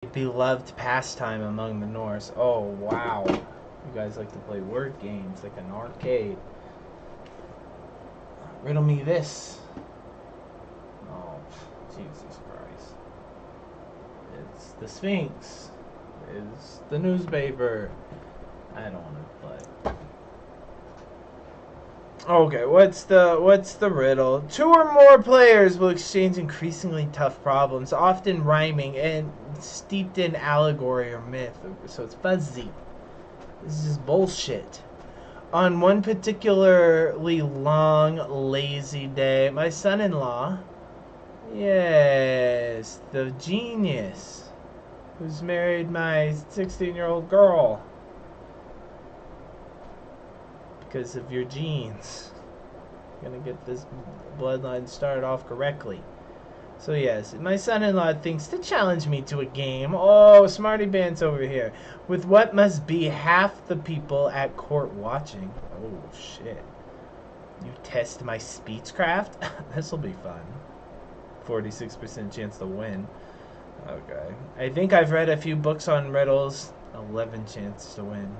beloved pastime among the Norse. Oh, wow. You guys like to play word games like an arcade. Riddle me this. Oh, Jesus Christ. It's the Sphinx. It's the newspaper. I don't want to play. Okay, what's the riddle? Two or more players will exchange increasingly tough problems, often rhyming and steeped in allegory or myth. So it's fuzzy. This is bullshit. On one particularly long, lazy day, my son-in-law, yes, the genius, who's married my 16-year-old girl, because of your genes. Gonna get this bloodline started off correctly. So yes, my son-in-law thinks to challenge me to a game. Oh, Smarty Pants over here. With what must be half the people at court watching. Oh, shit. You test my speechcraft? This'll be fun. 46% chance to win. Okay. I think I've read a few books on riddles. 11 chance to win.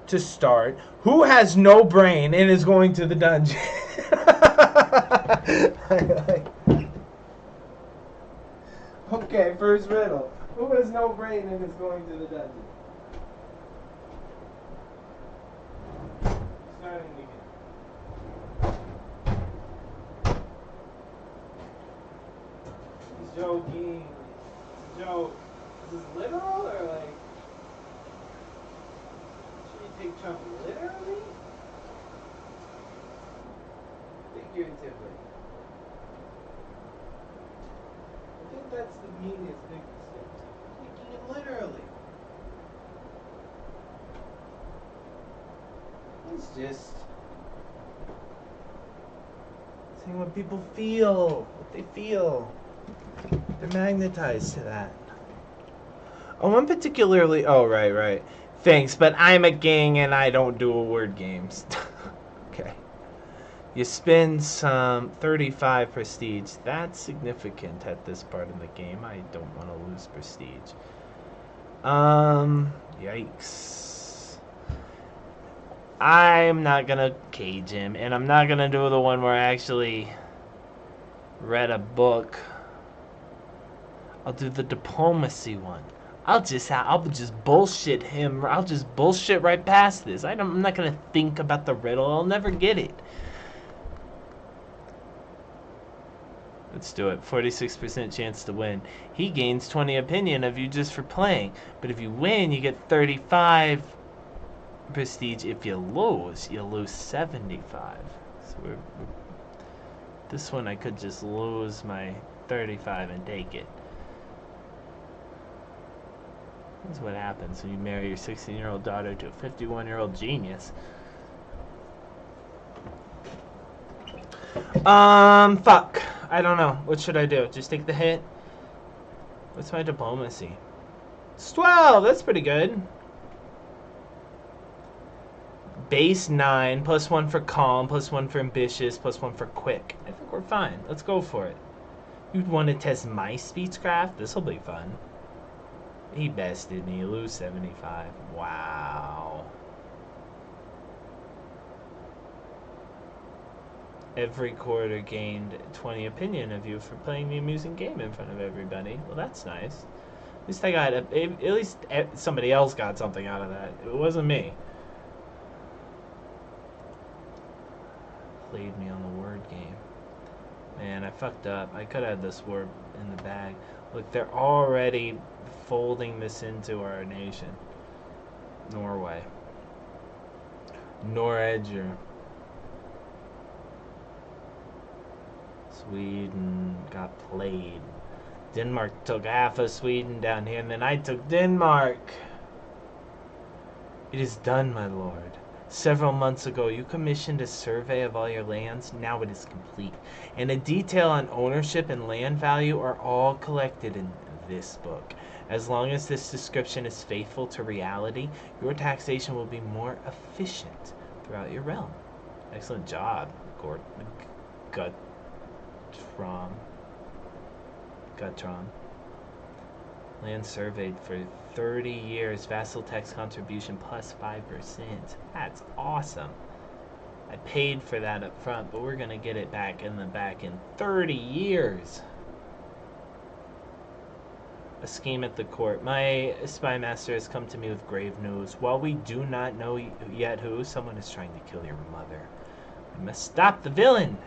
To start, who has no brain and is going to the dungeon? Okay, first riddle. Who has no brain and is going to the dungeon? Starting again. He's joking. It's a joke. Is this literal or like? Take Trump literally? Figuratively. I think that's the meanest big mistake. Taking it literally. It's just seeing what people feel, what they feel. They're magnetized to that. Oh, one particularly. Oh, right. Thanks, but I'm a king and I don't do word games. Okay. You spend some 35 prestige. That's significant at this part of the game. I don't want to lose prestige. Yikes. I'm not gonna cage him, and I'm not gonna do the one where I actually read a book. I'll do the diplomacy one. I'll just bullshit him. I'll just bullshit right past this. I'm not gonna think about the riddle. I'll never get it. Let's do it. 46% chance to win. He gains 20 opinion of you just for playing. But if you win, you get 35 prestige. If you lose 75. So this one I could just lose my 35 and take it. That's what happens when you marry your 16-year-old daughter to a 51-year-old genius. Fuck. I don't know. What should I do? Just take the hit? What's my diplomacy? It's 12. That's pretty good. Base 9, plus 1 for calm, plus 1 for ambitious, plus 1 for quick. I think we're fine. Let's go for it. You'd want to test my speechcraft? This'll be fun. He bested me. Lose 75. Wow. Every quarter gained 20 opinion of you for playing the amusing game in front of everybody. Well, that's nice. At least I got at least somebody else got something out of that. It wasn't me. Played me on the word game. Man, I fucked up. I could have had this word in the bag. Look, they're already folding this into our nation. Norway. Norwegian. Sweden got played. Denmark took half of Sweden down here, and then I took Denmark. It is done, my lord. Several months ago, you commissioned a survey of all your lands. Now it is complete. And a detail on ownership and land value are all collected in this book. As long as this description is faithful to reality, your taxation will be more efficient throughout your realm. Excellent job, Guthrum. Gutron. Land surveyed for 30 years. Vassal tax contribution plus 5%. That's awesome. I paid for that up front, but we're going to get it back in the back in 30 years. A scheme at the court. My spy master has come to me with grave news. While we do not know yet who, someone is trying to kill your mother. We must stop the villain.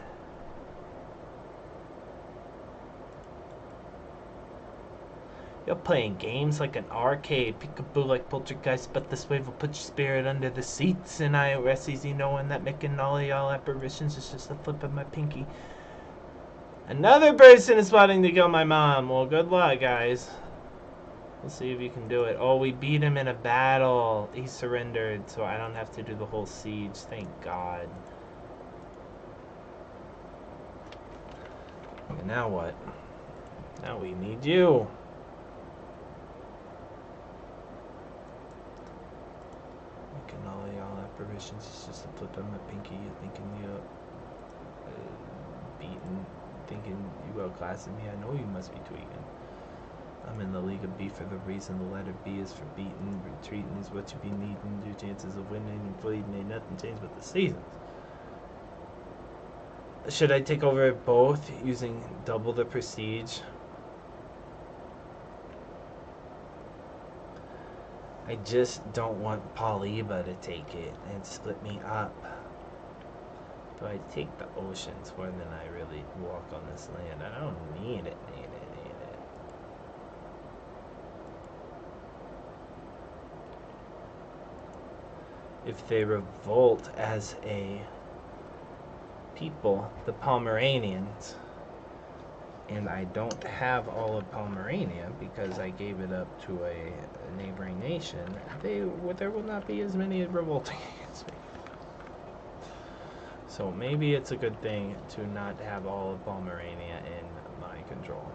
You're playing games like an arcade, peekaboo like poltergeist, but this wave will put your spirit under the seats. And I rest easy knowing that making all y'all apparitions is just a flip of my pinky. Another person is plotting to kill my mom. Well, good luck, guys. We'll see if you can do it. Oh, we beat him in a battle. He surrendered, so I don't have to do the whole siege. Thank God. And now what? Now we need you. Making all y'all apparitions is just a flip of my pinky. You're thinking you're beaten. Thinking you outclassing me. I know you must be tweaking. I'm in the League of B for the reason the letter B is for beating. Retreating is what you be needing. Your chances of winning and bleeding ain't nothing changed but the seasons. Should I take over both using double the prestige? I just don't want Polyba to take it and split me up. Do I take the oceans more than I really walk on this land? I don't need it, need it. If they revolt as a people, the Pomeranians, and I don't have all of Pomerania because I gave it up to a neighboring nation, there will not be as many revolting against me. So maybe it's a good thing to not have all of Pomerania in my control.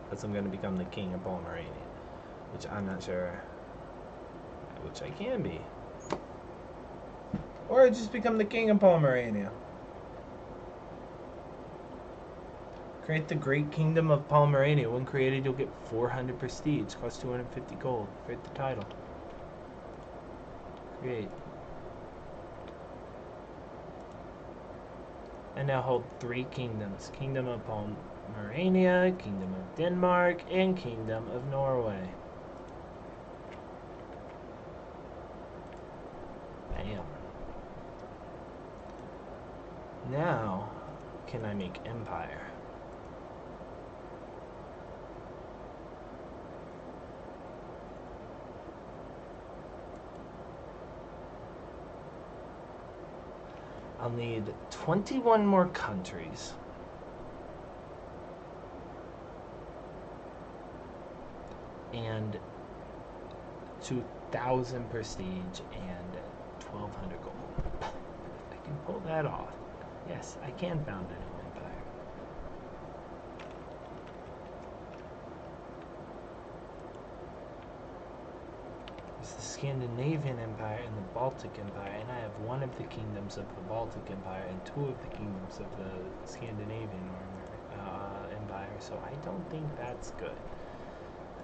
Because I'm going to become the king of Pomerania, which I'm not sure which I can be. Or just become the king of Pomerania. Create the great kingdom of Pomerania. When created, you'll get 400 prestige. Cost 250 gold. Create the title. Create. And now hold 3 kingdoms. Kingdom of Pomerania, Kingdom of Denmark, and Kingdom of Norway. Bam. Now, can I make empire? I'll need 21 more countries. And 2,000 prestige and 1,200 gold. I can pull that off. Yes, I can found a new empire. There's the Scandinavian Empire and the Baltic Empire, and I have one of the kingdoms of the Baltic Empire and 2 of the kingdoms of the Scandinavian Empire, so I don't think that's good.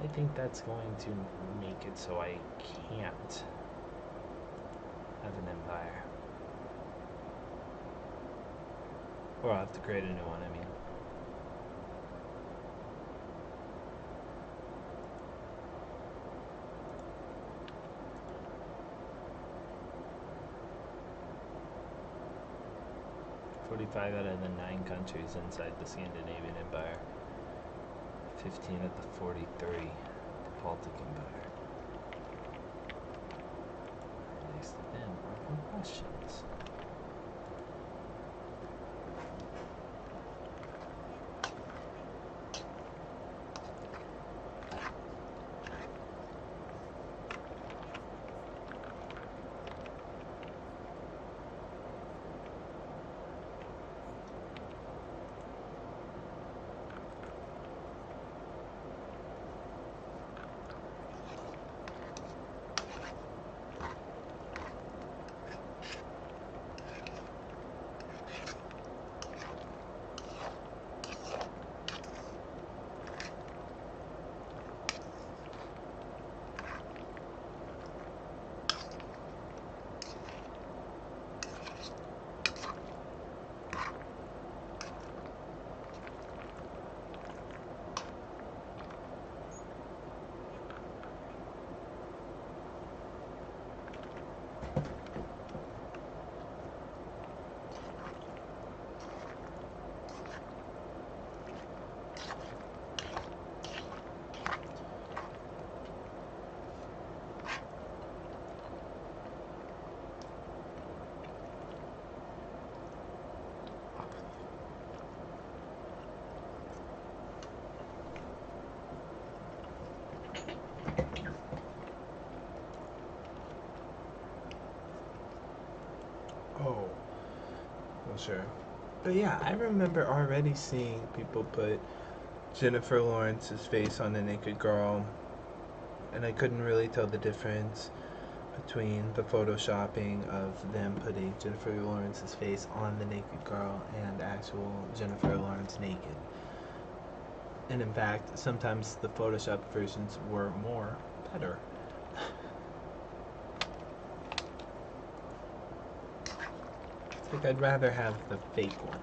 I think that's going to make it so I can't have an empire. Or I'll have to create a new one, I mean. $45 out of the 9 countries inside the Scandinavian Empire. 15 of the 43, the Baltic Empire. Next then, open questions. Sure. But yeah, I remember already seeing people put Jennifer Lawrence's face on a naked girl, and I couldn't really tell the difference between the photoshopping of them putting Jennifer Lawrence's face on the naked girl and actual Jennifer Lawrence naked. And in fact, sometimes the Photoshop versions were better. It's like I'd rather have the fake one.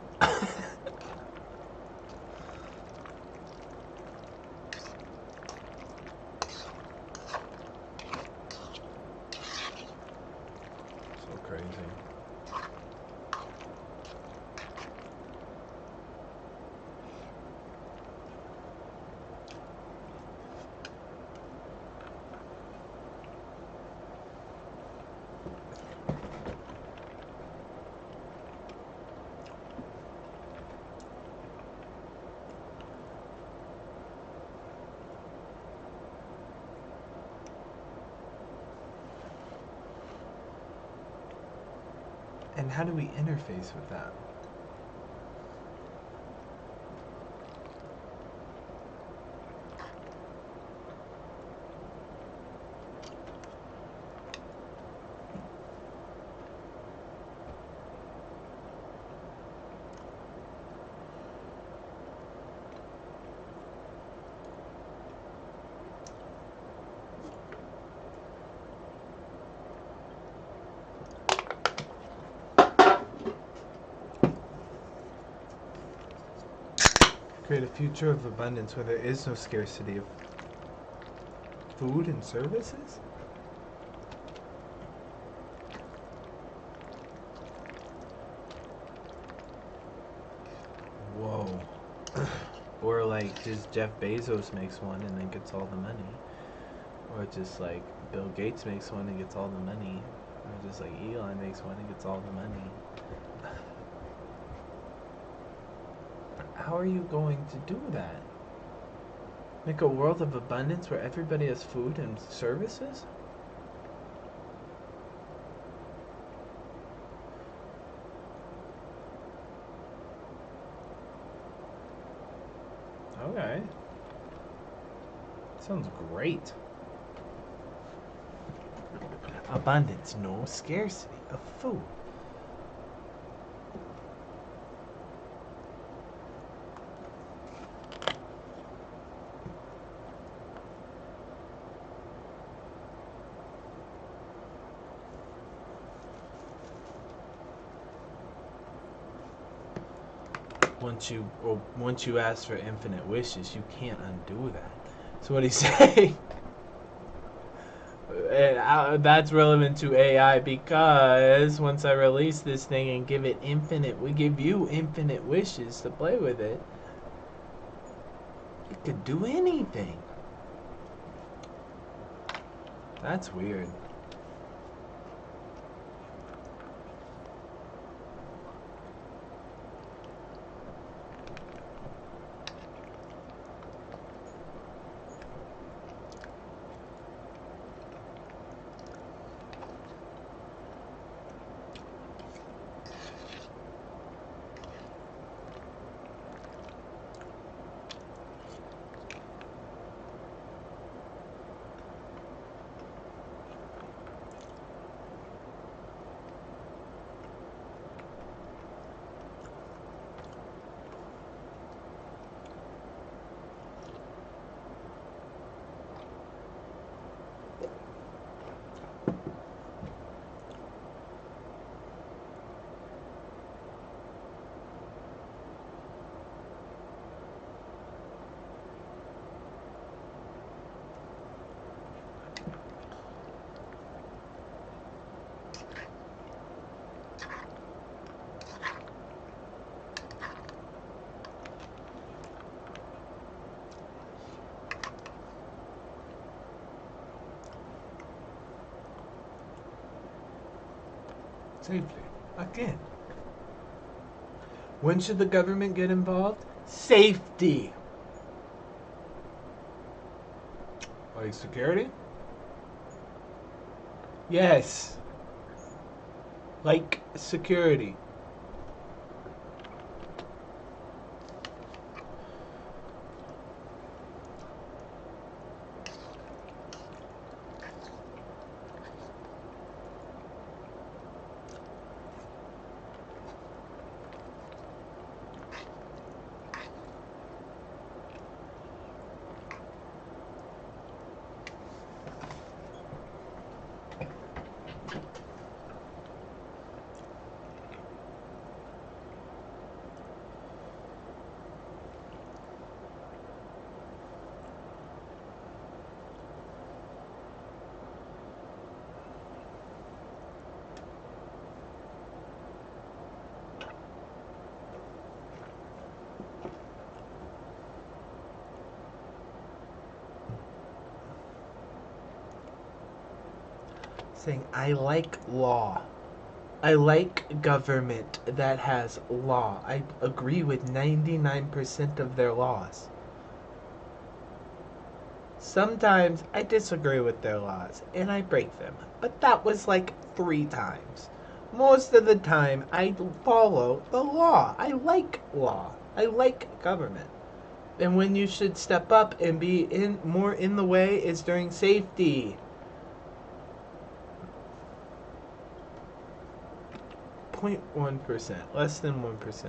So crazy. And how do we interface with that? Create a future of abundance where there is no scarcity of food and services? Whoa. Or like just Jeff Bezos makes one and then gets all the money. Or just like Bill Gates makes one and gets all the money. Or just like Elon makes one and gets all the money. How are you going to do that? Make a world of abundance where everybody has food and services? Okay. Sounds great. Abundance, no scarcity of food. Once you ask for infinite wishes, you can't undo that. So what he's saying, that's relevant to AI because once I release this thing and give you infinite wishes to play with it, it could do anything. That's weird. Safely. Again. When should the government get involved? Safety. Like security? Yes. Like security. saying, I like law. I like government that has law. I agree with 99% of their laws. Sometimes I disagree with their laws and I break them, but that was like 3 times. Most of the time, I follow the law. I like law. I like government. And when you should step up and be more in the way is during safety. 0.1%, less than 1%.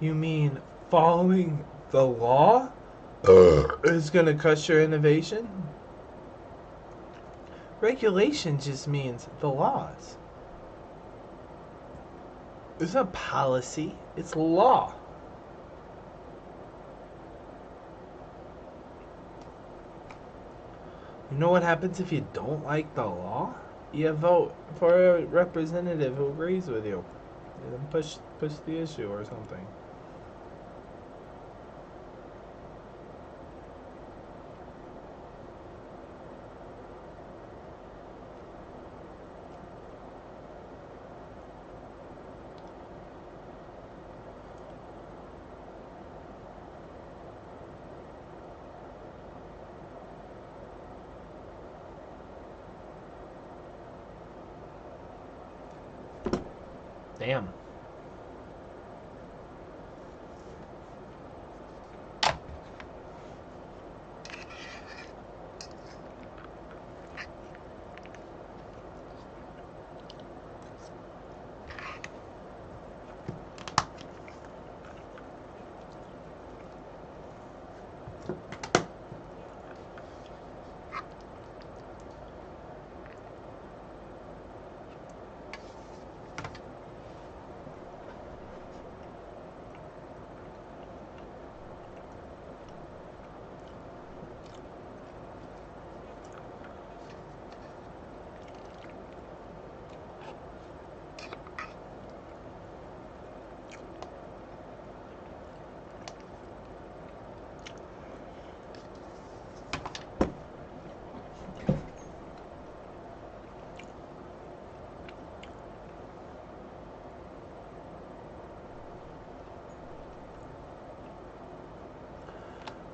You mean following the law is going to crush your innovation? Regulation just means the laws. It's not policy, it's law. You know what happens if you don't like the law? You vote for a representative who agrees with you. And then push the issue or something. Damn.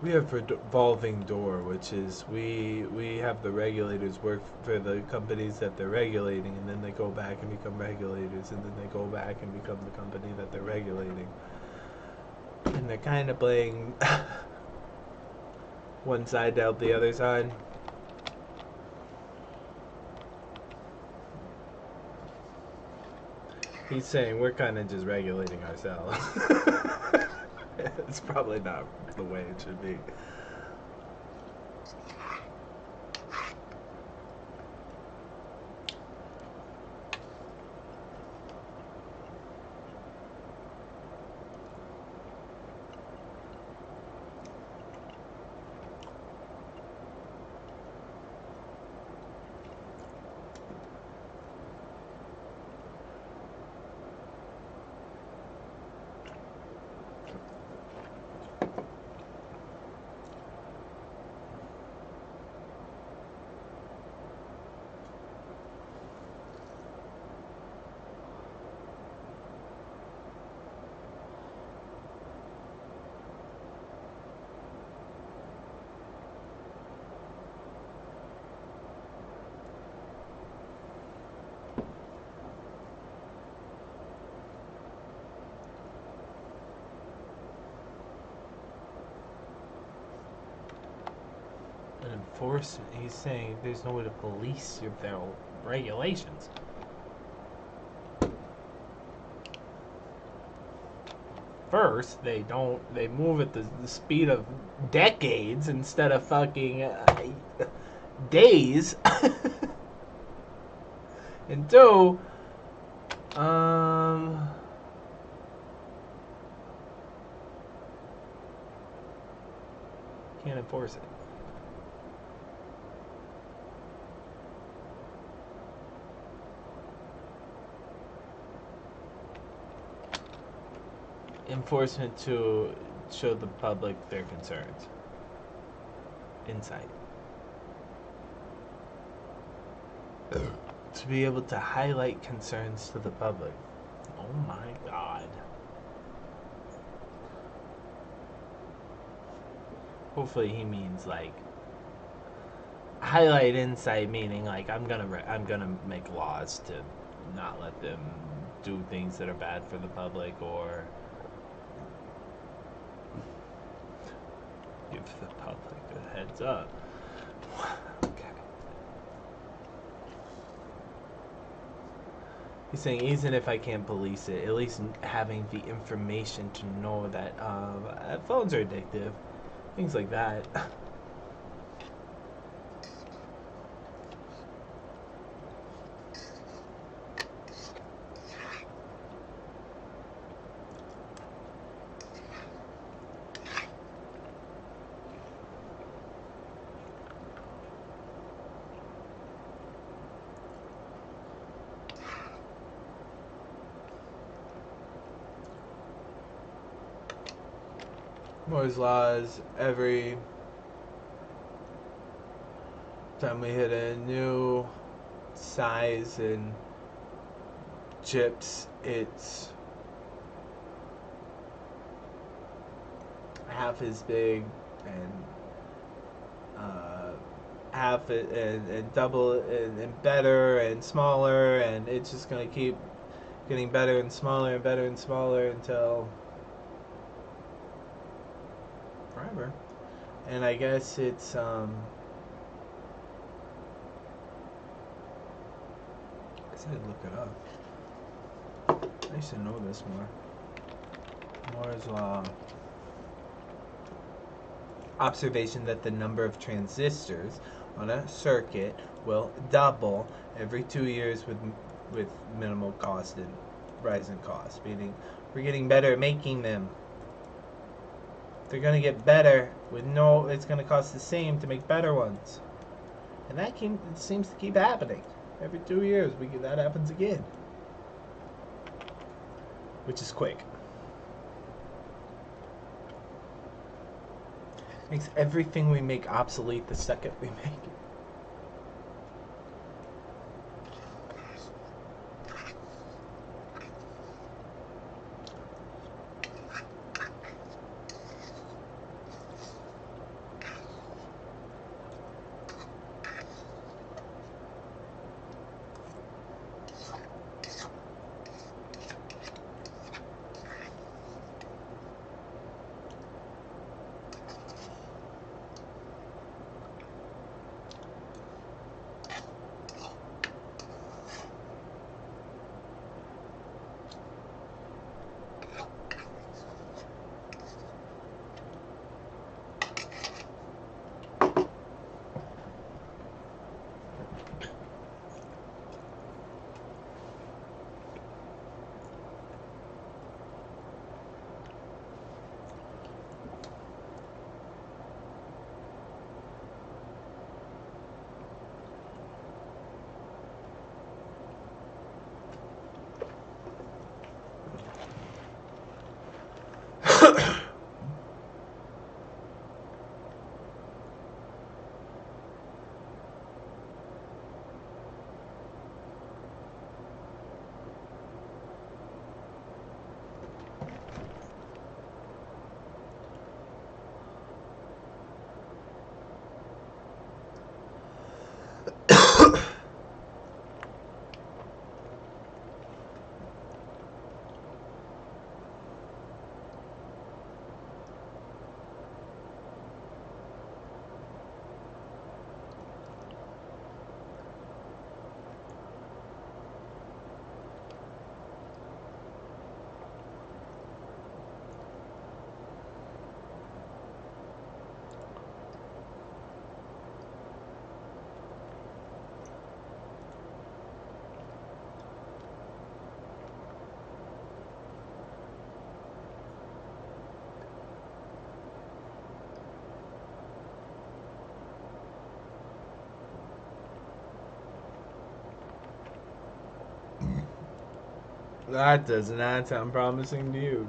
We have revolving door, which is we have the regulators work for the companies that they're regulating, and then they go back and become regulators, and then they go back and become the company that they're regulating. And they're kind of playing one side out the other side. He's saying we're kind of just regulating ourselves. It's probably not the way it should be. Enforcement. He's saying there's no way to police their regulations. First, they move at the speed of decades instead of fucking days. And two, can't enforce it. enforcement to show the public their concerns. Insight. To be able to highlight concerns to the public. Oh my god. Hopefully he means like highlight insight, meaning like I'm gonna make laws to not let them do things that are bad for the public, or give the public a heads up. Okay. He's saying even if I can't police it, at least having the information to know that phones are addictive, things like that. Moore's laws, every time we hit a new size in chips, it's half as big and half it and double and better and smaller, and it's just gonna keep getting better and smaller and better and smaller until forever. And I guess it's I said look it up. I used to know this more. Moore's law. Observation that the number of transistors on a circuit will double every 2 years with minimal cost and rising cost. Meaning we're getting better at making them. They're gonna get better with no. It's gonna cost the same to make better ones, and that seems to keep happening. Every 2 years, that happens again, which is quick. Makes everything we make obsolete the second we make it. That does not sound promising to you.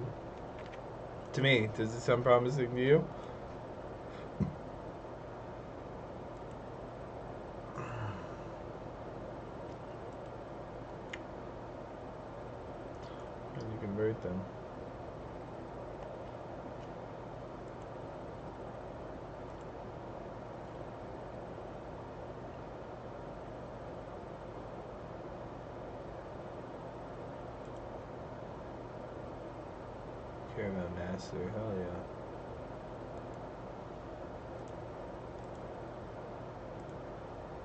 To me, does it sound promising to you? And you convert them. Caravan Master, hell yeah.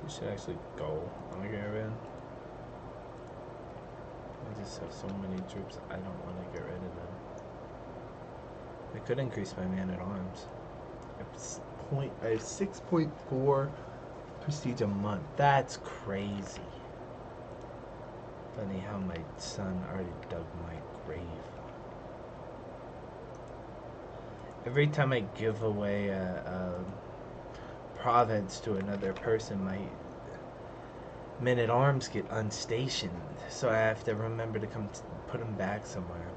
You should actually go on a caravan. I just have so many troops, I don't want to get rid of them. I could increase my man at arms. I have 6.4 prestige a month. That's crazy. Funny how my son already dug my grave. Every time I give away a province to another person, my men-at-arms get unstationed, so I have to remember to come put them back somewhere.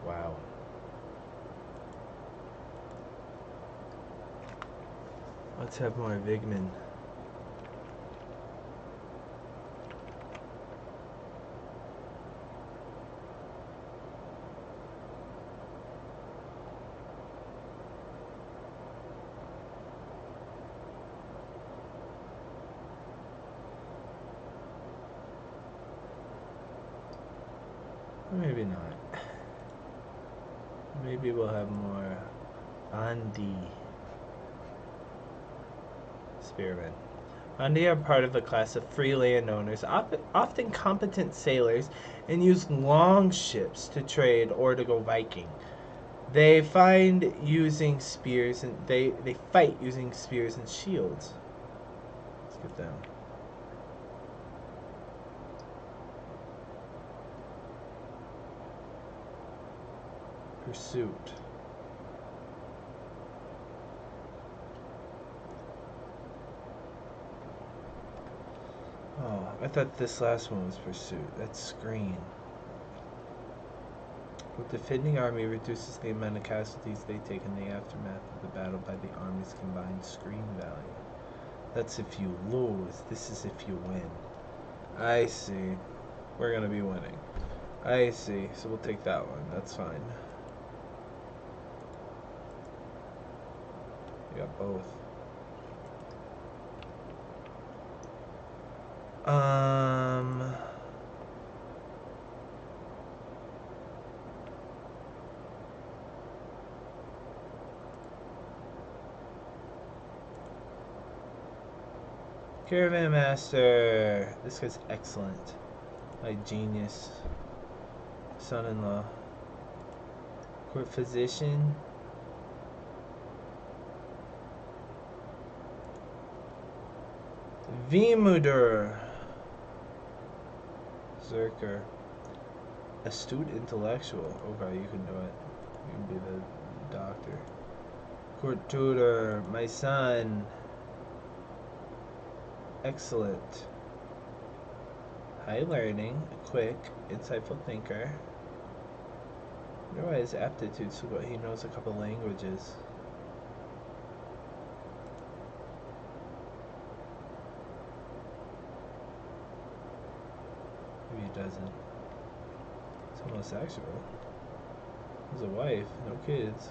Wow. Let's have more Vigman. Maybe not. Maybe we'll have more Andi spearmen. Andi are part of a class of free landowners, often competent sailors, and use long ships to trade or to go Viking. They find using spears and they fight using spears and shields. Let's get them. Pursuit. Oh, I thought this last one was pursuit. That's screen. The defending army reduces the amount of casualties they take in the aftermath of the battle by the army's combined screen value. That's if you lose. This is if you win. I see. We're gonna be winning. I see. So we'll take that one. That's fine. We got both. Caravan Master. This guy's excellent. My genius. Son-in-law. Court Physician. Vimudur. Zerker. Astute intellectual. Oh god, you can do it. You can be the doctor. Court tutor. My son. Excellent. High learning. Quick. Insightful thinker. I wonder why his aptitude's so good. He knows a couple languages. Maybe he doesn't. It's homosexual. He has a wife, no kids.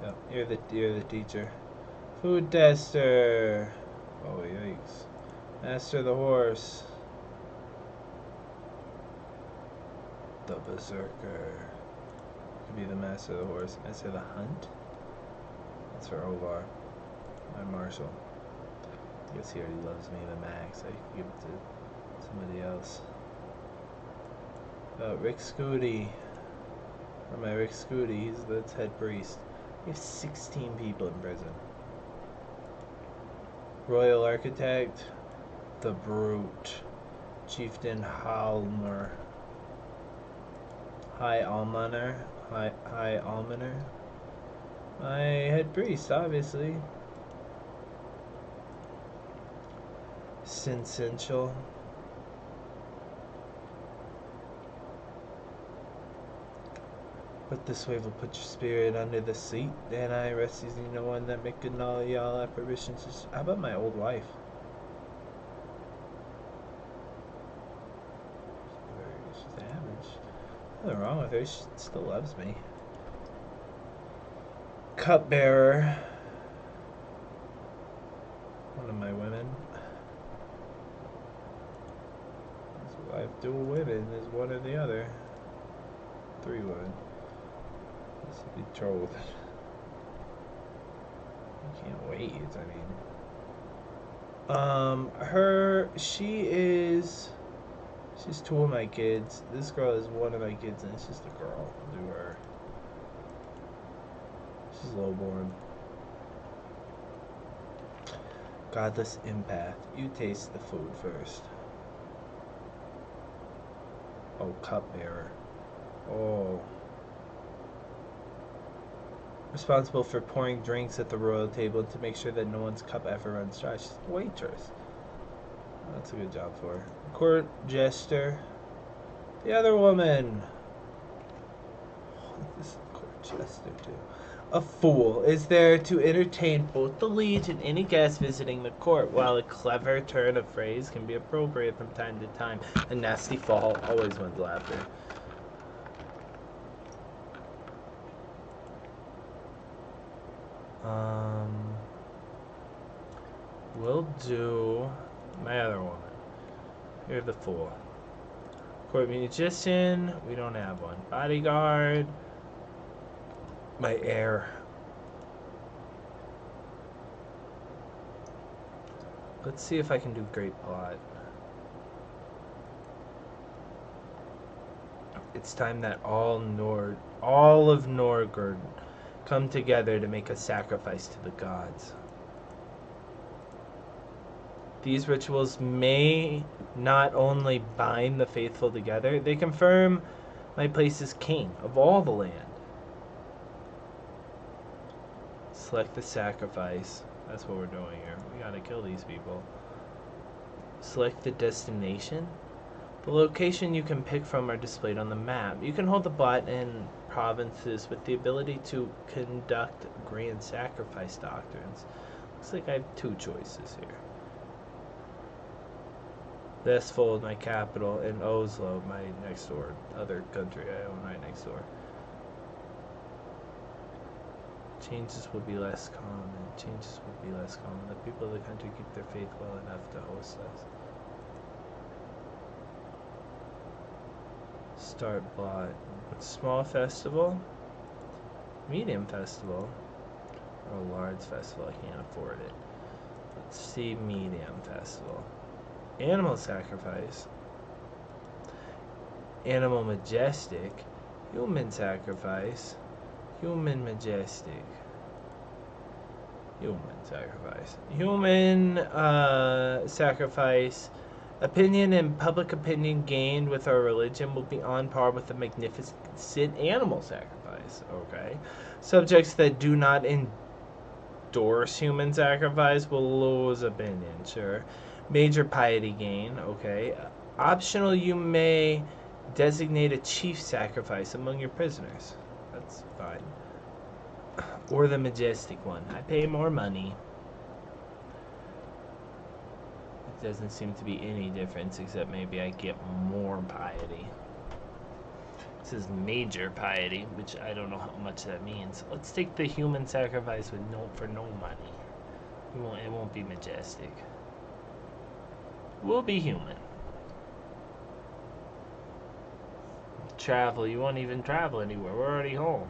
Yep, you're the teacher. Food tester. Oh yikes. Master of the horse. The berserker. Could be the master of the horse. Master of the hunt. That's for Ovar. My marshal. I guess he already loves me the max. I could give it to somebody else. Rick Scooty. Or my Rick Scooty. He's the head priest. We have 16 people in prison. Royal Architect. The Brute. Chieftain Halmer. High Almoner. High Almoner. My head priest, obviously. Sinsential. But this wave will put your spirit under the seat, and I rest easy no one that make good all y'all apparitions. How about my old wife? She's average. Nothing wrong with her, she still loves me. Cupbearer. One of my women. I have dual women, is one or the other. 3 women. This is betrothed. I can't wait, she's 2 of my kids. This girl is 1 of my kids, and it's just a girl. I'll do her. She's lowborn. Godless empath. You taste the food first. Oh, cupbearer. Oh. Responsible for pouring drinks at the royal table to make sure that no one's cup ever runs dry. She's a waitress. That's a good job for her. Court jester. The other woman. Oh, this is court jester too. A fool is there to entertain both the liege and any guest visiting the court. While a clever turn of phrase can be appropriate from time to time, a nasty fall always wins laughter. We'll do my other woman. You're the fool. Court musician. We don't have one. Bodyguard. My heir. Let's see if I can do great plot. It's time that all of Norgard come together to make a sacrifice to the gods. These rituals may not only bind the faithful together, they confirm my place as king of all the land. Select the sacrifice. That's what we're doing here. We gotta kill these people. Select the destination. The location you can pick from are displayed on the map. You can hold the bot in provinces with the ability to conduct grand sacrifice doctrines. Looks like I have 2 choices here. Vestfold, my capital, and Oslo, my next door, other country I own right next door. Changes will be less common. Changes will be less common. The people of the country keep their faith well enough to host us. Start bot. Small festival, medium festival, or a large festival. I can't afford it. Let's see, medium festival. Animal sacrifice. Animal majestic. Human sacrifice. Human majestic. Human sacrifice. Human sacrifice. Opinion and public opinion gained with our religion will be on par with the magnificent animal sacrifice. Okay. Subjects that do not endorse human sacrifice will lose opinion. Sure. Major piety gain. Okay. Optional, you may designate a chief sacrifice among your prisoners. That's fine. Or the majestic one. I pay more money. It doesn't seem to be any difference, except maybe I get more piety. It says major piety, which I don't know how much that means. Let's take the human sacrifice with for no money. It won't be majestic. We'll be human. Travel. You won't even travel anywhere. We're already home.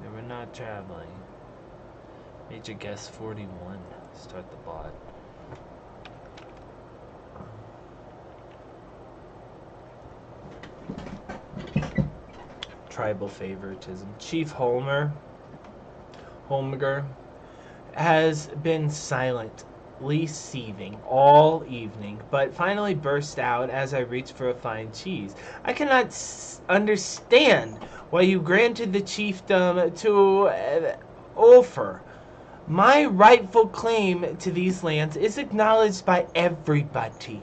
We're not traveling. Major guest 41. Start the bot. Tribal favoritism. Chief Holmer has been silently seething all evening, but finally burst out as I reached for a fine cheese. I cannot understand why you granted the chiefdom to Ulfr. My rightful claim to these lands is acknowledged by everybody.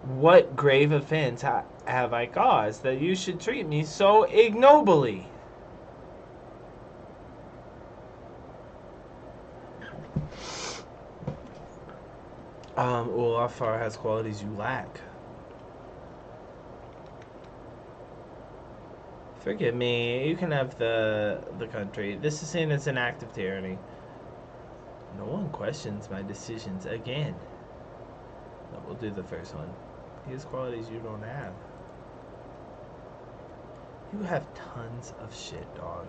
What grave offense have I caused that you should treat me so ignobly? Ulafar has qualities you lack. Forgive me, you can have the country. This is seen as an act of tyranny. No one questions my decisions again. No, we'll do the first one. He has qualities you don't have. You have tons of shit, dog.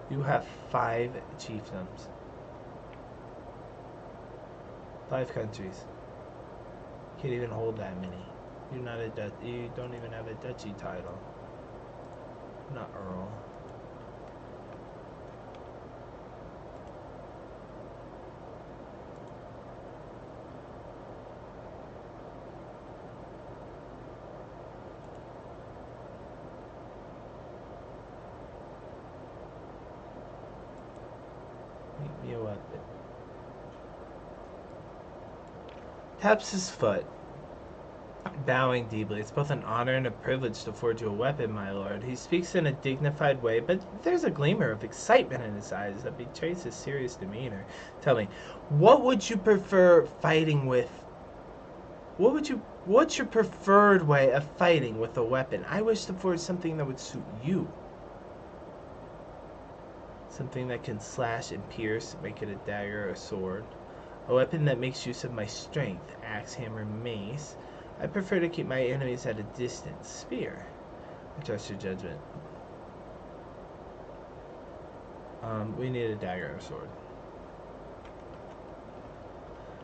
You have 5 chiefdoms. 5 countries. Can't even hold that many. You're not a you don't even have a duchy title. Not Earl. Make me a weapon. Taps his foot, bowing deeply. It's both an honor and a privilege to forge you a weapon, my lord. He speaks in a dignified way, but there's a glimmer of excitement in his eyes that betrays his serious demeanor. Tell me, what would you prefer fighting with? What's your preferred way of fighting with a weapon? I wish to forge something that would suit you. Something that can slash and pierce, make it a dagger or a sword. A weapon that makes use of my strength, axe, hammer, mace. I prefer to keep my enemies at a distance. Spear. I trust your judgment. We need a dagger or a sword.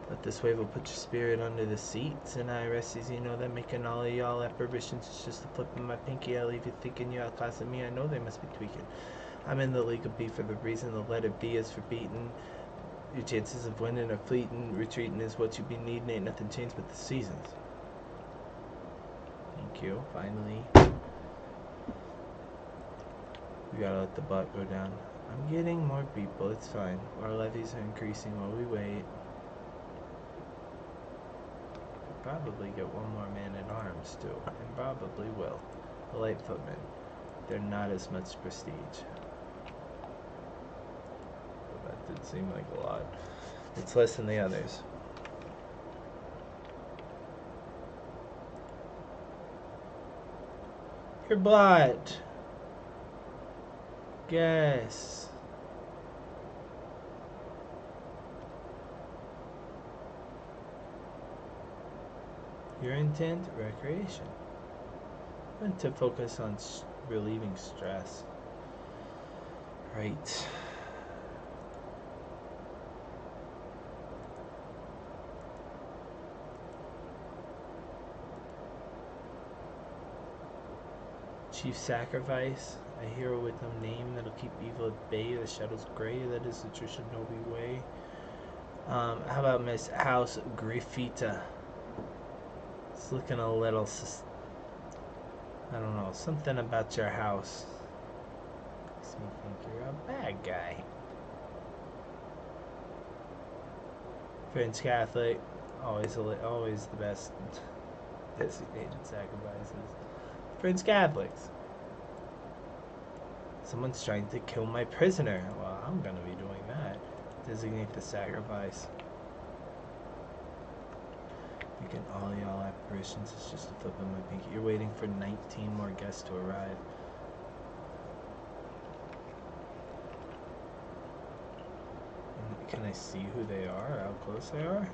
But this wave will put your spirit under the seats, and I rest as you know that making all of y'all apparitions is just a flip of my pinky. I'll leave you thinking you're outclassing me. I know they must be tweaking. I'm in the League of B for the reason the letter B is for beaten. Your chances of winning are fleeting. Retreating is what you be needing. Ain't nothing changed but the seasons. Thank you. Finally. We gotta let the butt go down. I'm getting more people. It's fine. Our levies are increasing while we wait. We'll probably get one more man at arms too. And probably will. The light footmen. They're not as much prestige. That did seem like a lot. It's less than the others. Your blood. Guess. Your intent, recreation. I want to focus on relieving stress. Right. Chief sacrifice, a hero with no name that'll keep evil at bay. The shadows gray, that is the Trishinobi way. How about Miss House Griffita? It's looking a little, I don't know, something about your house makes me think you're a bad guy. French Catholic, always the best designated sacrifices. French Catholics. Someone's trying to kill my prisoner. Well, I'm gonna be doing that. Designate the sacrifice. Making all y'all apparitions is just a flip of my pinky. You're waiting for 19 more guests to arrive. Can I see who they are? How close they are?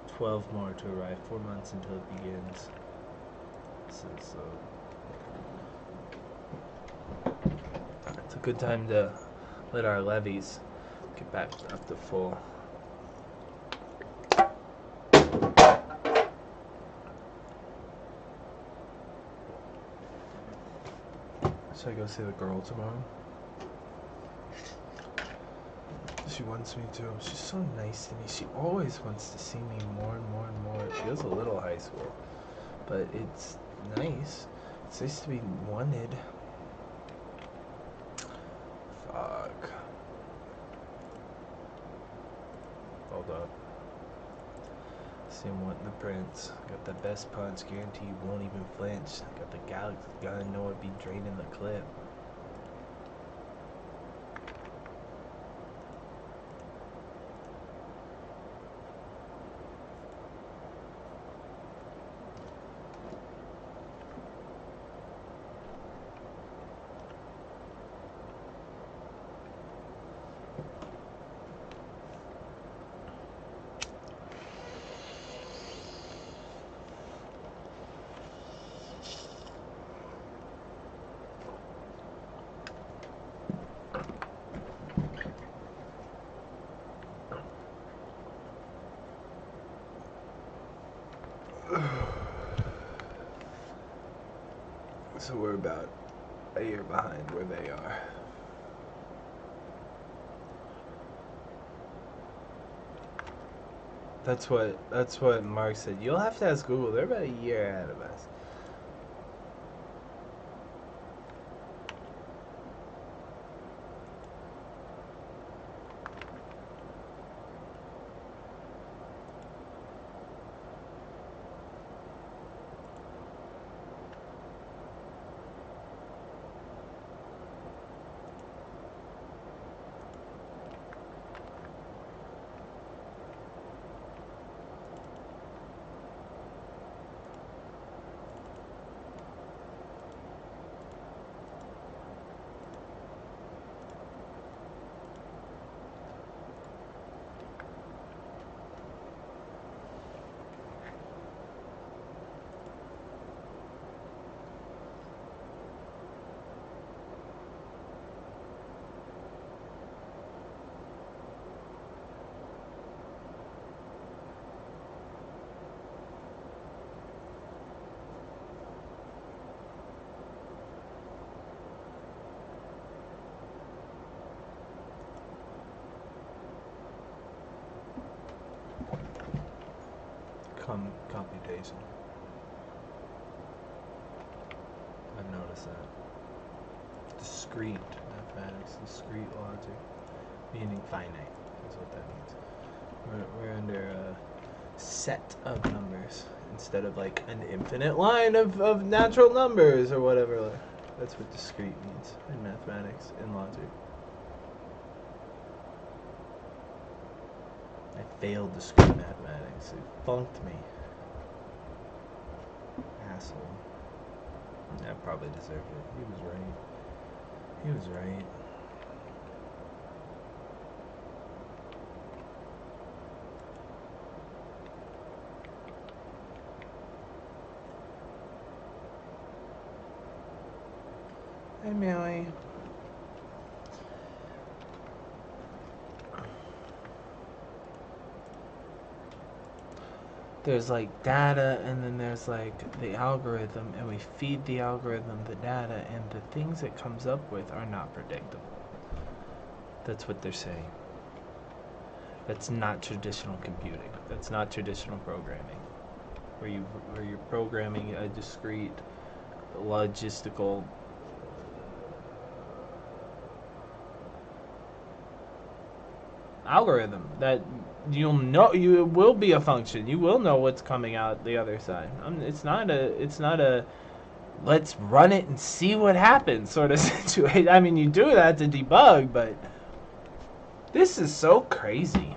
12 more to arrive. 4 months until it begins. This is it's a good time to let our levies get back up to full. Should I go see the girl tomorrow? She wants me to. She's so nice to me. She always wants to see me more and more and more. It feels a little high school, but it's nice. It's nice to be wanted. Fuck. Hold up. Him wanting the prince. Got the best punch, guarantee you won't even flinch. Got the galaxy gun, know it be draining the clip. So we're about a year behind where they are. That's what Mark said. You'll have to ask Google. They're about a year ahead of us. Computation. I've noticed that. Discrete mathematics, discrete logic, meaning finite is what that means. We're under a set of numbers instead of like an infinite line of natural numbers or whatever. That's what discrete means in mathematics, in logic. I failed discrete mathematics. It funked me. Asshole. I probably deserved it. He was right. He was right. Hey, Millie. There's like data, and then there's like the algorithm, and we feed the algorithm the data, and the things it comes up with are not predictable. That's what they're saying. That's not traditional computing. That's not traditional programming, where you're programming a discrete logistical algorithm that you'll know. You will be a function. You will know what's coming out the other side. It's not a let's run it and see what happens sort of situation. I mean, you do that to debug, but this is so crazy.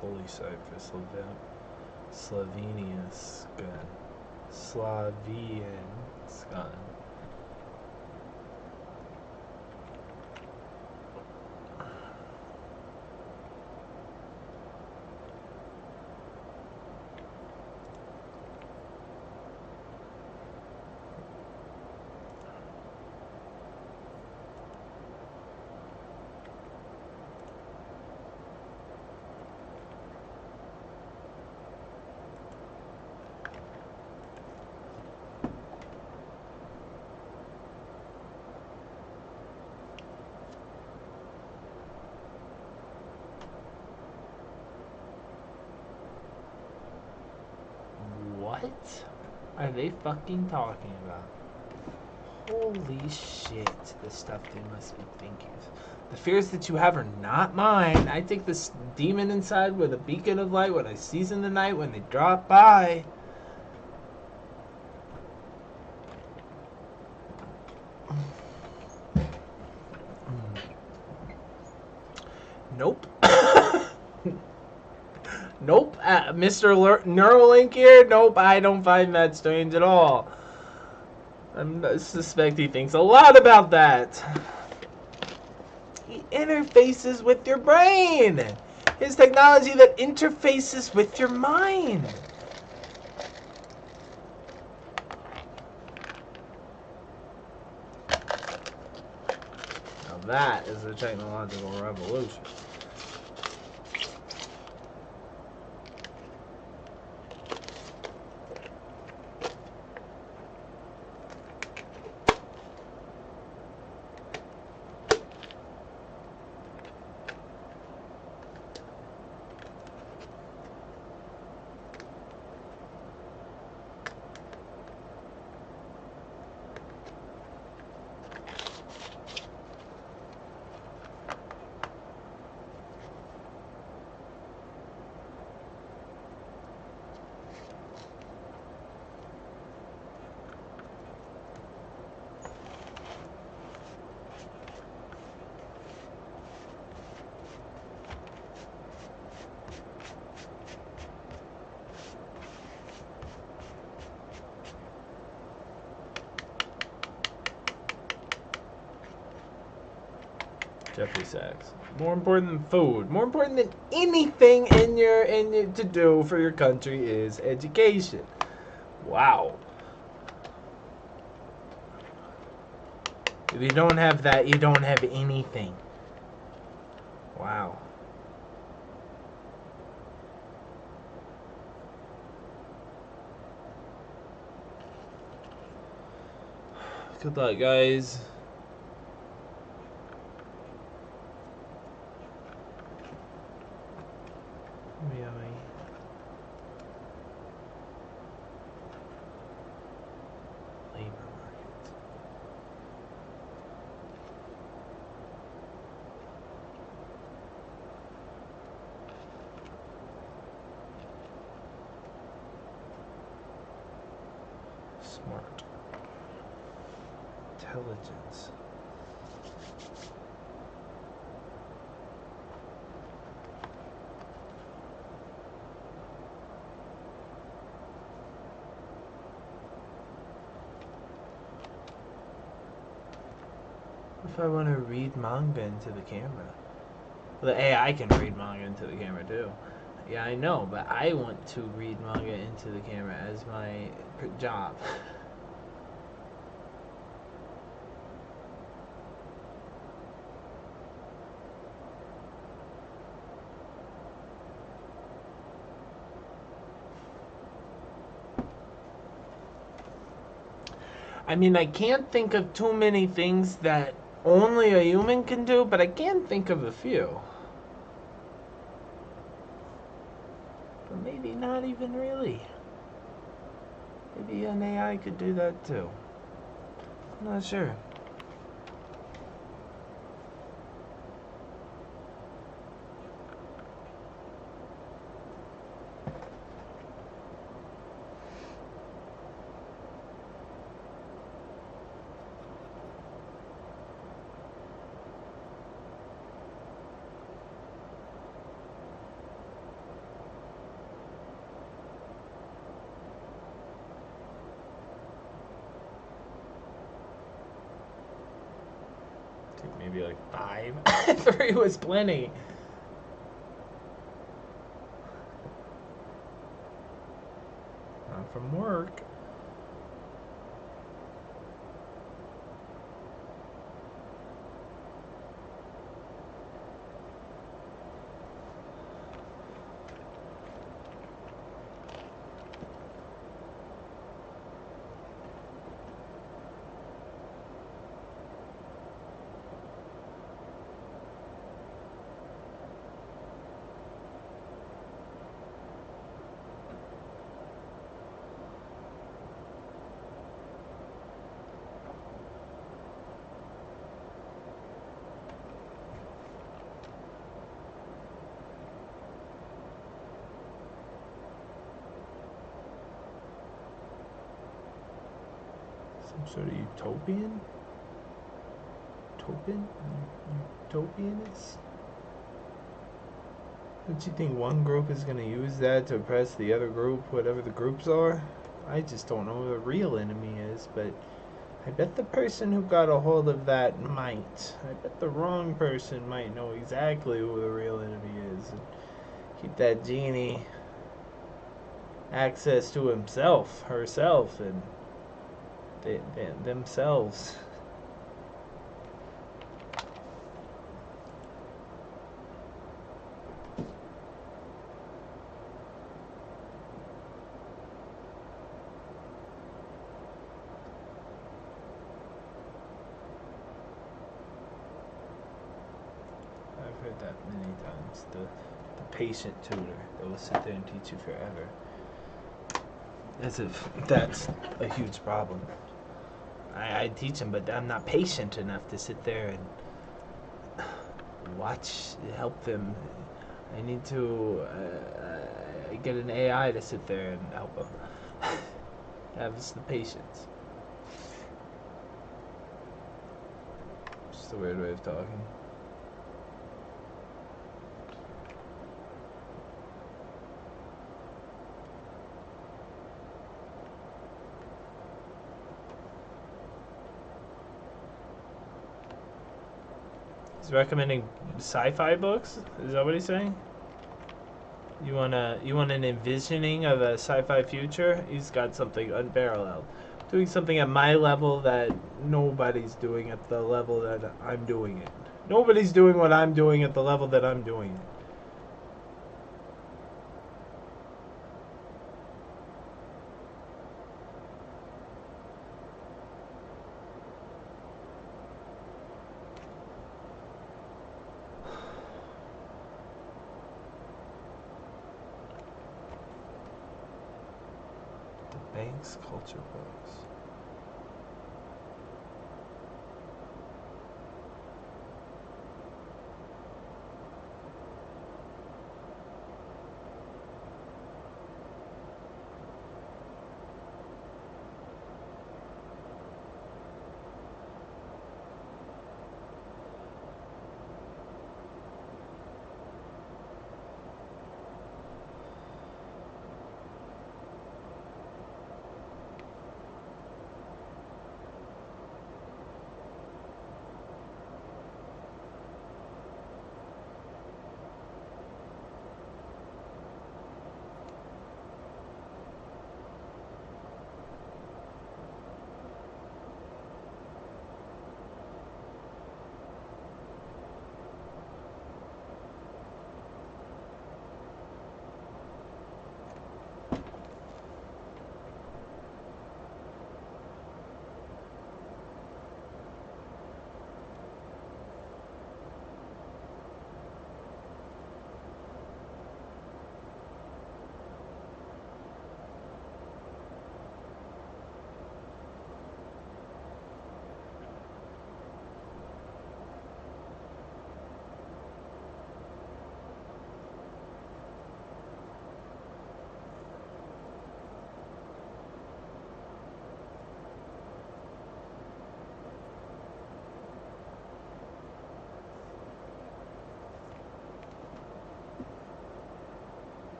Holy site for Slovenia Scan. Slavian Scan. What are they fucking talking about? Holy shit, the stuff they must be thinking. The fears that you have are not mine. I take this demon inside with a beacon of light when I seize in the night when they drop by. Nope. Nope. Mr. Neuralink here? Nope, I don't find that strange at all. I suspect he thinks a lot about that. He interfaces with your brain. His technology that interfaces with your mind. Now that is a technological revolution. Jeffrey Sachs. More important than food, more important than anything in your to do for your country is education. Wow. If you don't have that, you don't have anything. Wow. Good luck, guys. Smart. Intelligence. If I want to read manga into the camera. Well, the AI can read manga into the camera too. Yeah, I know, but I want to read manga into the camera as my job. I mean, I can't think of too many things that only a human can do, but I can think of a few. But maybe not even really. Maybe an AI could do that too. I'm not sure. Maybe like 5. 3 was plenty. Not from work. Some sort of utopian? Utopianist? Don't you think one group is going to use that to oppress the other group, whatever the groups are? I just don't know who the real enemy is, but I bet the person who got a hold of that might. I bet the wrong person might know exactly who the real enemy is and keep that genie access to himself, herself, and themselves. I've heard that many times. The patient tutor that will sit there and teach you forever. As if that's a huge problem. I teach them, but I'm not patient enough to sit there and help them. I need to get an AI to sit there and help them. Have the patience. Just a weird way of talking. He's recommending sci-fi books? Is that what he's saying? You want an envisioning of a sci-fi future? He's got something unparalleled. Doing something at my level that nobody's doing at the level that I'm doing it. Nobody's doing what I'm doing at the level that I'm doing it. Banks culture books.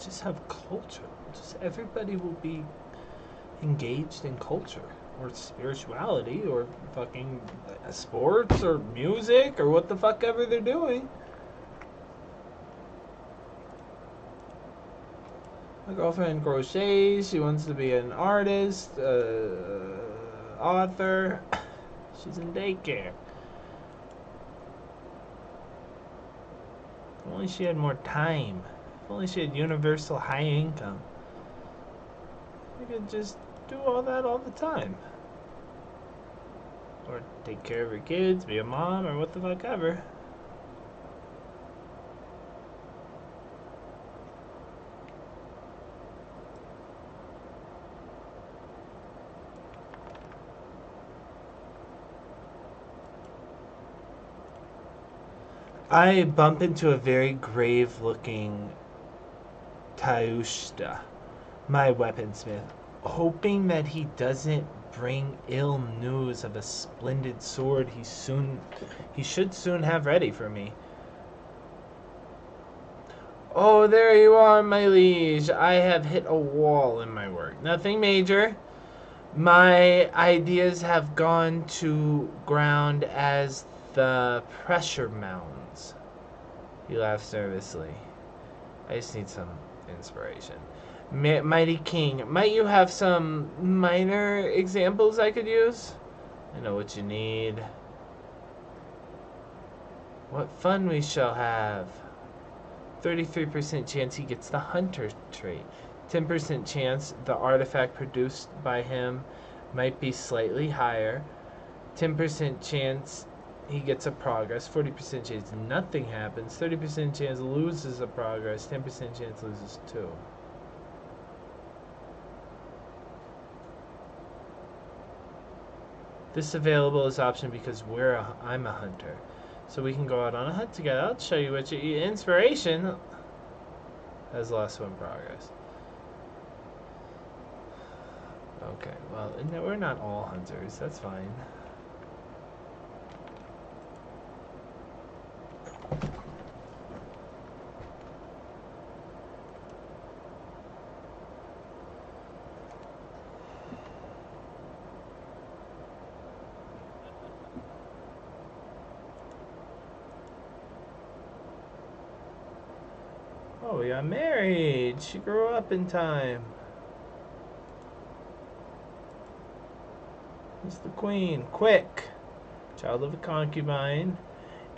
Just have culture. Just everybody will be engaged in culture or spirituality or fucking sports or music or what the fuck ever they're doing. My girlfriend crochets. She wants to be an artist, author. She's in daycare. If only she had more time. If only she had universal high income. We could just do all that all the time. Or take care of her kids, be a mom, or what the fuck ever. I bump into a very grave looking Taushta, my weaponsmith, hoping that he doesn't bring ill news of a splendid sword he should soon have ready for me. Oh, there you are, my liege. I have hit a wall in my work. Nothing major. My ideas have gone to ground as the pressure mounds. He laughs nervously. I just need some inspiration. Mighty King, might you have some minor examples I could use? I know what you need. What fun we shall have. 33% chance he gets the hunter trait. 10% chance the artifact produced by him might be slightly higher. 10% chance he gets a progress. 40% chance nothing happens. 30% chance loses a progress. 10% chance loses 2. This available is option because I'm a hunter. So we can go out on a hunt together. I'll show you what you inspiration has lost 1 progress. Okay, well, we're not all hunters. That's fine. Oh, we got married. She grew up in time. He's the queen. Quick. Child of a concubine.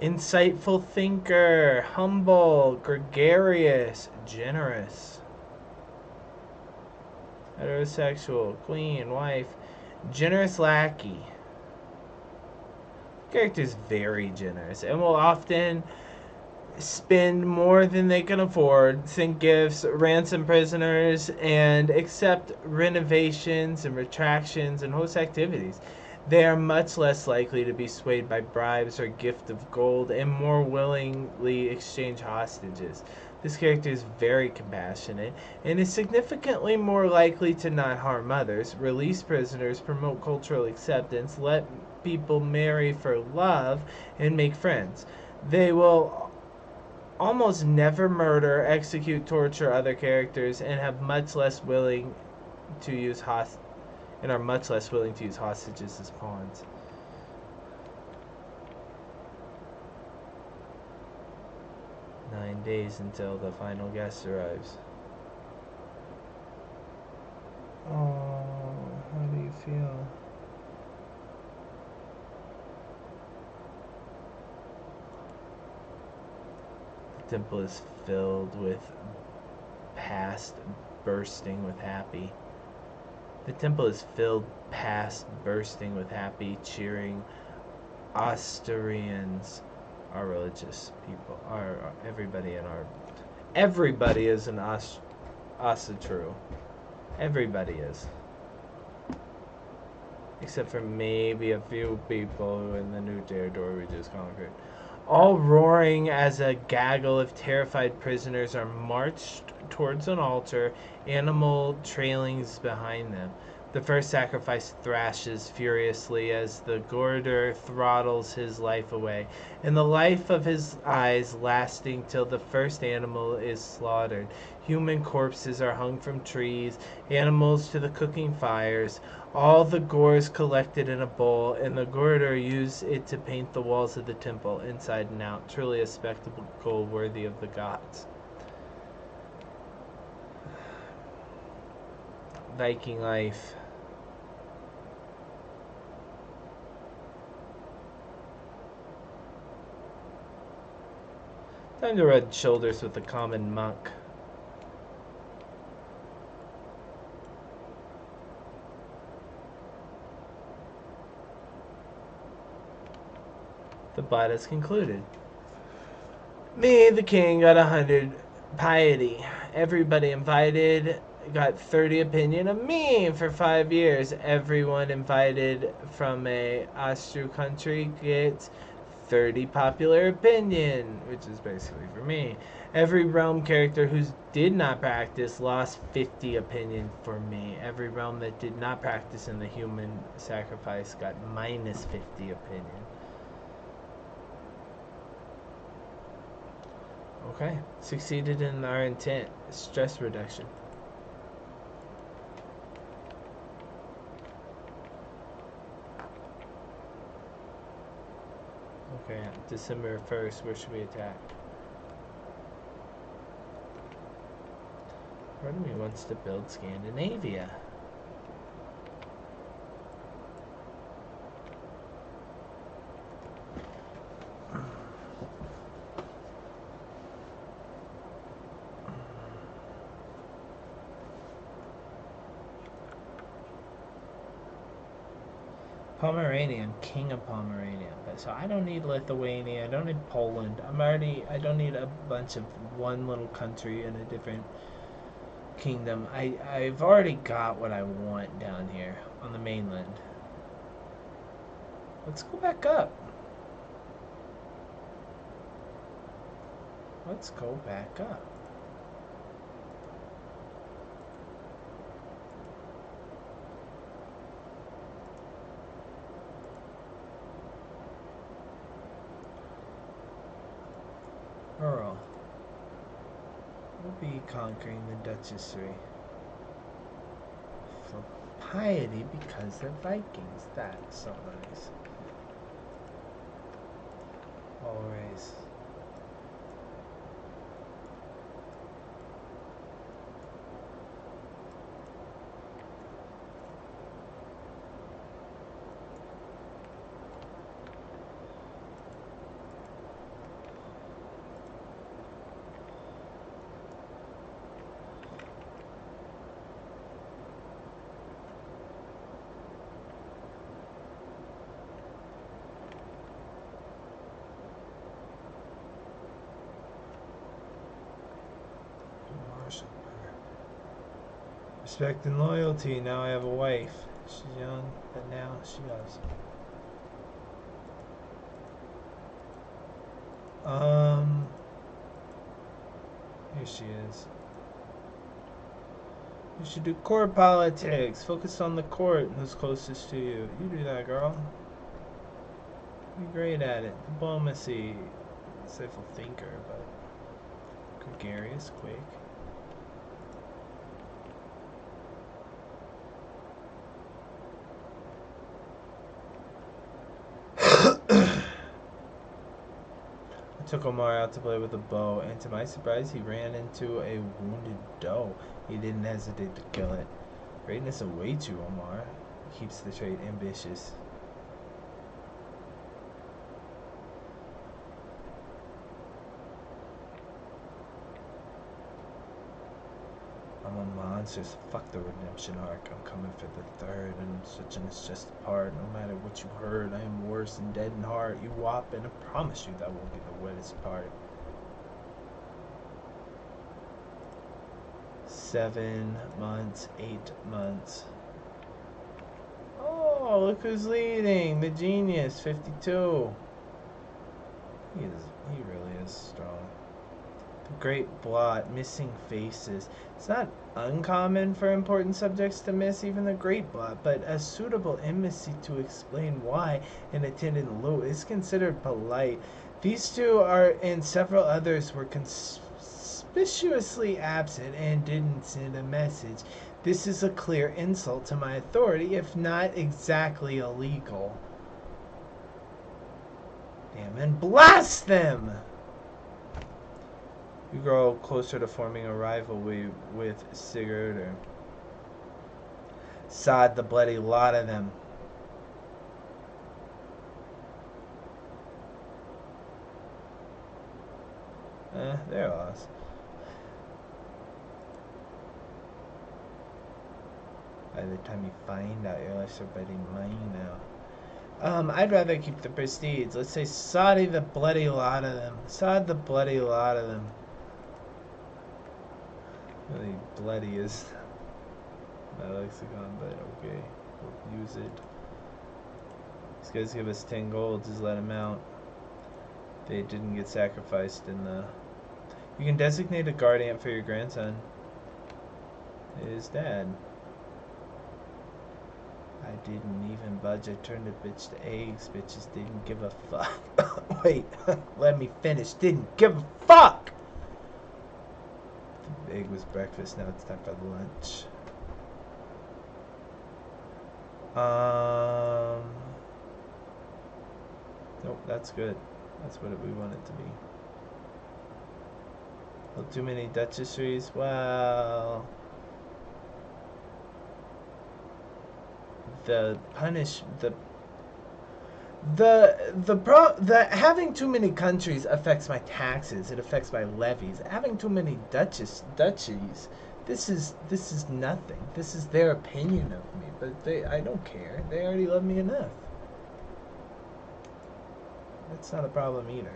Insightful thinker. Humble. Gregarious. Generous. Heterosexual. Queen. Wife. Generous lackey. Character's very generous and will often spend more than they can afford, send gifts, ransom prisoners, and accept renovations and retractions and host activities. They are much less likely to be swayed by bribes or gift of gold and more willingly exchange hostages. This character is very compassionate and is significantly more likely to not harm others, release prisoners, promote cultural acceptance, let people marry for love, and make friends. They will almost never murder, execute, torture other characters, and have much less willing to use are much less willing to use hostages as pawns. "9 days until the final guest arrives." Oh, how do you feel? The temple is filled with past bursting with happy. The temple is filled past bursting with happy, cheering Asturians, our religious people, everybody is an Asatru. Everybody is. Except for maybe a few people in the new territory we just conquered. All roaring as a gaggle of terrified prisoners are marched towards an altar, animal trailings behind them. The first sacrifice thrashes furiously as the gourder throttles his life away, and the life of his eyes lasting till the first animal is slaughtered. Human corpses are hung from trees, animals to the cooking fires. All the gore is collected in a bowl, and the gourder used it to paint the walls of the temple, inside and out. Truly a spectacle worthy of the gods. Viking life. Time to rub shoulders with the common monk. The bot is concluded. Me, the king, got 100 piety. Everybody invited got 30 opinion of me for 5 years. Everyone invited from a Austro country gets 30 popular opinion, which is basically for me. Every realm character who did not practice lost 50 opinion for me. Every realm that did not practice in the human sacrifice got minus 50 opinion. Okay, succeeded in our intent. Stress reduction. Okay, December 1st, where should we attack? Part of me wants to build Scandinavia. Pomerania, I'm king of Pomerania. So I don't need Lithuania, I don't need Poland. I don't need a bunch of one little country in a different kingdom. I've already got what I want down here on the mainland. Let's go back up. Let's go back up. Earl. We'll be conquering the Duchessry. For piety, because they're Vikings. That's so nice. Always. Respect and loyalty. Now I have a wife. She's young, but now she does. Here she is. You should do court politics. Focus on the court. Who's closest to you? You do that, girl. You're great at it. Diplomacy. Insightful thinker, but gregarious, quick. I took Omar out to play with a bow, and to my surprise, he ran into a wounded doe. He didn't hesitate to kill it. Greatness awaits you, Omar. Keeps the trait ambitious. I'm a monster, so fuck the redemption arc. I'm coming for the third, and such an is just a part. No matter what you heard, I am worse than dead in heart. You whop, and I promise you that will be the wettest part. 7 months, 8 months. Oh, look who's leading. The genius, 52. He really is strong. The great blot, missing faces. It's not uncommon for important subjects to miss even the great blot, but a suitable embassy to explain why an attendant low is considered polite. These two and several others were conspicuously absent and didn't send a message. This is a clear insult to my authority, if not exactly illegal. Damn, and blast them! You grow closer to forming a rivalry with Sigurd. Sod the bloody lot of them. They're lost. By the time you find out, your life's already mine now. I'd rather keep the prestige. Let's say sod the bloody lot of them. Sod the bloody lot of them. Really bloody is my lexicon, but okay. We'll use it. These guys give us 10 gold, just let them out. They didn't get sacrificed in the... You can designate a guardian for your grandson. His dad. I didn't even budge. I turned a bitch to eggs. Bitches didn't give a fuck. Wait, let me finish. Didn't give a fuck! The egg was breakfast. Now it's time for lunch. Nope, that's good. That's what we want it to be. A little too many duchessries. Well, having too many countries affects my taxes. It affects my levies. Having too many duchies. This is nothing. This is their opinion of me, but I don't care. They already love me enough. That's not a problem either.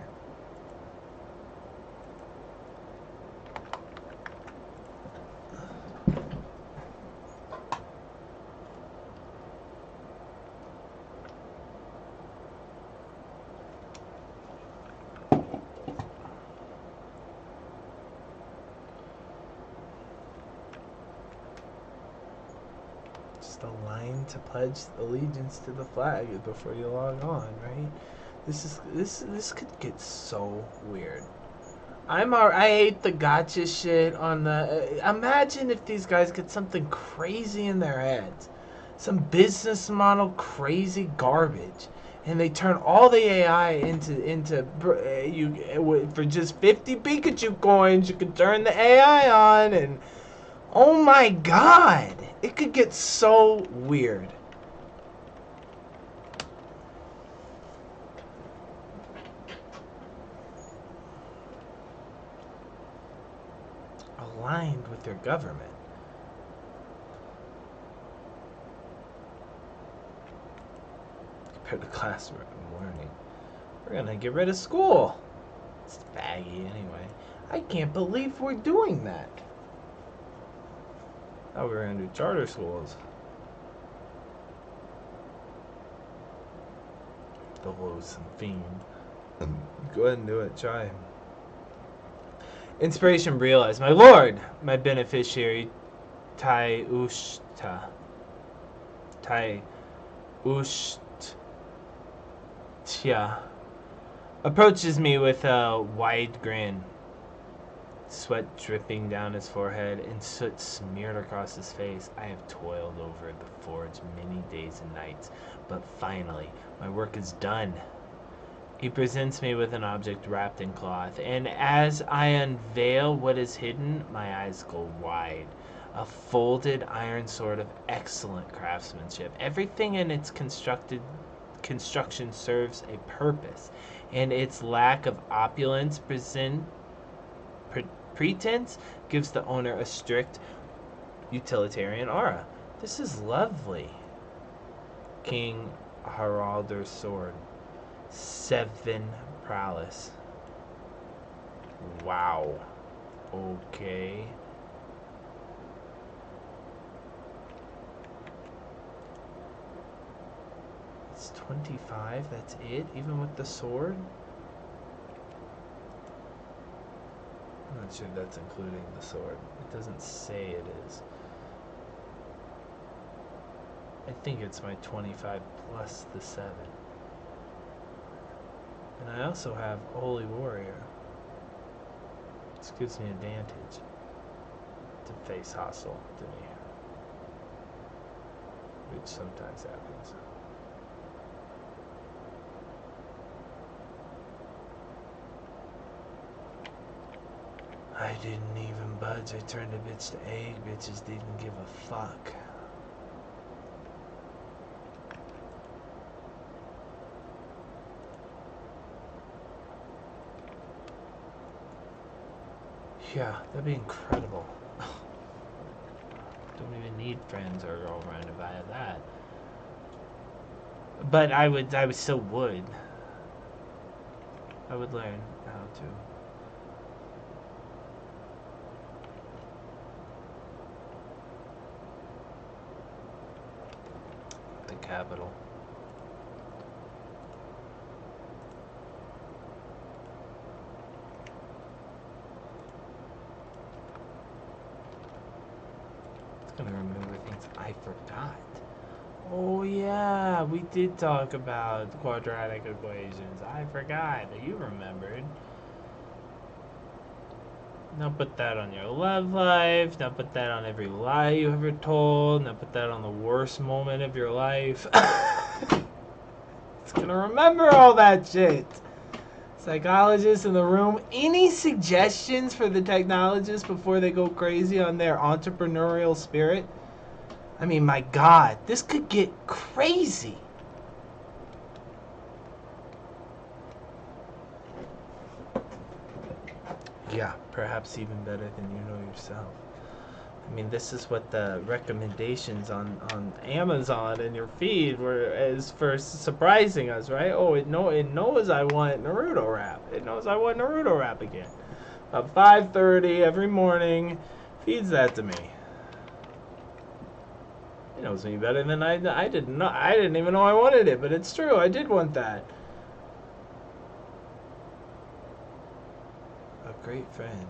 Just a line to pledge allegiance to the flag before you log on, right? This could get so weird. I hate the gotcha shit on the... imagine if these guys get something crazy in their heads. Some business model crazy garbage. And they turn all the AI into for just 50 Pikachu coins, you can turn the AI on and... Oh my god! It could get so weird. Aligned with their government. Compared to classroom learning. We're gonna get rid of school. It's baggy anyway. I can't believe we're doing that. Oh, we're gonna do charter schools. The loathsome fiend. Go ahead and do it. Try. Inspiration realized. My lord, my beneficiary, Tai-Ushta, approaches me with a wide grin. Sweat dripping down his forehead and soot smeared across his face. I have toiled over the forge many days and nights, but finally, my work is done. He presents me with an object wrapped in cloth, and as I unveil what is hidden, my eyes go wide. A folded iron sword of excellent craftsmanship. Everything in its construction serves a purpose, and its lack of opulence pretense gives the owner a strict utilitarian aura. This is lovely. King Haraldr's sword. 7 prowess. Wow. Okay. It's 25, that's it? Even with the sword? I'm not sure that's including the sword. It doesn't say it is. I think it's my 25 plus the 7. And I also have Holy Warrior. This gives me advantage to face hostile to me. Which sometimes happens. I didn't even budge. I turned a bitch to egg. Bitches didn't give a fuck. Yeah, that'd be incredible. Don't even need friends or a girlfriend if I had that. But I still would. I would learn how to. The capital. It's gonna remember things I forgot. Oh yeah, we did talk about quadratic equations. I forgot that you remembered. Now put that on your love life. Now put that on every lie you ever told. Now put that on the worst moment of your life. It's gonna remember all that shit. Psychologists in the room, any suggestions for the technologists before they go crazy on their entrepreneurial spirit? I mean, my God, this could get crazy. Yeah, perhaps even better than you know yourself. I mean, this is what the recommendations on Amazon and your feed were as for surprising us, right? Oh, it knows I want Naruto rap. It knows I want Naruto rap again. About 5:30 every morning, feeds that to me. It knows me better than I didn't know. I didn't even know I wanted it, but it's true. I did want that. A great friend.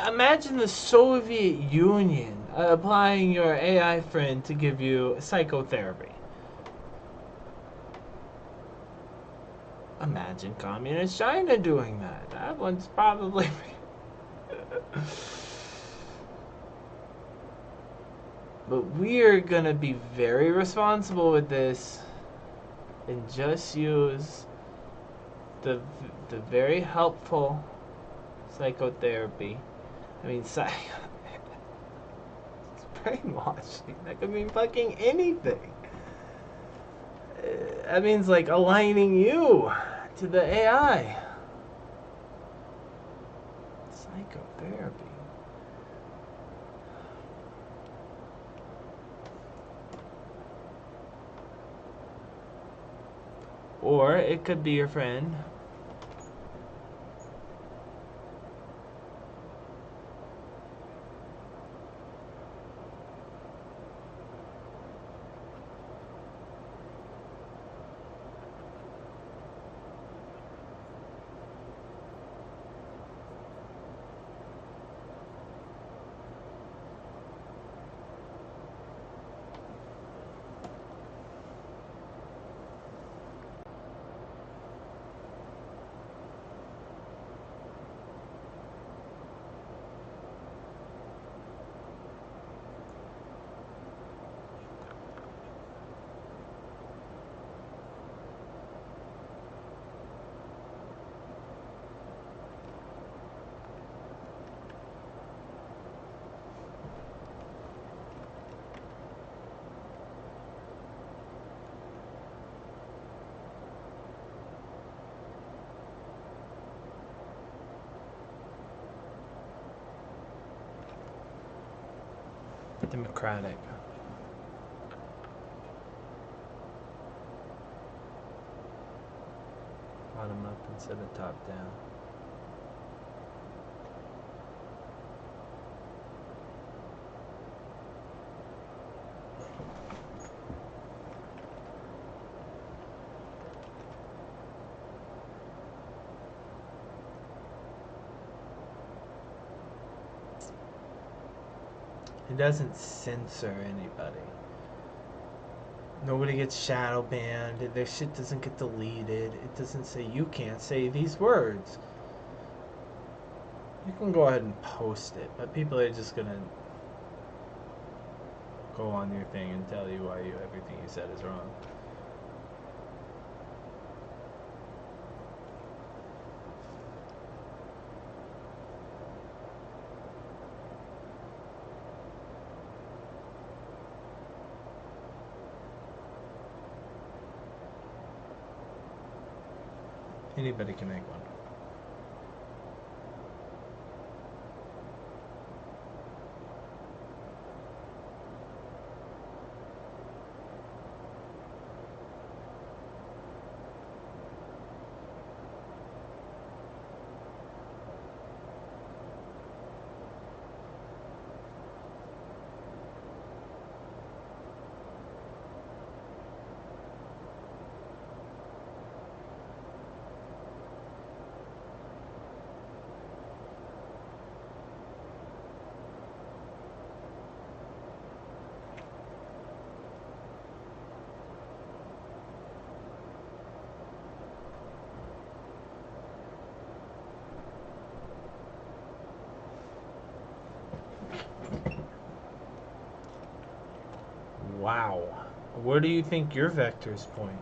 Imagine the Soviet Union applying your AI friend to give you psychotherapy. Imagine communist China doing that. That one's probably... But we're gonna be very responsible with this and just use the very helpful psychotherapy. I mean, it's brainwashing. That could mean fucking anything. That means like aligning you to the AI. Psychotherapy. Or it could be your friend. Democratic. Bottom up instead of top down. It doesn't censor anybody. Nobody gets shadow banned. Their shit doesn't get deleted. It doesn't say you can't say these words. You can go ahead and post it, but people are just gonna go on your thing and tell you why everything you said is wrong. Anybody can make one. Wow. Where do you think your vectors point?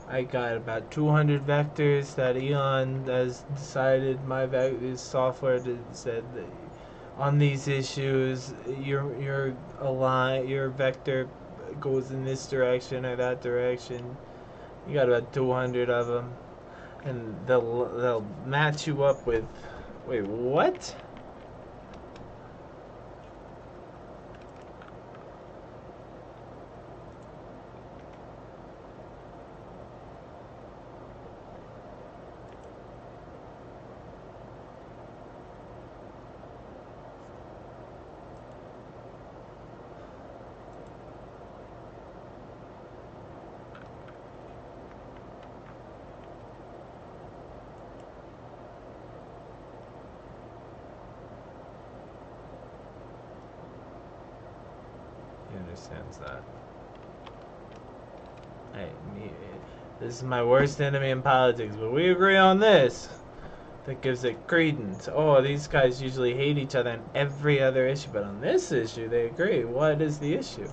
I got about 200 vectors that Elon has decided my software said that on these issues your vector goes in this direction or that direction. You got about 200 of them, and they'll match you up with. Wait, what? He understands that. This is my worst enemy in politics, but we agree on this. That gives it credence. Oh, these guys usually hate each other on every other issue, but on this issue they agree. What is the issue?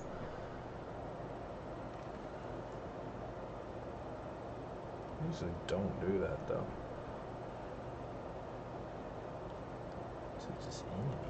I usually don't do that though. So just enemies.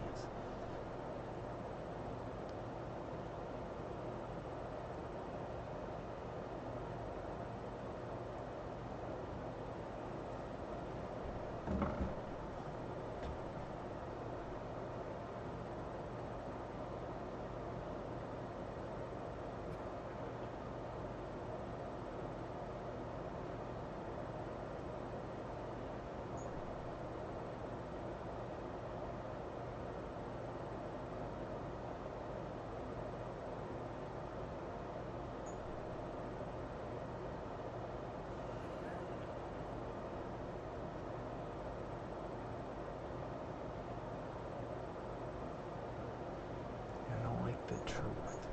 The truth.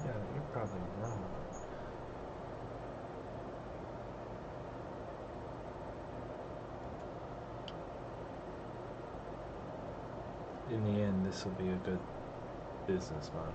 Yeah, you're probably wrong. In the end, this will be a good business model.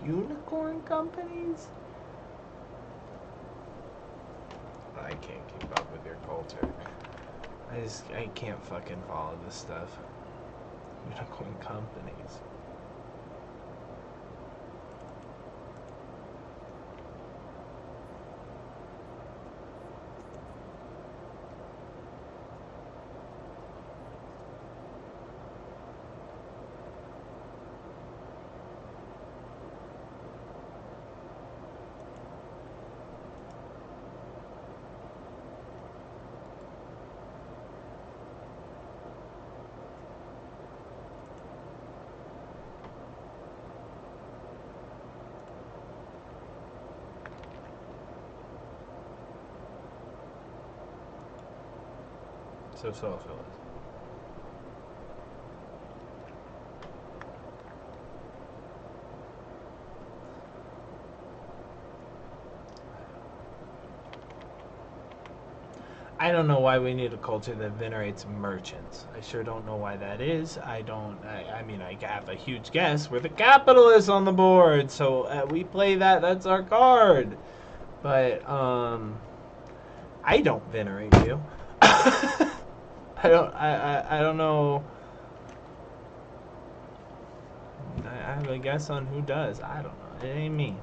Unicorn companies? I can't keep up with your culture. I can't fucking follow this stuff. Unicorn companies. So socialist. I don't know why we need a culture that venerates merchants. I sure don't know why that is. I mean, I have a huge guess. We're the capitalists on the board, so we play that. That's our card. But I don't venerate you. I don't know. I have a guess on who does. I don't know. It ain't me.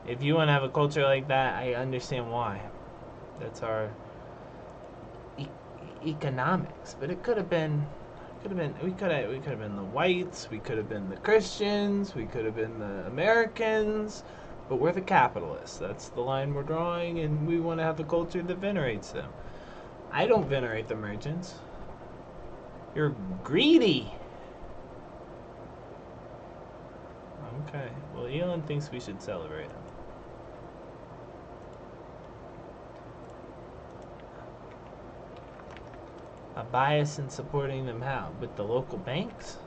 If you want to have a culture like that, I understand why. That's our economics. But it could have been. We could have been the whites. We could have been the Christians. We could have been the Americans. But we're the capitalists. That's the line we're drawing, and we want to have a culture that venerates them. I don't venerate the merchants. You're greedy. Okay. Well, Elon thinks we should celebrate him. A bias in supporting them how? With the local banks?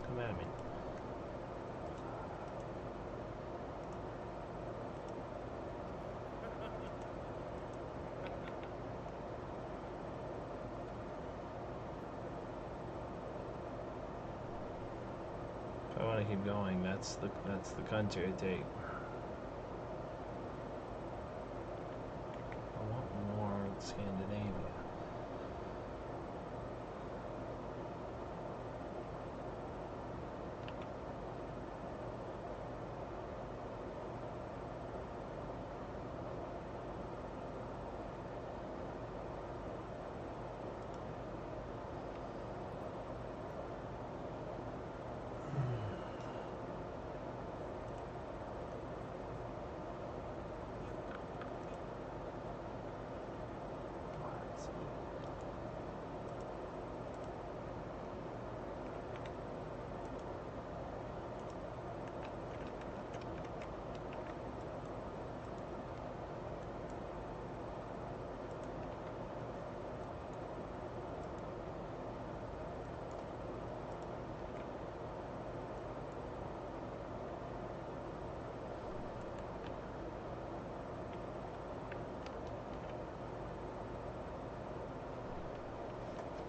Come at me. If I want to keep going, that's the country I take. I want more Scandinavia.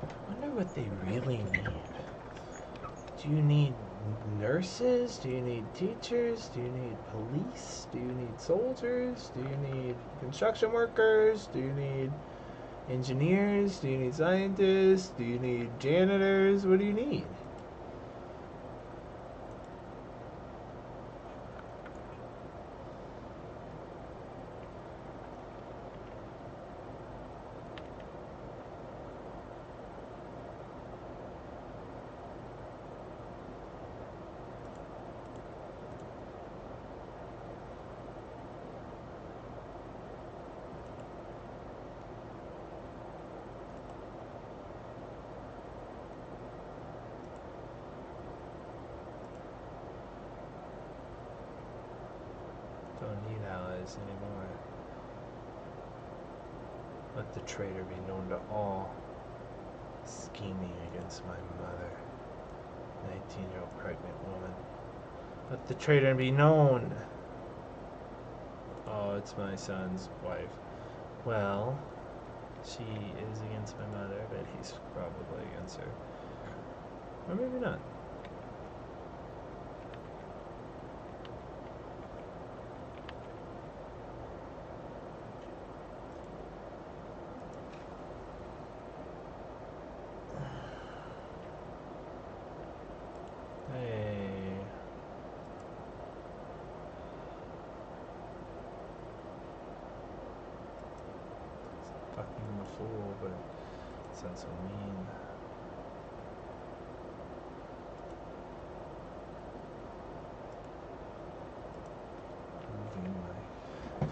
I wonder what they really need. Do you need nurses? Do you need teachers? Do you need police? Do you need soldiers? Do you need construction workers? Do you need engineers? Do you need scientists? Do you need janitors? What do you need? Let the traitor be known to all. Scheming against my mother. 19-year-old pregnant woman. Let the traitor be known. Oh, it's my son's wife. Well, she is against my mother, but he's probably against her. Or maybe not. Hey. Fucking I'm a fool, but it sounds so mean. Moving my...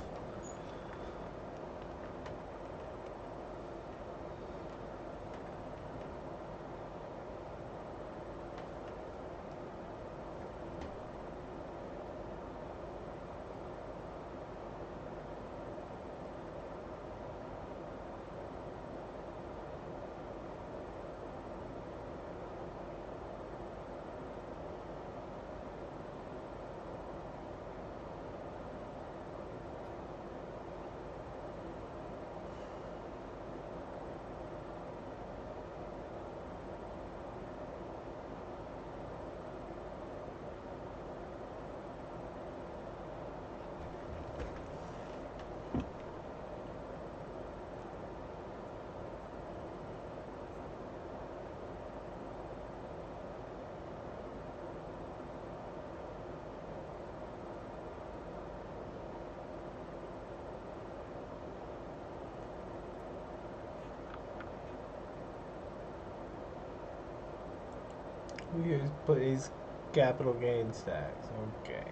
We plays capital gains tax. Okay.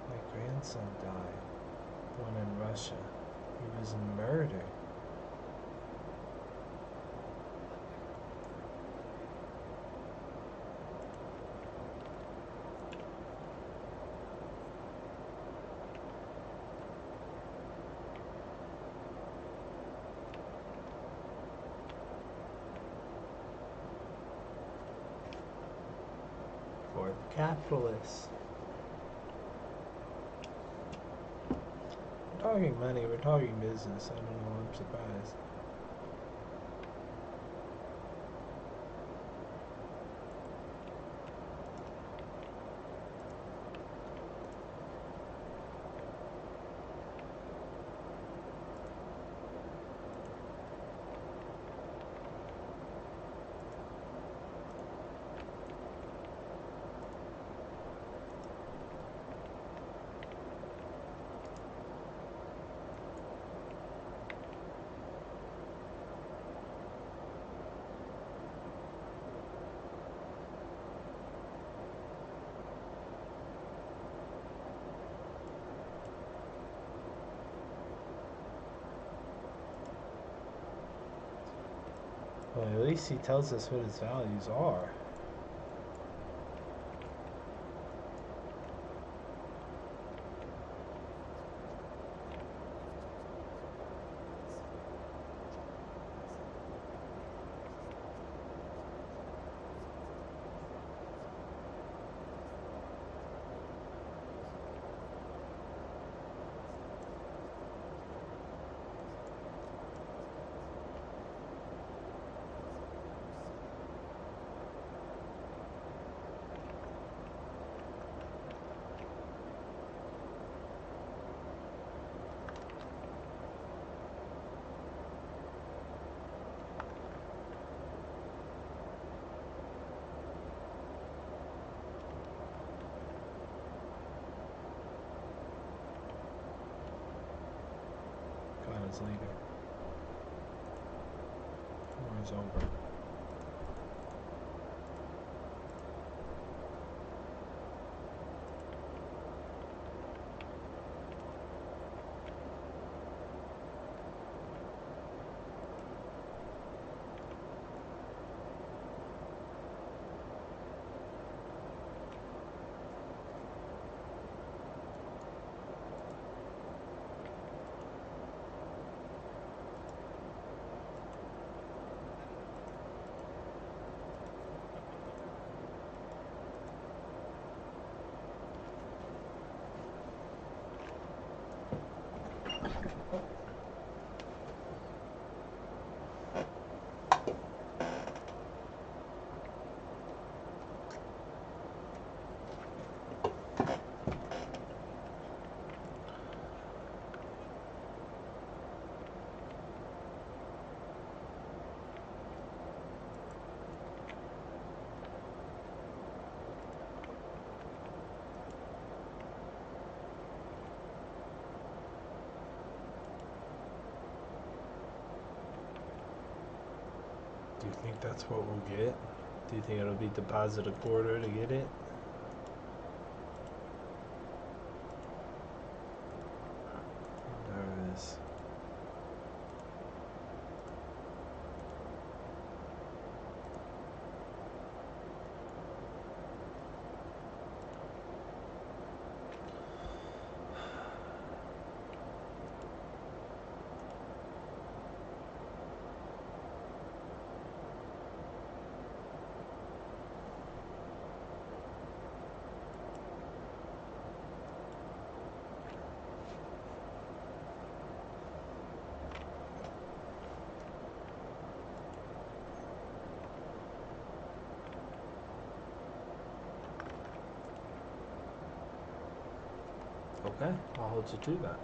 My grandson died. Born in Russia. He was murdered. Fourth capitalist. We're talking money, we're talking business. I don't know, I'm surprised. Well, at least he tells us what his values are. Is leaving. War is over. Do you think that's what we'll get? Do you think it'll be deposit a quarter to get it? I'm nervous. Okay, I'll hold you to that.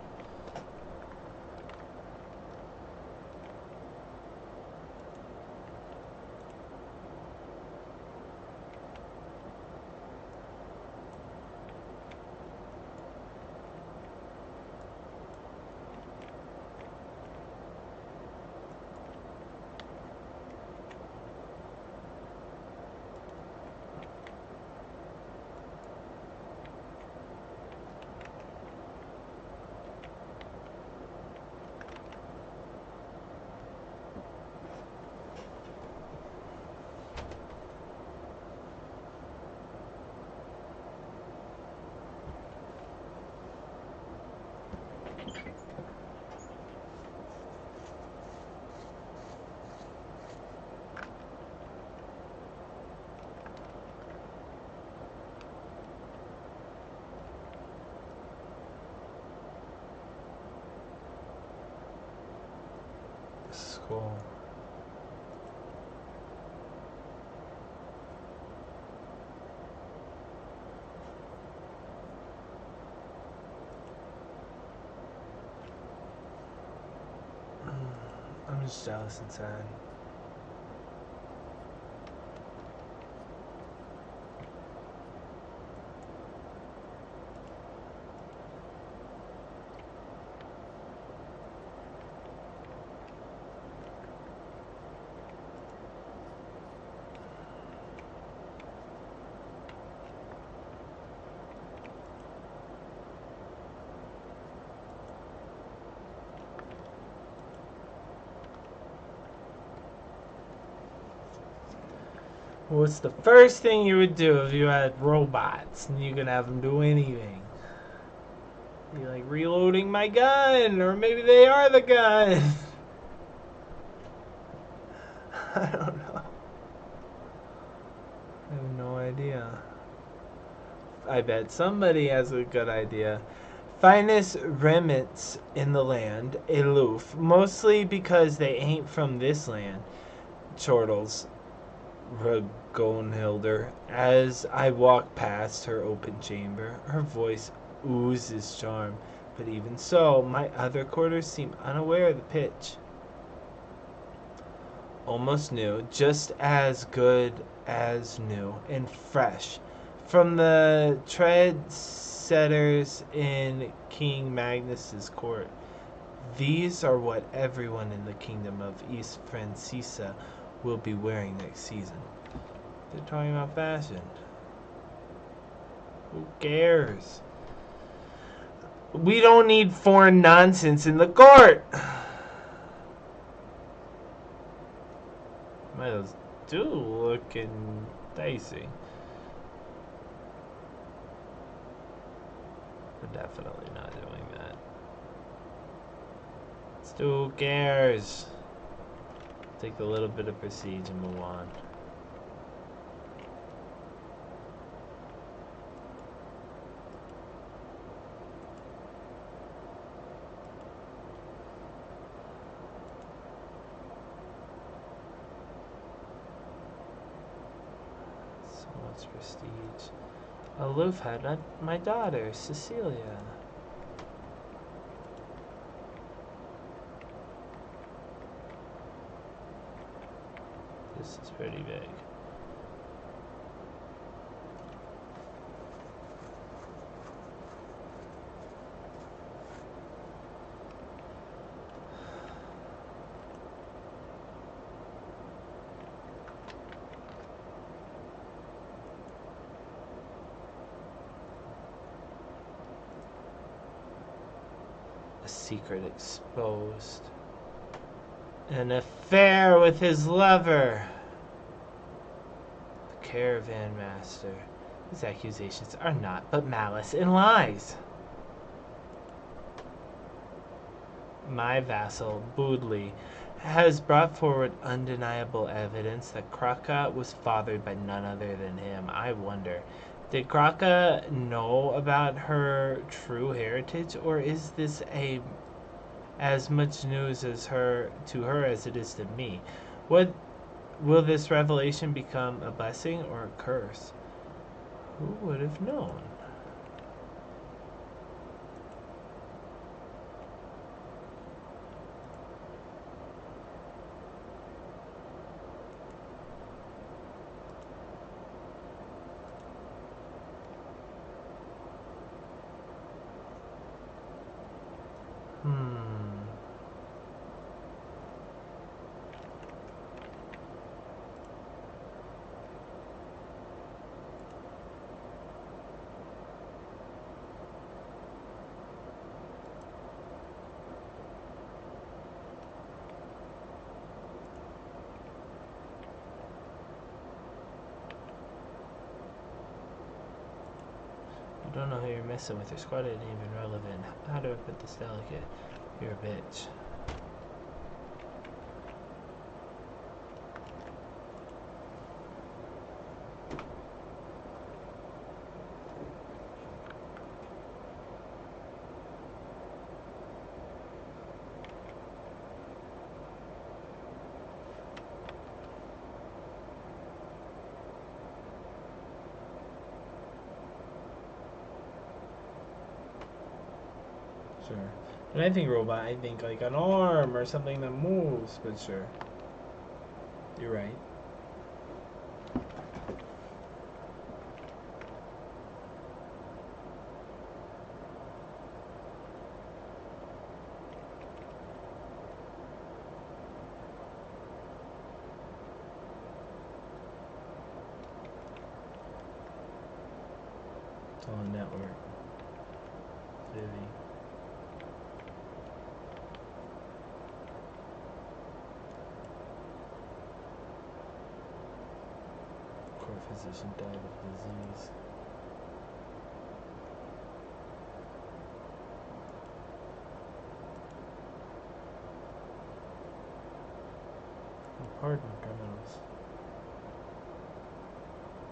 This is cool. I'm just jealous and sad. What's the first thing you would do if you had robots and you could have them do anything? You like reloading my gun, or maybe they are the gun. I don't know. I have no idea. I bet somebody has a good idea. Finest remnants in the land, aloof, mostly because they ain't from this land. Chortles Ragonhilder. As I walk past her open chamber, her voice oozes charm, but even so, my other quarters seem unaware of the pitch. Almost new, just as good as new, and fresh, from the tread setters in King Magnus's court. These are what everyone in the kingdom of East Francisa will be wearing next season. They're talking about fashion. Who cares? We don't need foreign nonsense in the court. Those do looking dicey. We're definitely not doing that. Who cares? Take a little bit of prestige and move on. So much prestige. Aloof had my daughter, Cecilia. This is pretty big. secret exposed. An affair with his lover. The caravan master. These accusations are naught but malice and lies. My vassal, Boodley, has brought forward undeniable evidence that Kraka was fathered by none other than him. I wonder, did Kraka know about her true heritage, or is this as much news to her as it is to me? What will this revelation become, a blessing or a curse? Who would have known? I don't know who you're messing with. Your squad ain't even relevant. How do I put this delicate? You're a bitch. Sure. When I think robot, I think like an arm or something that moves, but sure. You're right. It's all a network. Vivi. Physician died of disease. Pardon criminals.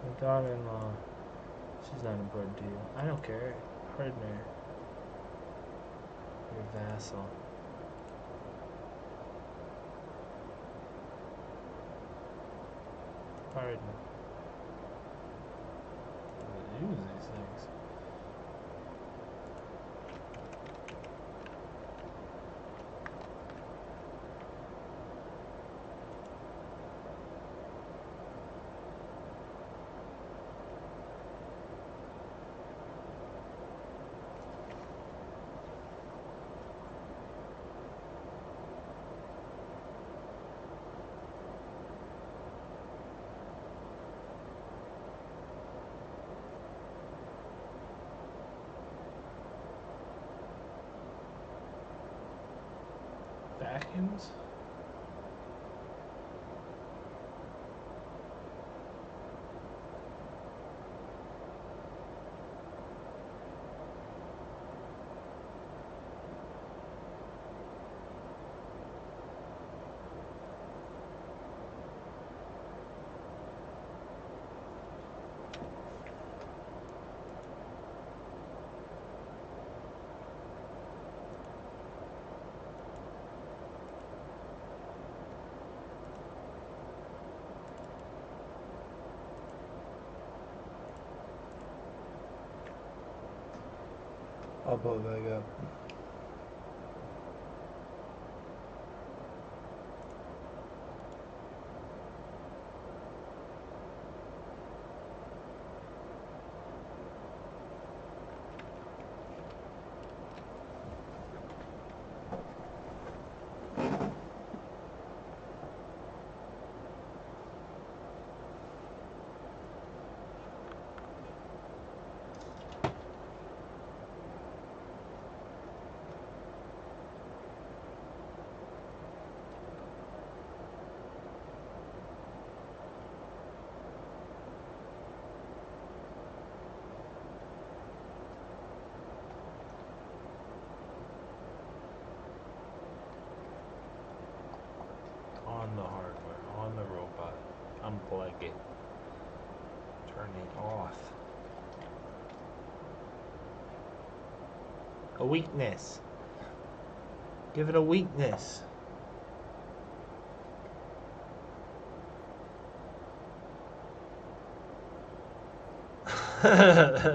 My daughter-in-law. She's not important to you. I don't care. Pardon her. Your vassal. Pardon. Use these things. VIKINGS? I'll pull it back up. off. A weakness. Give it a weakness. Yeah.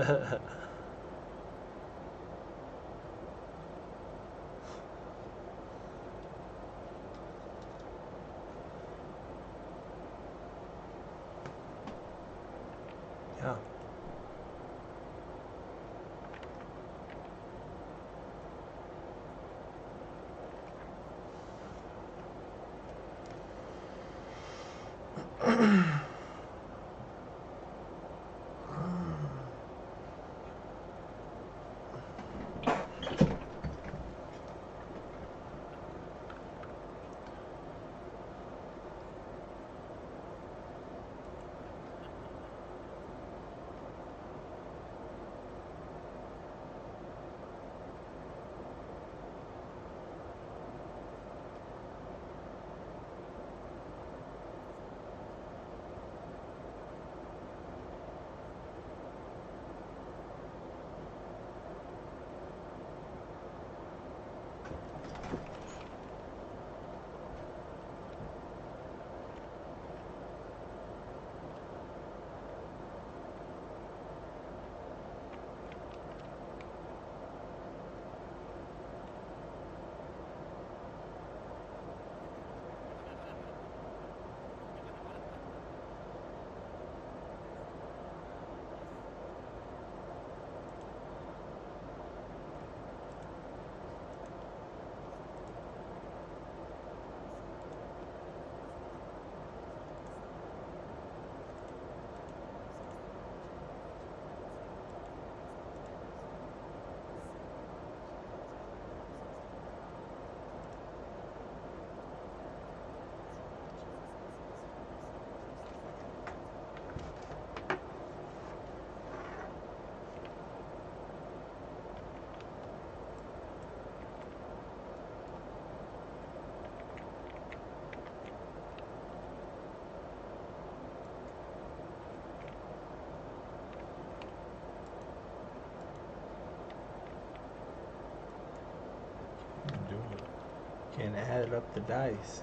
Can't add up the dice.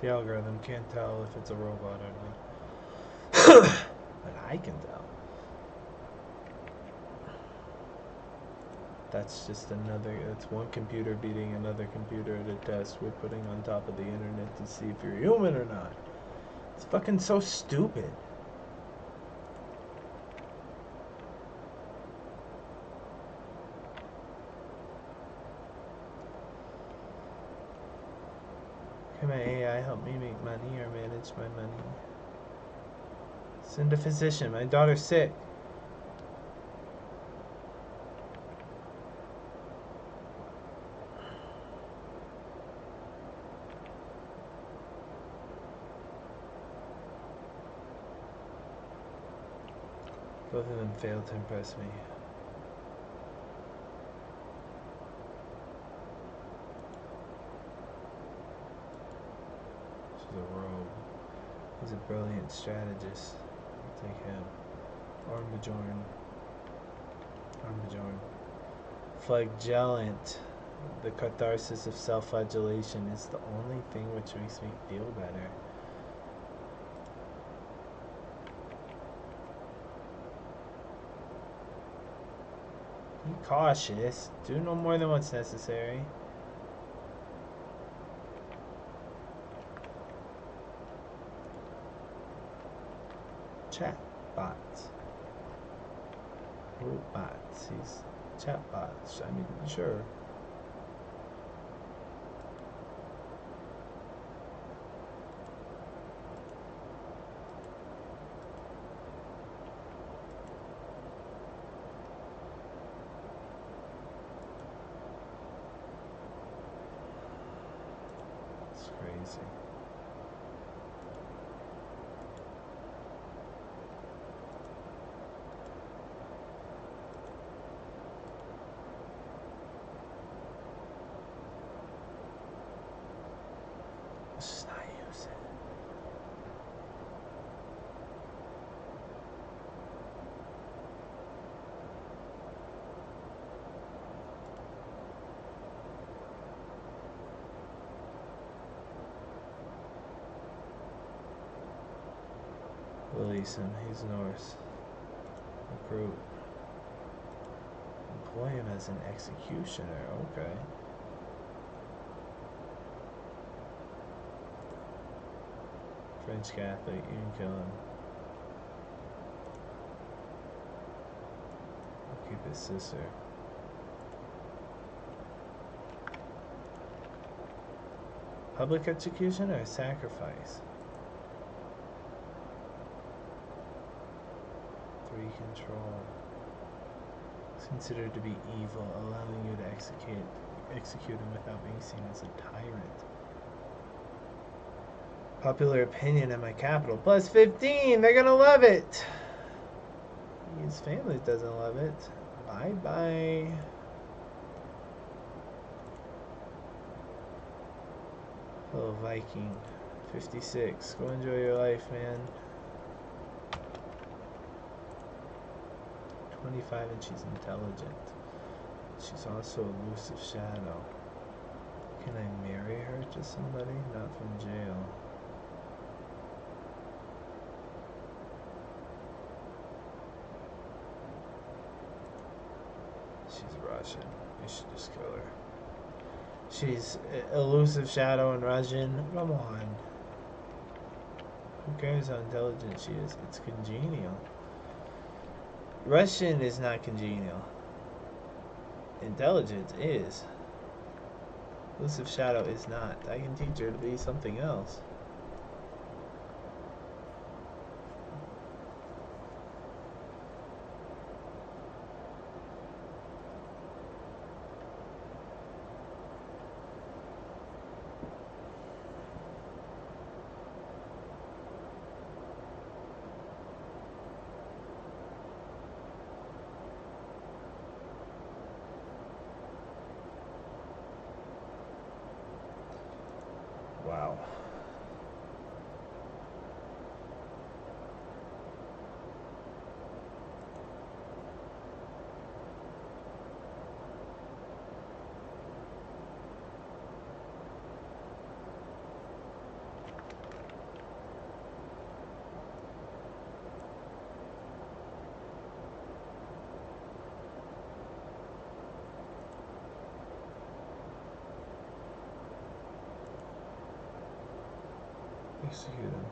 The algorithm can't tell if it's a robot or not. But I can tell. That's just that's one computer beating another computer at a test we're putting on top of the internet to see if you're human or not. It's fucking so stupid. Can my AI help me make money or manage my money? Send a physician. My daughter's sick. Both of them failed to impress me. She's a rogue. He's a brilliant strategist. I'll take him. Armbajorn. Flagellant. The catharsis of self-flagellation is the only thing which makes me feel better. Be cautious. Do no more than what's necessary. Chat bots. Robots. He's chat bots. I mean, sure. It's crazy. Let's just not use it. Release him. He's Norse. Recruit. Employ him as an executioner. Okay. French Catholic. You can kill him. I'll keep his sister. Public execution or sacrifice? 3 control. It's considered to be evil, allowing you to execute him without being seen as a tyrant. Popular opinion in my capital. Plus 15! They're gonna love it! His family doesn't love it. Bye-bye. Hello, Viking. 56. Go enjoy your life, man. 25 and she's intelligent. She's also elusive shadow. Can I marry her to somebody? Not from jail. She's Russian. We should just kill her. She's elusive shadow and Russian. Come on. Who cares how intelligent she is? It's congenial. Russian is not congenial. Intelligence is. Elusive shadow is not. I can teach her to be something else. Wow. Execute him.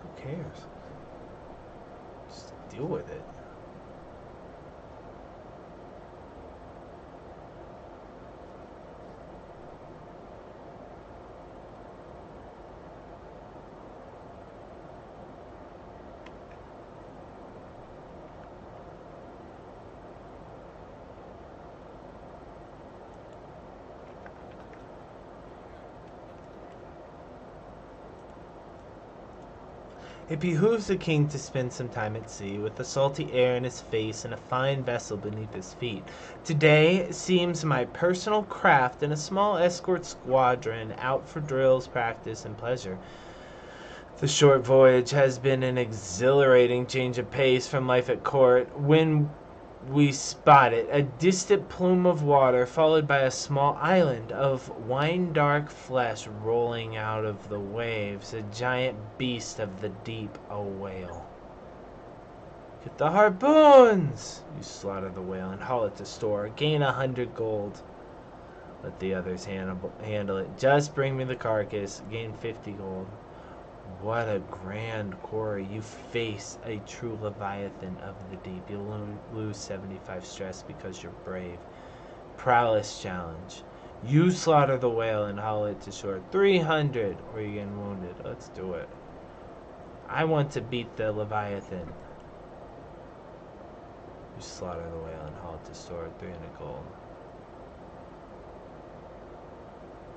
Who cares? Just deal with it. It behooves a king to spend some time at sea, with the salty air in his face and a fine vessel beneath his feet. Today seems my personal craft in a small escort squadron out for drills, practice, and pleasure. The short voyage has been an exhilarating change of pace from life at court when we spotted a distant plume of water followed by a small island of wine-dark flesh rolling out of the waves, a giant beast of the deep, a whale. Get the harpoons! You slaughter the whale and haul it to store. Gain 100 gold. Let the others handle it. Just bring me the carcass. Gain 50 gold. What a grand quarry. You face a true leviathan of the deep. You'll lose 75 stress because you're brave. Prowess challenge. You slaughter the whale and haul it to shore. 300 or you're getting wounded. Let's do it. I want to beat the leviathan. You slaughter the whale and haul it to shore. 300 gold.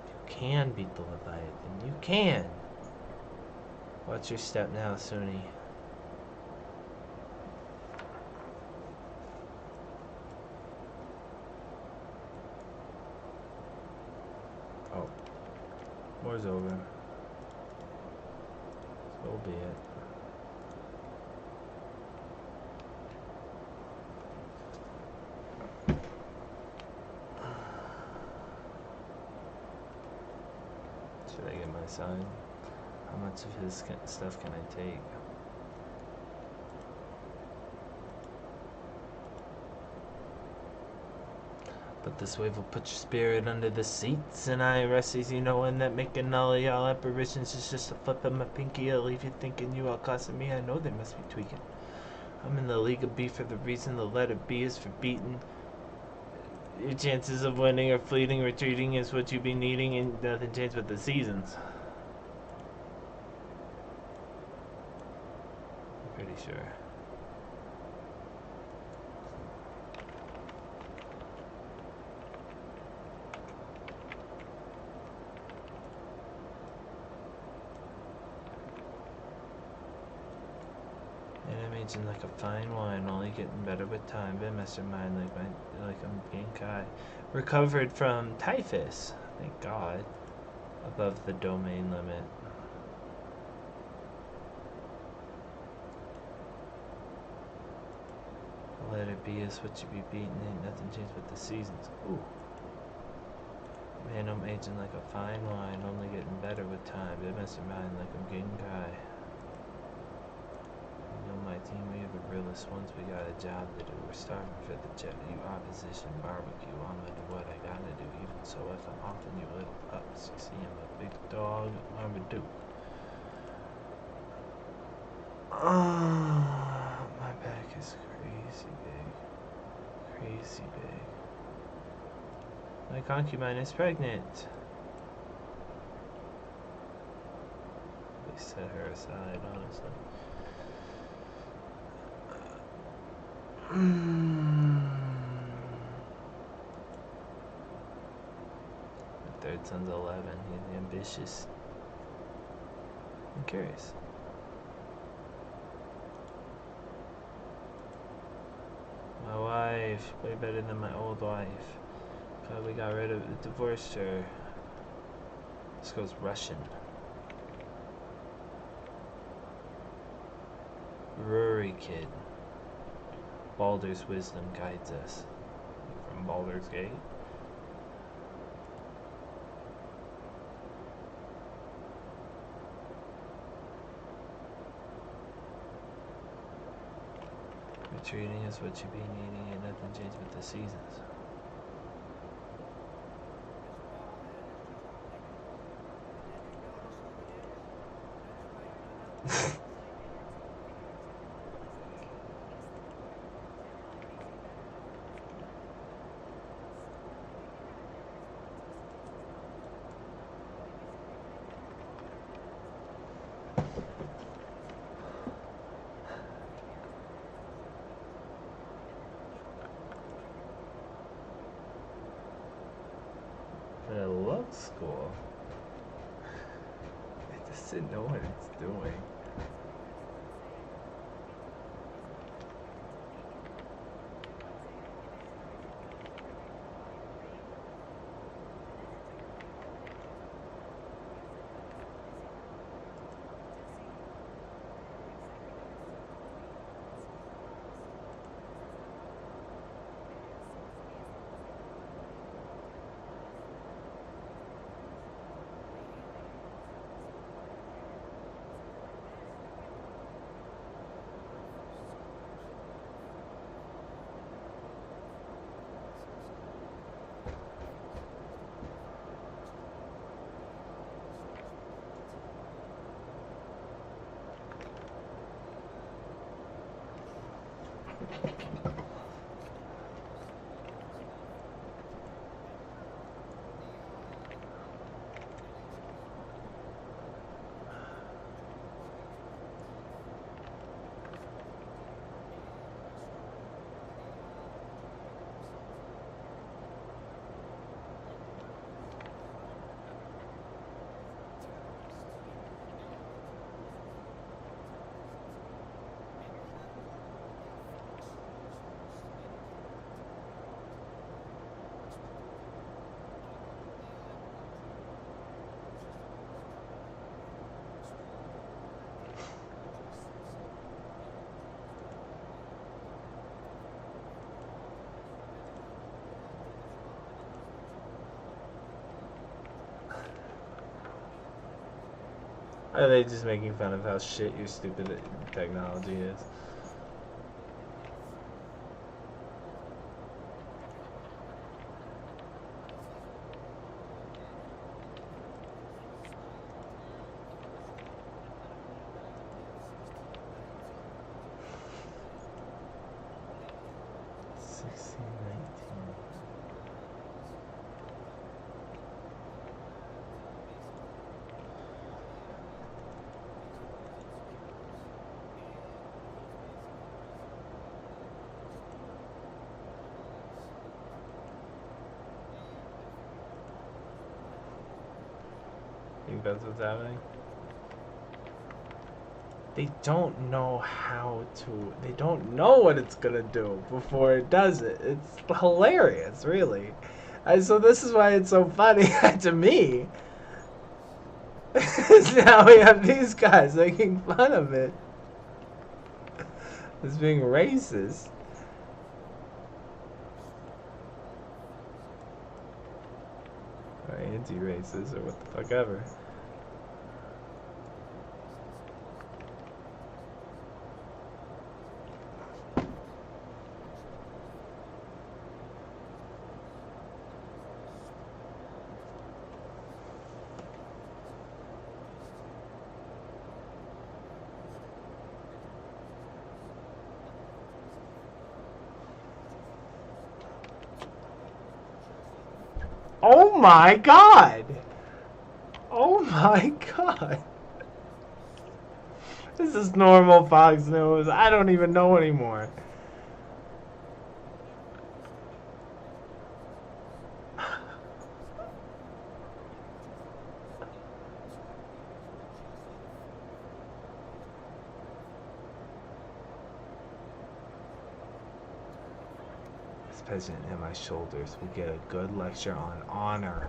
You can beat the leviathan. You can. What's your step now, Sunni? Oh. War's over. So be it. Should I get my sign? How much of his stuff can I take? But this wave will put your spirit under the seats, and I rest easy knowing that making all of y'all apparitions is just a flip of my pinky. I'll leave you thinking you outclassing me. I know they must be tweaking. I'm in the League of B for the reason the letter B is for beaten. Your chances of winning or fleeting, retreating is what you be needing, and nothing changed but the seasons. Pretty sure. Animation like a fine wine, only getting better with time. Been mastermind like I'm being Kai. Recovered from typhus, thank God. Above the domain limit. Let it be is what you be beating, ain't nothing changed but the seasons. Ooh. Man, I'm aging like a fine wine, only getting better with time. It must remind like I'm getting Guy. You know my team, we are the realest ones, we got a job to do. We're starving for the jet. You opposition barbecue, I'm gonna do what I gotta do. Even so, if I'm off and you little pups, you see I'm a big dog, I'm a duke. Oh, my back is crazy big. Crazy big. My concubine is pregnant. They set her aside, honestly. The third son's 11. He's ambitious. I'm curious. My wife, way better than my old wife. Probably got rid of it, divorced her. This goes Russian. Rory kid. Baldur's wisdom guides us. From Baldur's Gate. Retreating is what you be needing, and nothing changed but the seasons. I love school. It doesn't know what it's doing. Are they just making fun of how shit your stupid technology is? Think that's what's happening? They don't know how to. They don't know what it's gonna do before it does it. It's hilarious, really. So this is why it's so funny to me. Now we have these guys making fun of it as being racist. Or anti-racist, or what the fuck ever. Oh my god! Oh my god! This is normal Fox News. I don't even know anymore. This peasant at my shoulders will get a good lecture on honor.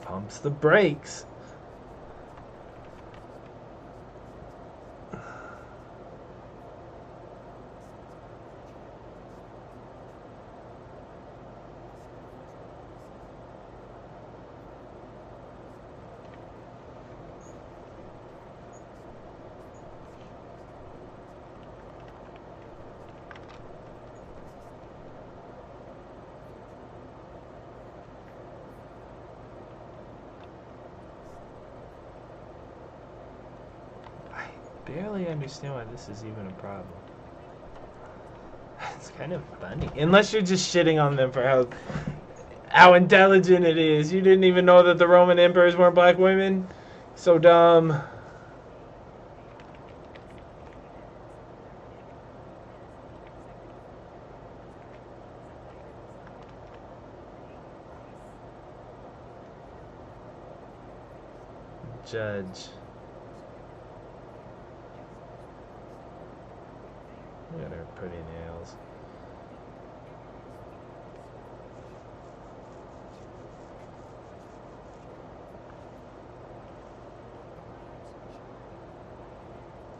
Pumps the brakes. Barely understand why this is even a problem. It's kind of funny. Unless you're just shitting on them for how intelligent it is. You didn't even know that the Roman emperors weren't black women? So dumb. Judge. Look at her pretty nails.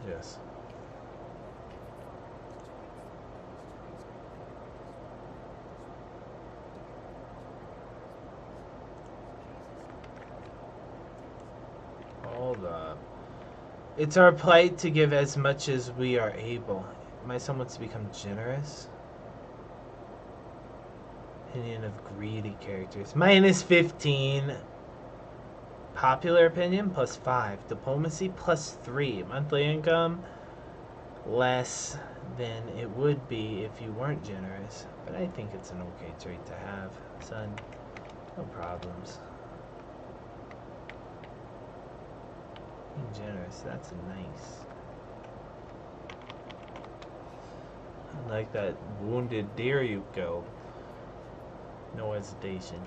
Yes. Hold up. It's our plight to give as much as we are able. My son wants to become generous. Opinion of greedy characters. Minus 15. Popular opinion plus 5. Diplomacy plus 3. Monthly income less than it would be if you weren't generous. But I think it's an okay trait to have, son. No problems. Being generous, that's nice. Like that wounded deer you killed. No hesitation.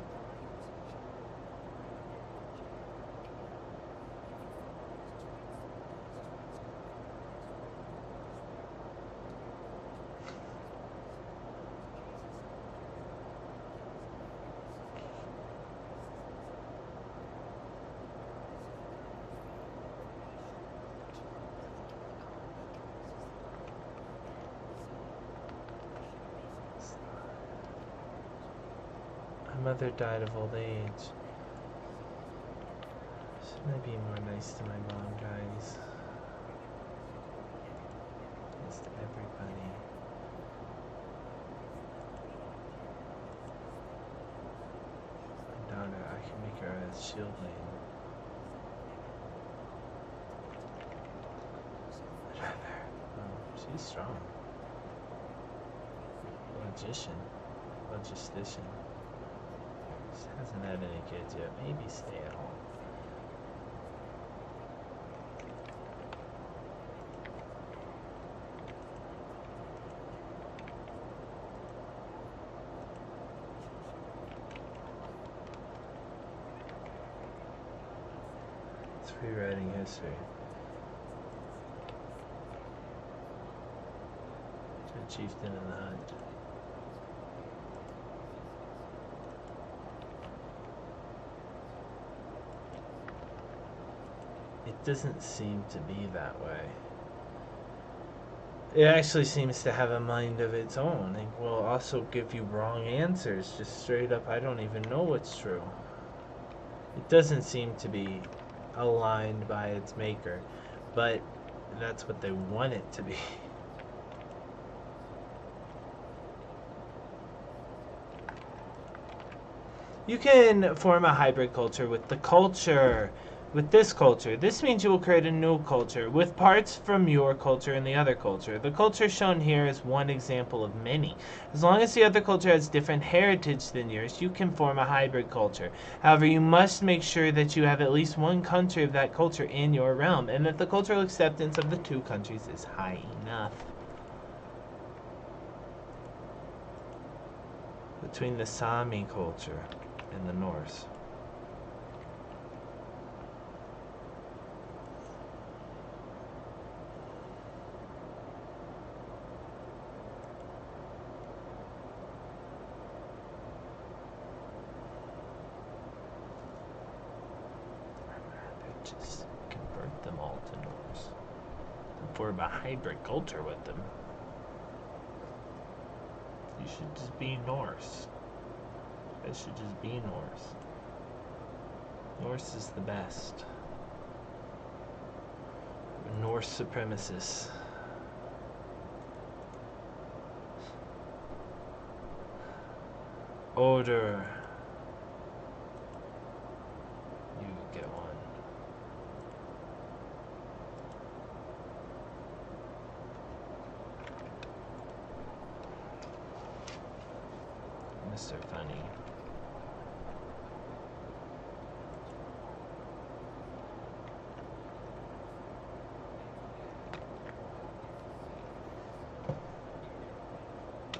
My mother died of old age. Shouldn't I be more nice to my mom, guys? Nice to everybody. My daughter, I can make her a shield lane. She's strong. Logician. Logistician. She hasn't had any kids yet. Maybe stay at home. It's rewriting history. Chieftain in the hunt. It doesn't seem to be that way. It actually seems to have a mind of its own. It will also give you wrong answers, just straight up. I don't even know what's true. It doesn't seem to be aligned by its maker, but that's what they want it to be. You can form a hybrid culture with the culture, with this culture. This means you will create a new culture with parts from your culture and the other culture. The culture shown here is one example of many. As long as the other culture has different heritage than yours, you can form a hybrid culture. However, you must make sure that you have at least one country of that culture in your realm, and that the cultural acceptance of the two countries is high enough. Between the Sami culture and the Norse. Just convert them all to Norse and form a hybrid culture with them. You should just be Norse. It should just be Norse. Norse is the best. Norse supremacists. Order. You get one. Mr. Funny.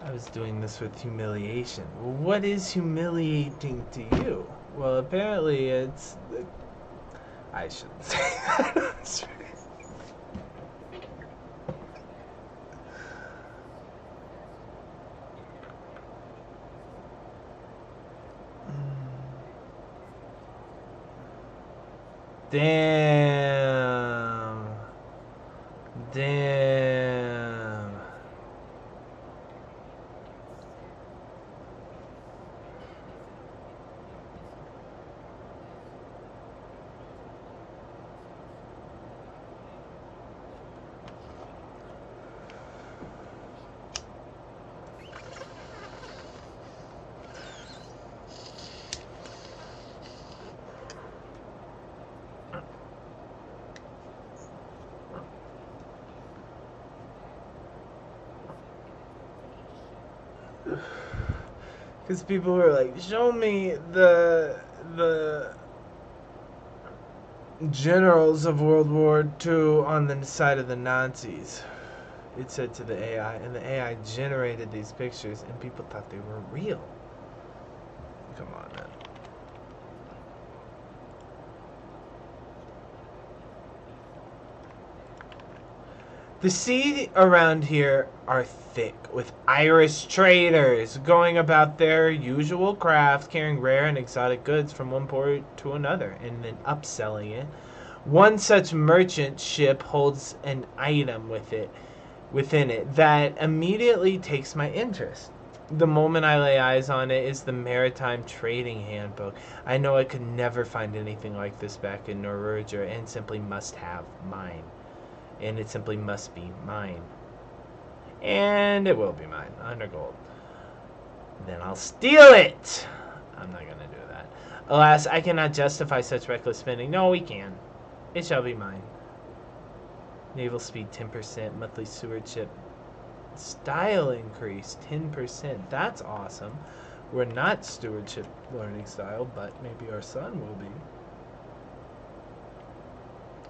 I was doing this with humiliation. Well, what is humiliating to you? Well, apparently it's... I shouldn't say that. Damn. Damn. Because people were like, show me the generals of World War II on the side of the Nazis. It said to the AI, and the AI generated these pictures, and people thought they were real. Come on, man. The sea around here are thick with Irish traders going about their usual craft, carrying rare and exotic goods from one port to another and then upselling it. One such merchant ship holds an item within it that immediately takes my interest. the moment I lay eyes on it is the Maritime Trading Handbook. I know I could never find anything like this back in Norurgia and simply must have mine. And it simply must be mine. And it will be mine. 100 gold. Then I'll steal it! I'm not gonna do that. Alas, I cannot justify such reckless spending. No, we can. It shall be mine. Naval speed 10%. Monthly stewardship. Style increase 10%. That's awesome. We're not stewardship learning style, but maybe our son will be.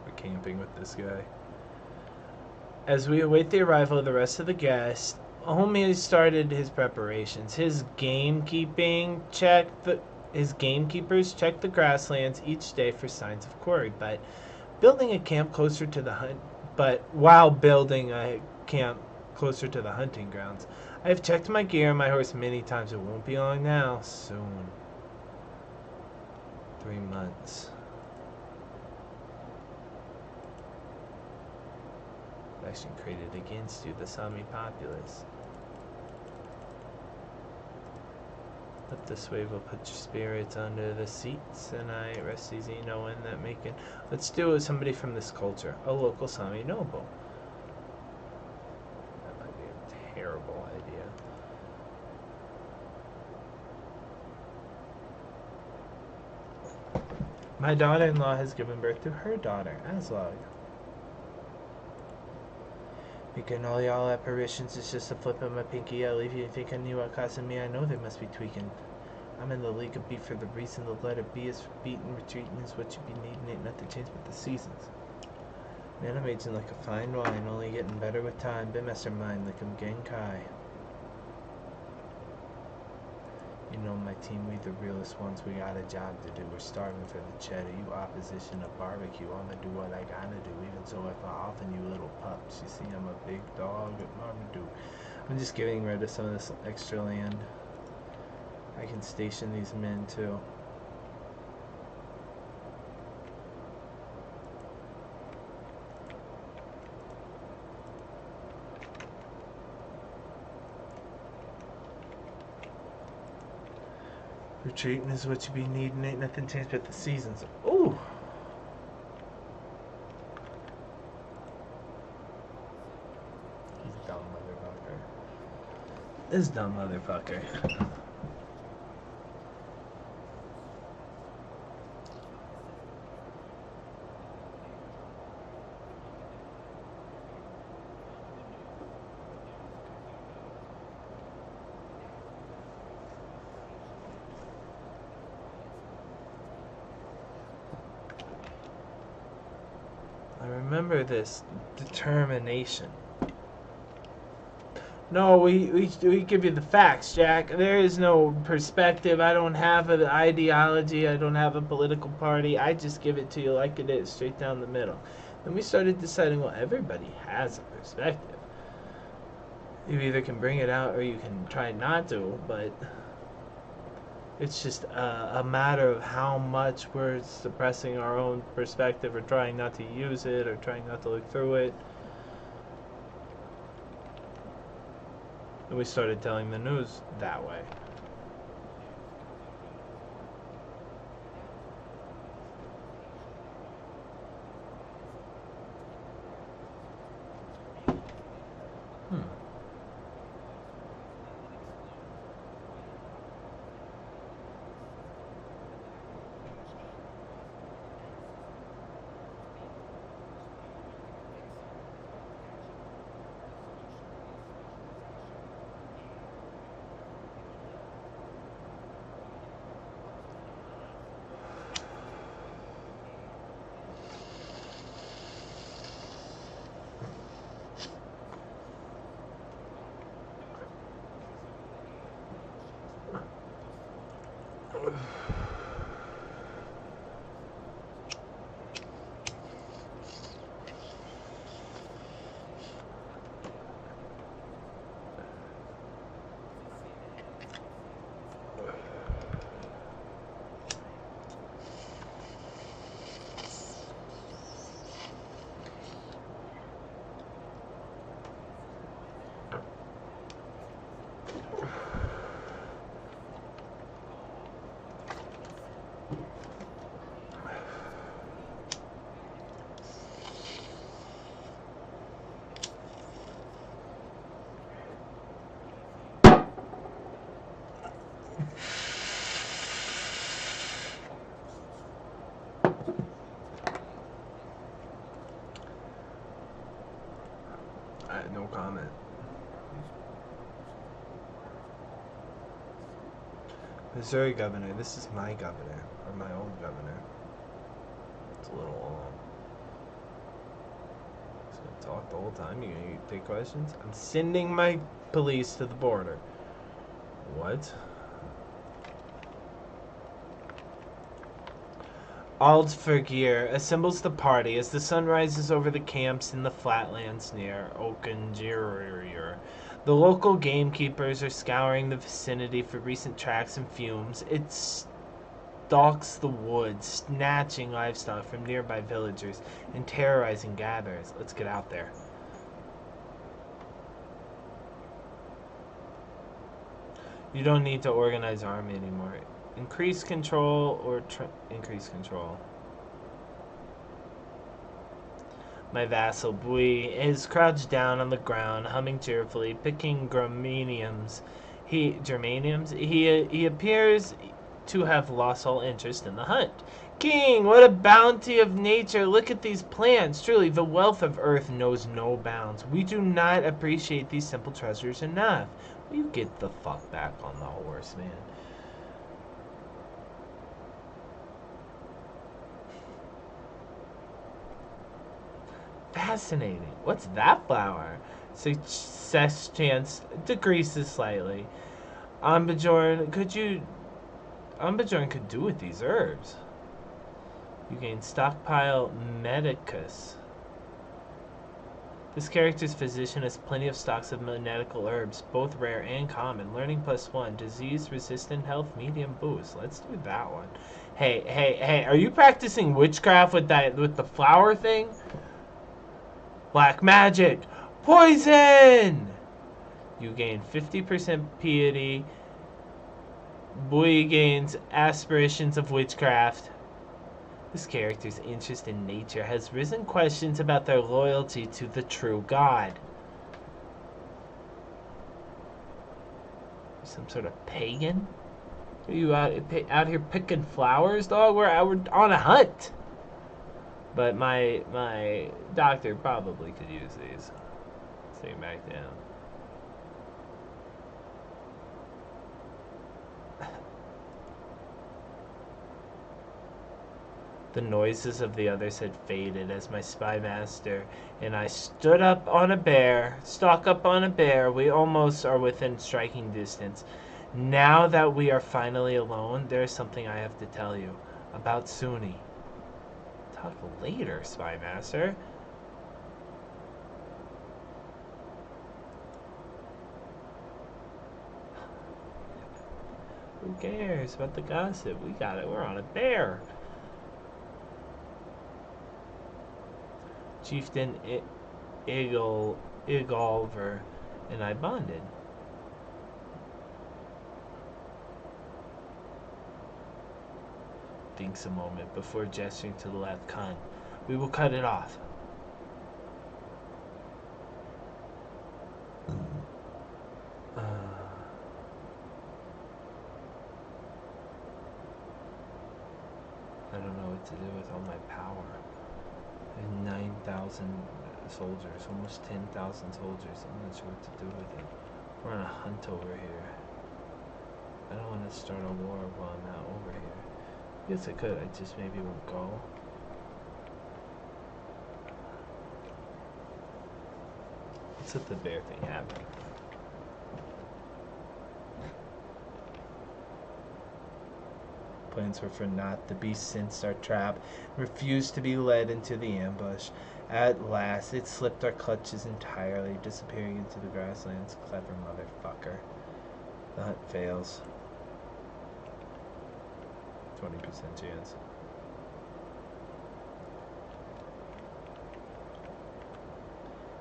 We're camping with this guy. As we await the arrival of the rest of the guests, Homie started his preparations. His gamekeepers check the grasslands each day for signs of quarry, but building a camp closer to the hunt. But while building a camp closer to the hunting grounds, I have checked my gear and my horse many times. It won't be long now. Soon. 3 months. Faction created against you, the Sami populace. But this way will put your spirits under the seats, and I rest easy knowing that making. Let's do it with somebody from this culture, a local Sami noble. That might be a terrible idea. My daughter-in-law has given birth to her daughter, Aslog. Thinking all y'all apparitions is just a flip of my pinky. I'll leave you to think I knew what causing me. I know they must be tweaking. I'm in the league of beat for the reason the letter B is for beating, retreating is what you be needing. Ain't nothing changed but the seasons. Man, I'm aging like a fine wine, only getting better with time. Been mastermind like I'm Genkai. You know my team, we the realest ones. We got a job to do. We're starving for the cheddar. You opposition of barbecue. I'ma do what I gotta do. Even so, if I often you little pups. You see, I'm a big dog at Marmaduke. I'm just getting rid of some of this extra land. I can station these men too. Retreating is what you be needing. Ain't nothing changed but the seasons. Ooh! He's a dumb motherfucker. This dumb motherfucker. Remember this determination. No, we give you the facts, Jack. There is no perspective. I don't have an ideology. I don't have a political party. I just give it to you like it is, straight down the middle. Then we started deciding, well, everybody has a perspective. You either can bring it out or you can try not to, but it's just a matter of how much we're suppressing our own perspective or trying not to use it or trying not to look through it. And we started telling the news that way. No comment. Missouri governor. This is my governor. Or my old governor. It's a little long. Just gonna talk the whole time. You gonna take questions? I'm sending my police to the border. What? Aldfirgir assembles the party as the sun rises over the camps in the flatlands near Okenjirir. The local gamekeepers are scouring the vicinity for recent tracks and fumes. It stalks the woods, snatching livestock from nearby villagers and terrorizing gatherers. Let's get out there. You don't need to organize army anymore. Increase control or increase control. My vassal Bui is crouched down on the ground, humming cheerfully, picking geraniums. He appears to have lost all interest in the hunt. King, what a bounty of nature! Look at these plants. Truly, the wealth of earth knows no bounds. We do not appreciate these simple treasures enough. Will you get the fuck back on the horse, man? Fascinating. What's that flower? Success chance decreases slightly. Ambajorn could do with these herbs. You gain stockpile medicus. This character's physician has plenty of stocks of medical herbs, both rare and common. Learning +1, disease resistant health medium boost. Let's do that one. Hey, are you practicing witchcraft with the flower thing? Black magic! Poison! You gain 50% piety. Bui gains aspirations of witchcraft. This character's interest in nature has risen questions about their loyalty to the true God. Some sort of pagan? Are you out here picking flowers, dog? We're on a hunt. But my doctor probably could use these. Stay back down. The noises of the others had faded as my spy master and I stalk up on a bear. We almost are within striking distance. Now that we are finally alone, there is something I have to tell you about Suni. Talk later, spy master. Who cares about the gossip? We got it. We're on a bear. Chieftain Igalver and I bonded. Thinks a moment before gesturing to the left. Khan, we will cut it off. I don't know what to do with all my power. I have 9,000 soldiers, almost 10,000 soldiers. I'm not sure what to do with it. We're on a hunt over here. I don't want to start a war while I'm out over here. Yes, I could. I just maybe won't go. Let's let the bear thing happen. Plans were for naught. The beast sensed our trap, refused to be led into the ambush. At last, it slipped our clutches entirely, disappearing into the grasslands. Clever motherfucker. The hunt fails. 20% chance.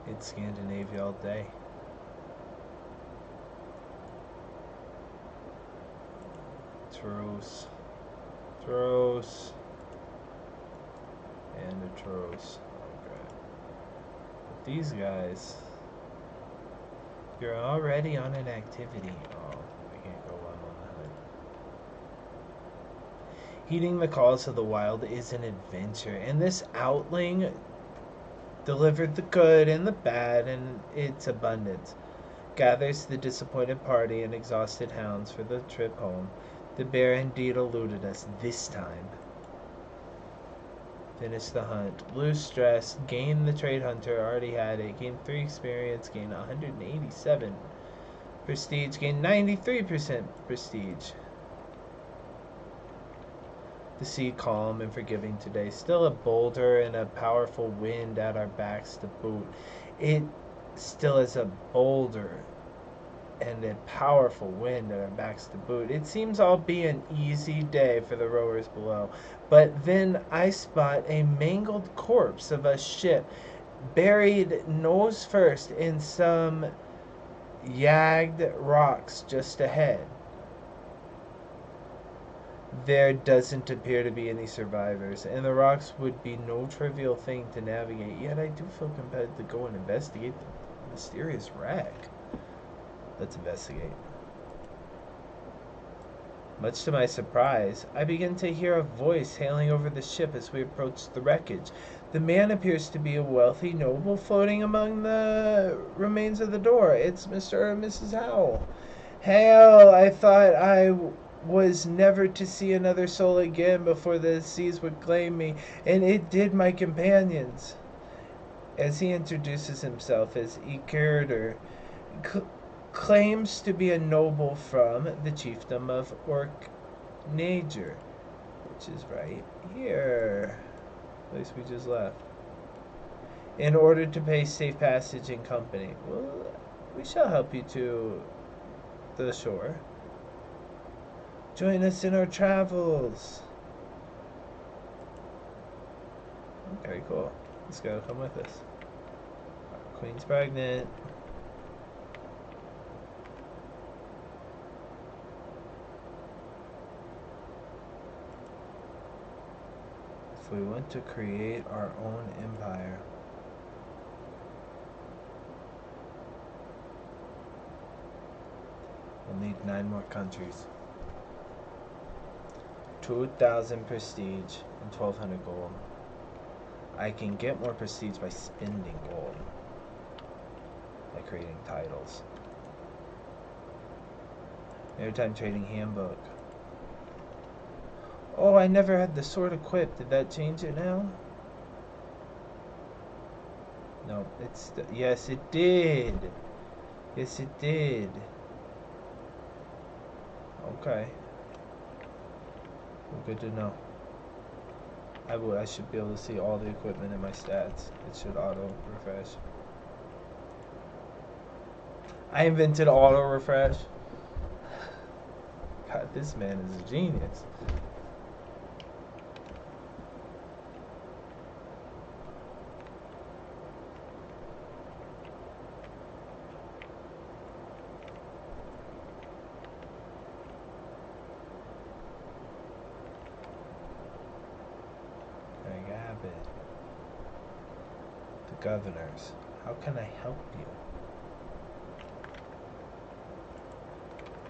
It's Scandinavia all day. Truce. Truce. And a truce. Okay. But these guys, you're already on an activity. Oh, we can't go on the hunt. Heeding the calls of the wild is an adventure, and this outling delivered the good and the bad in its abundance, gathers the disappointed party and exhausted hounds for the trip home. The bear indeed eluded us this time. Finish the hunt. Lose stress. Gain the trade hunter. Already had it. Gain 3 experience. Gain 187 prestige. Gain 93% prestige. The sea calm and forgiving today. Still a boulder and a powerful wind at our backs to boot. It still is a boulder and a powerful wind at our backs to boot. It seems all be an easy day for the rowers below. But then I spot a mangled corpse of a ship buried nose first in some jagged rocks just ahead. There doesn't appear to be any survivors, and the rocks would be no trivial thing to navigate, yet I do feel compelled to go and investigate the mysterious wreck. Let's investigate. Much to my surprise, I begin to hear a voice hailing over the ship as we approach the wreckage. The man appears to be a wealthy noble floating among the remains of the door. It's Mr. and Mrs. Howell. Hail! I thought I was never to see another soul again before the seas would claim me, and it did my companions. As he introduces himself as Ekerder, claims to be a noble from the chiefdom of Orknager, which is right here, the place we just left, in order to pay safe passage and company. Well, we shall help you to the shore. Join us in our travels. Okay, cool. Let's go. Come with us. Our queen's pregnant. If we want to create our own empire, we'll need 9 more countries. 2,000 prestige and 1,200 gold. I can get more prestige by spending gold, by creating titles. Maritime Trading Handbook. Oh, I never had the sword equipped. Did that change it now? No, it's... yes, it did. Yes, it did. Okay. Well, good to know. I should be able to see all the equipment in my stats. It should auto refresh. I invented auto refresh. God, this man is a genius. The governors. How can I help you?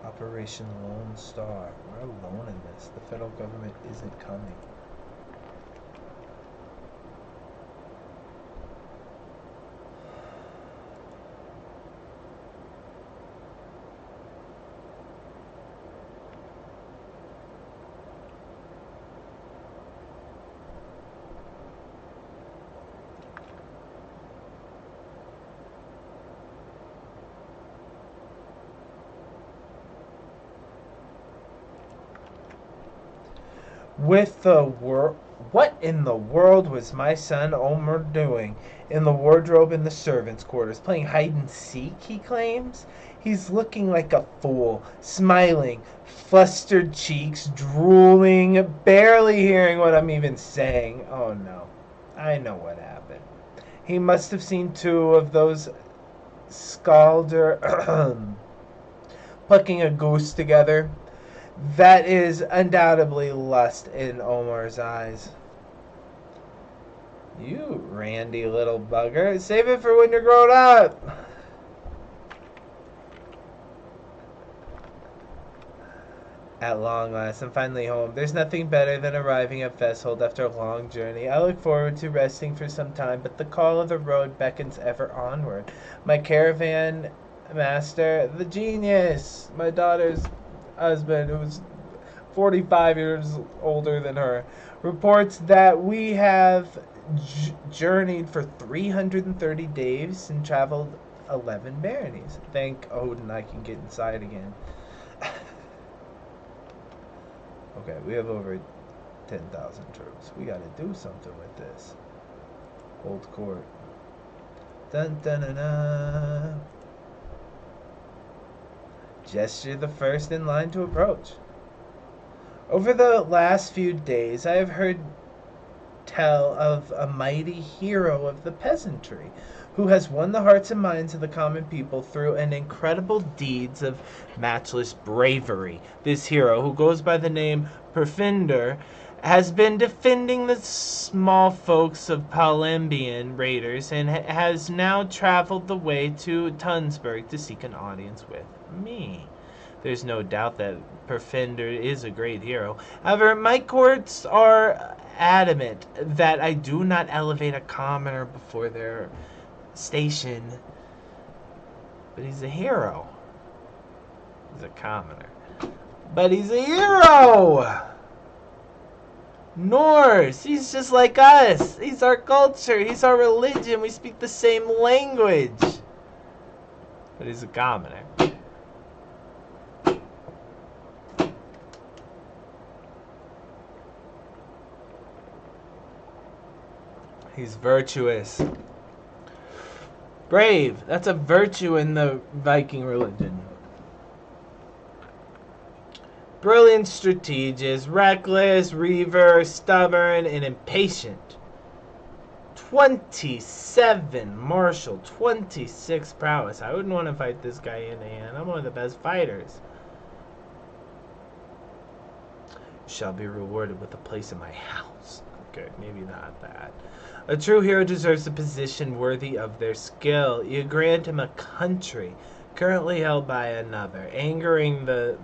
Operation Lone Star. We're alone in this. The federal government isn't coming. With the what in the world was my son Omer doing in the wardrobe in the servants' quarters? Playing hide and seek, he claims. He's looking like a fool, smiling, flustered cheeks, drooling, barely hearing what I'm even saying. Oh no, I know what happened. He must have seen 2 of those Scalder plucking a goose together. That is undoubtedly lust in Omar's eyes. You randy little bugger. Save it for when you're grown up. At long last, I'm finally home. There's nothing better than arriving at Vesthold after a long journey. I look forward to resting for some time, but the call of the road beckons ever onward. My caravan master, the genius, my daughter's husband, who's 45 years older than her, reports that we have journeyed for 330 days and traveled 11 baronies. Thank Odin I can get inside again. Okay, we have over 10,000 troops. We gotta do something with this. Old court. Dun dun dun dun. Gesture the first in line to approach. Over the last few days, I have heard tell of a mighty hero of the peasantry who has won the hearts and minds of the common people through an incredible deeds of matchless bravery. This hero, who goes by the name Perfinder, has been defending the small folks of Palembian raiders and has now traveled the way to Tunsberg to seek an audience with me. There's no doubt that Perfinder is a great hero. However, my courts are adamant that I do not elevate a commoner before their station. But he's a hero. He's a commoner. But he's a hero! Norse! He's just like us! He's our culture! He's our religion! We speak the same language! But he's a commoner. He's virtuous. Brave. That's a virtue in the Viking religion. Brilliant strategist, reckless, reaver, stubborn, and impatient. 27 martial, 26 prowess. I wouldn't want to fight this guy in hand. I'm one of the best fighters. Shall be rewarded with a place in my house. Okay, maybe not that. A true hero deserves a position worthy of their skill. You grant him a country currently held by another, angering the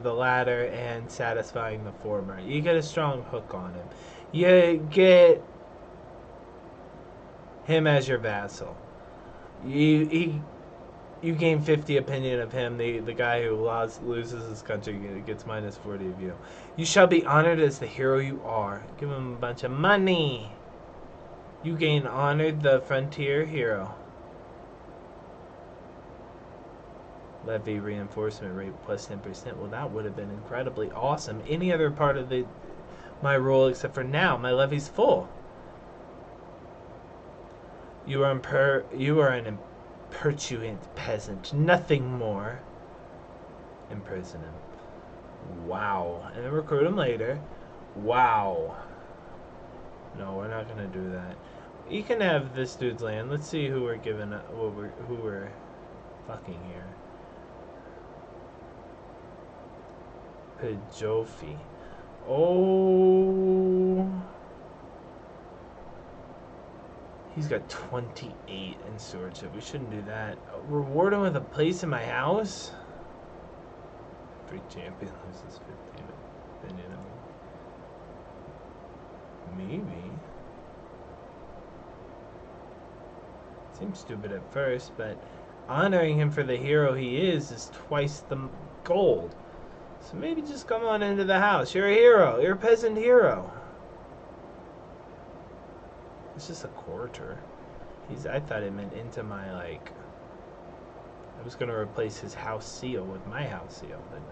latter and satisfying the former. You get a strong hook on him. You get him as your vassal. You gain 50 opinion of him. The guy who loses his country gets minus 40 of you. You shall be honored as the hero you are. Give him a bunch of money. You gain honored the frontier hero. Levy reinforcement rate plus 10%. Well, that would have been incredibly awesome. Any other part of my role except for now, my levy's full. You are an impertinent peasant, nothing more. Imprison him. Wow. And then recruit him later. Wow. No, we're not gonna do that. You can have this dude's land. Let's see who we're giving who we're fucking here. Pejofi. Oh, he's got 28 in stewardship. We shouldn't do that. Reward him with a place in my house. Free champion loses 15 opinion. Maybe. Seems stupid at first, but honoring him for the hero he is twice the gold. So maybe just come on into the house. You're a hero. You're a peasant hero. It's just a quarter. I thought it meant into my, like... I was going to replace his house seal with my house seal, but no.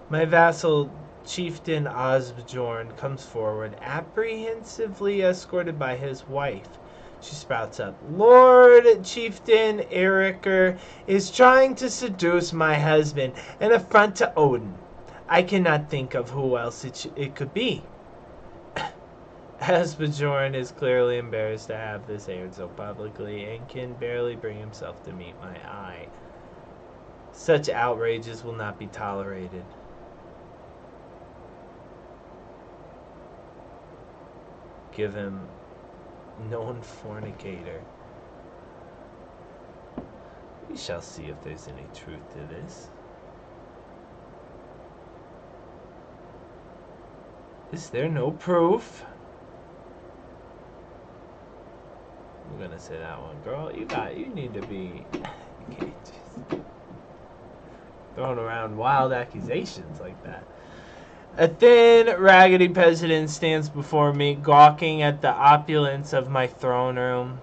My vassal, Chieftain Osbjorn, comes forward, apprehensively escorted by his wife. She sprouts up. Lord Chieftain Eriker is trying to seduce my husband, an affront to Odin. I cannot think of who else it could be. Asbjorn is clearly embarrassed to have this aired so publicly and can barely bring himself to meet my eye. Such outrages will not be tolerated. Give him known fornicator. We shall see if there's any truth to this. Is there no proof? I'm gonna say that one, girl. You need to be. You can't just throwing around wild accusations like that. A thin, raggedy peasant stands before me, gawking at the opulence of my throne room.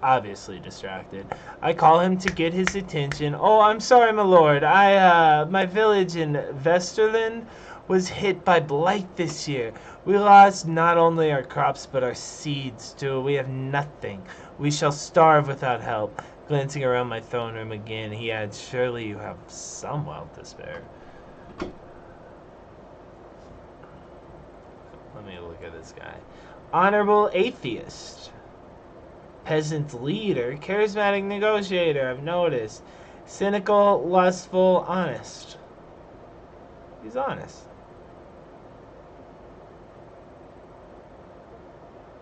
Obviously distracted. I call him to get his attention. Oh, I'm sorry, my lord. My village in Vesterland was hit by blight this year. We lost not only our crops, but our seeds, too. We have nothing. We shall starve without help. Glancing around my throne room again, he adds, surely you have some wealth to spare. Let me look at this guy. Honorable atheist. Peasant leader. Charismatic negotiator, I've noticed. Cynical, lustful, honest. He's honest.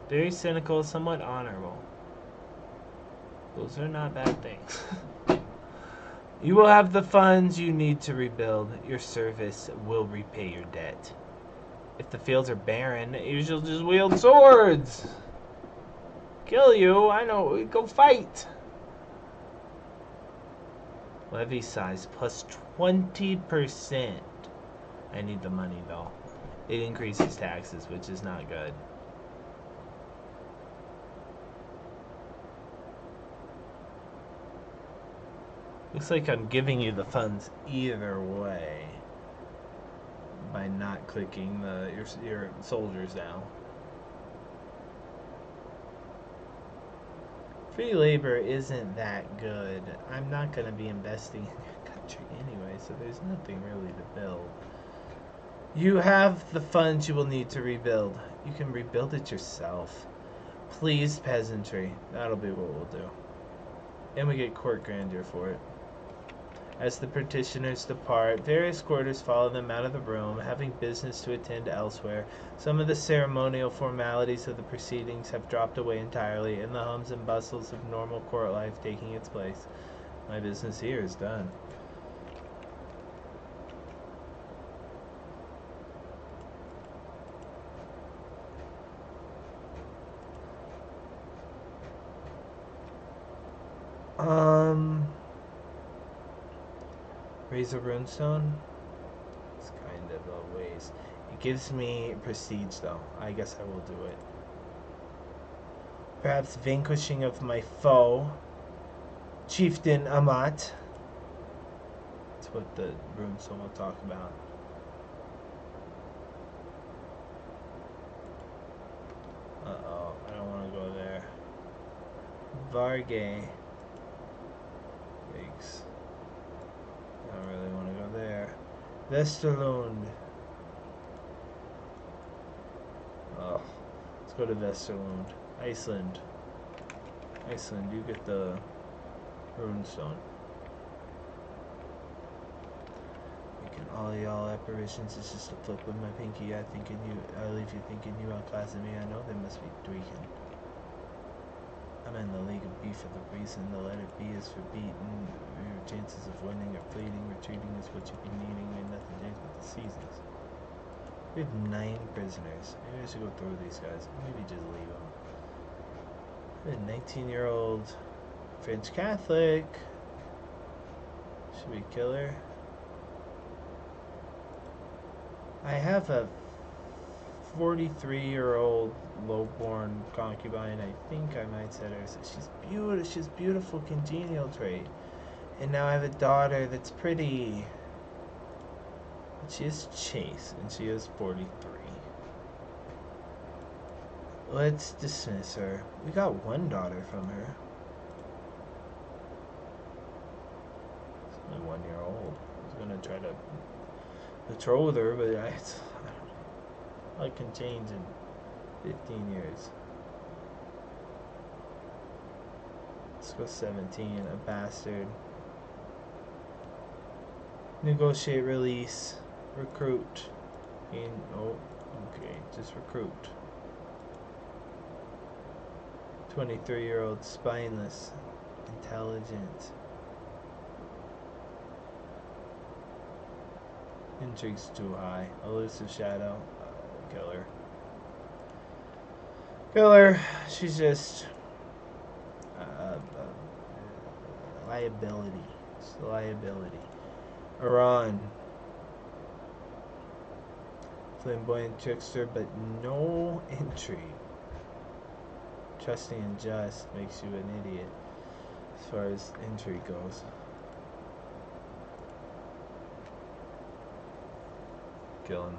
Very cynical, somewhat honorable. Those are not bad things. You will have the funds you need to rebuild. Your service will repay your debt. If the fields are barren, you shall just wield swords. Kill you, I know, go fight. Levy size plus 20%. I need the money though. It increases taxes, which is not good. Looks like I'm giving you the funds either way by not clicking your soldiers down. Free labor isn't that good. I'm not going to be investing in your country anyway, so there's nothing really to build. You have the funds you will need to rebuild. You can rebuild it yourself. Please, peasantry. That'll be what we'll do. And we get court grandeur for it. As the petitioners depart, various courtiers follow them out of the room, having business to attend elsewhere. Some of the ceremonial formalities of the proceedings have dropped away entirely, and the hums and bustles of normal court life taking its place. My business here is done. Raise a runestone? It's kind of a waste. It gives me prestige though. I guess I will do it. Perhaps vanquishing of my foe, Chieftain Amat. That's what the runestone will talk about. Uh-oh, I don't want to go there. Vargay. Yikes. I don't really want to go there. Vesterlund. Oh, let's go to Vesterlund. Iceland. Iceland, you get the runestone. Making all y'all apparitions is just a flip with my pinky. I leave you thinking you outclassing me. I know they must be tweaking. I'm in the league of beef for the reason the letter B is for beaten. Your chances of winning are fleeting. Retreating is what you've been needing. Ain't nothing changed with the seasons. We have 9 prisoners. Maybe I should go through these guys. Maybe just leave them. A 19-year-old French Catholic. Should we kill her? I have a 43-year-old low-born concubine. I think I might set her. She's beautiful. She's beautiful, congenial trait. And now I have a daughter that's pretty. She is chaste, and she is 43. Let's dismiss her. We got 1 daughter from her. She's only 1 year old. I was gonna try to betroth her, but I don't know. I can change in 15 years. Let's go 17. A bastard. Negotiate release. Recruit. Oh, okay. Just recruit. 23-year-old spineless. Intelligent. Intrigue's too high. Elusive shadow. Kill her. Kill her. She's just liability. It's a liability. Iran. Flamboyant trickster, but no intrigue. Trusting and just makes you an idiot as far as intrigue goes. Kill him.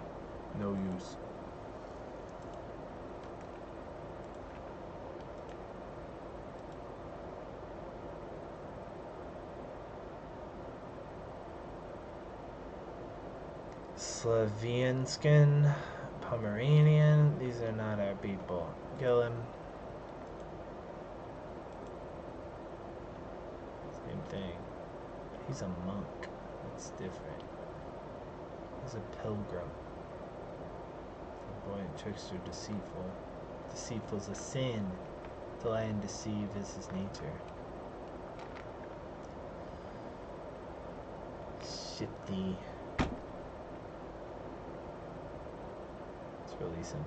No use. Slavianskin, Pomeranian, these are not our people. Kill him. Same thing. He's a monk. That's different. He's a pilgrim. Flamboyant, trickster, deceitful. Deceitful's a sin. To lie and deceive is his nature. Shifty. Release him.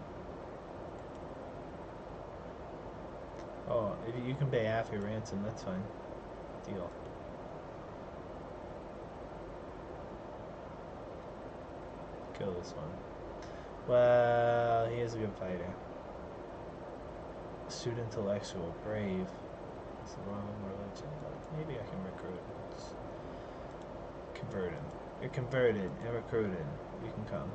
Oh, if you can pay half your ransom, that's fine. Deal. Kill this one. Well, he is a good fighter. Astute, intellectual, brave. It's the wrong religion, but maybe I can recruit. Just convert him. You're converted and recruited. You can come.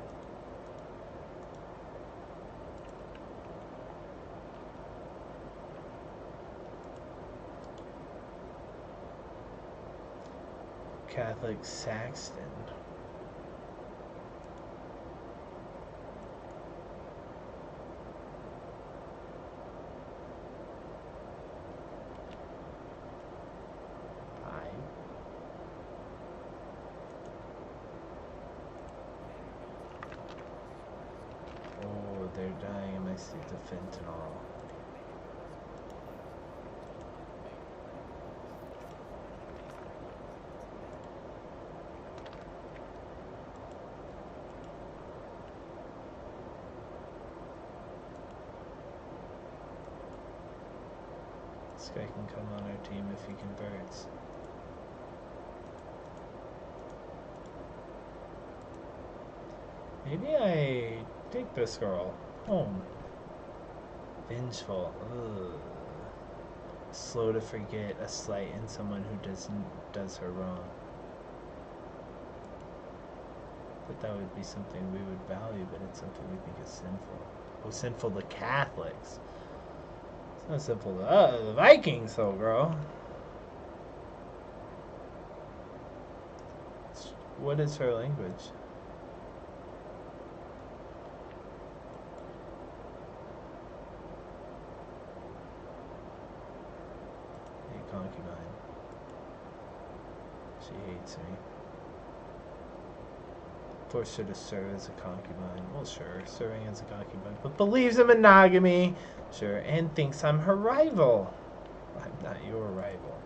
Catholic Saxton. Oh, they're dying in my seat of fentanyl. This guy can come on our team if he converts. Maybe I take this girl home. Vengeful. Ugh. Slow to forget a slight in someone who does her wrong. But that would be something we would value, but it's something we think is sinful. Oh, sinful to Catholics. It's not simple to the Vikings, though, girl. What is her language? A concubine. She hates me. Forced her to serve as a concubine. Well, sure, serving as a concubine, but believes in monogamy. Sure, and thinks I'm her rival. I'm not your rival.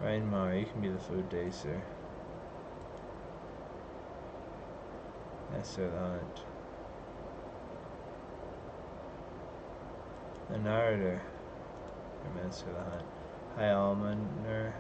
Ryan Mara, you can be the food dacer. Master of the Hunt. The Narrator. Your Master of the Hunt. High Almoner.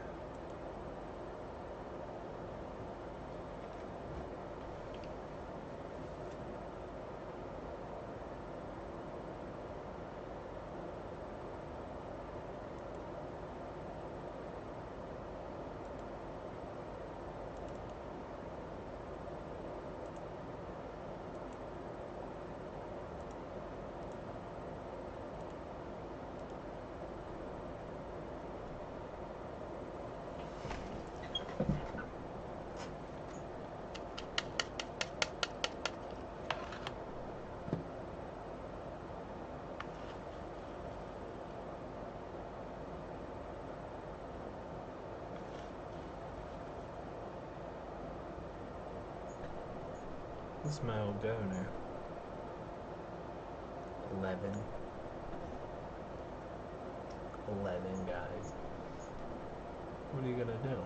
This is my old governor. 11. let in, guys. What are you gonna do?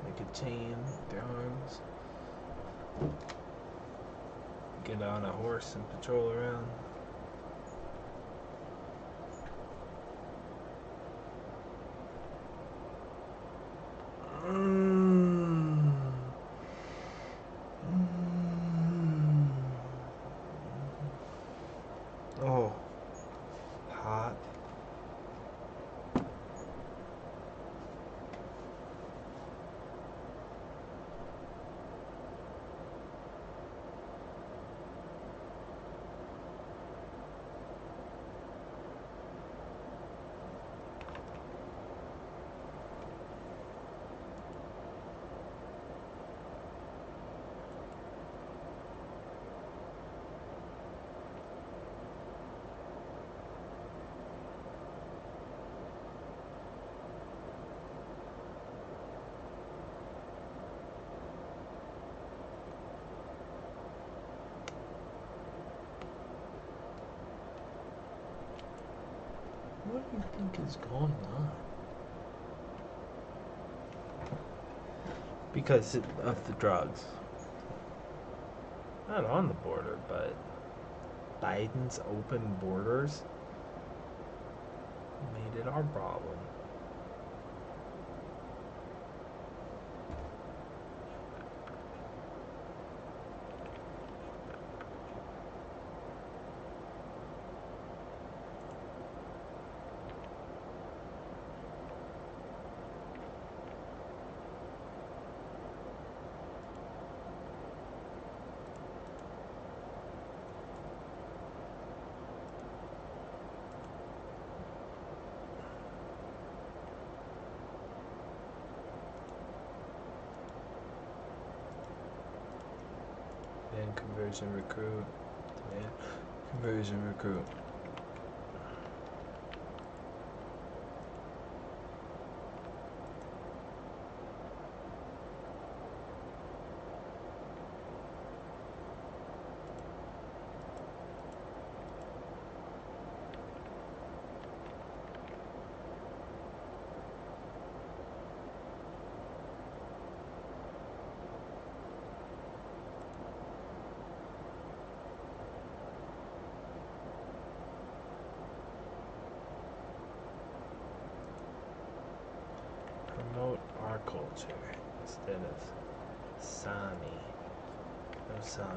Make a chain with their arms. Get on a horse and patrol around. Oh, hot. What do you think is going on? Because of the drugs. Not on the border, but Biden's open borders made it our problem. And conversion recruit. Yeah. Conversion recruit. Promote our culture instead of Sami. No Sami.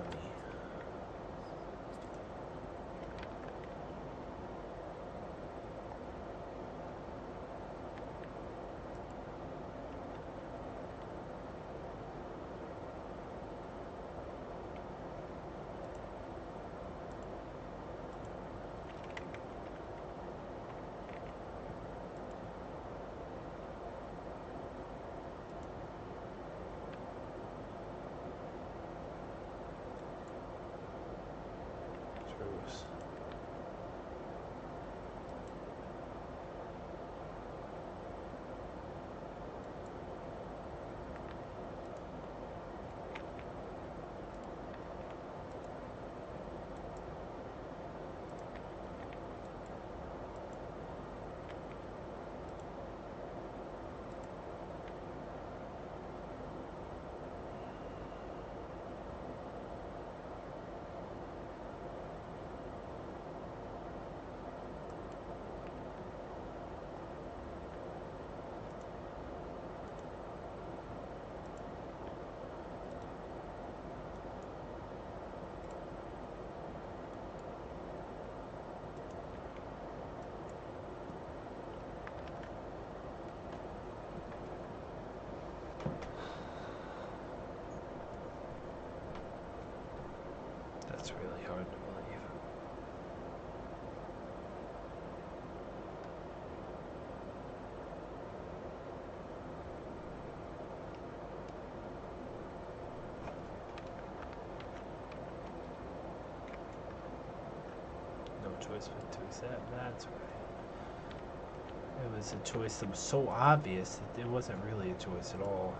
Truce. That's really hard to believe. No choice but to accept. That's right. It was a choice that was so obvious that it wasn't really a choice at all.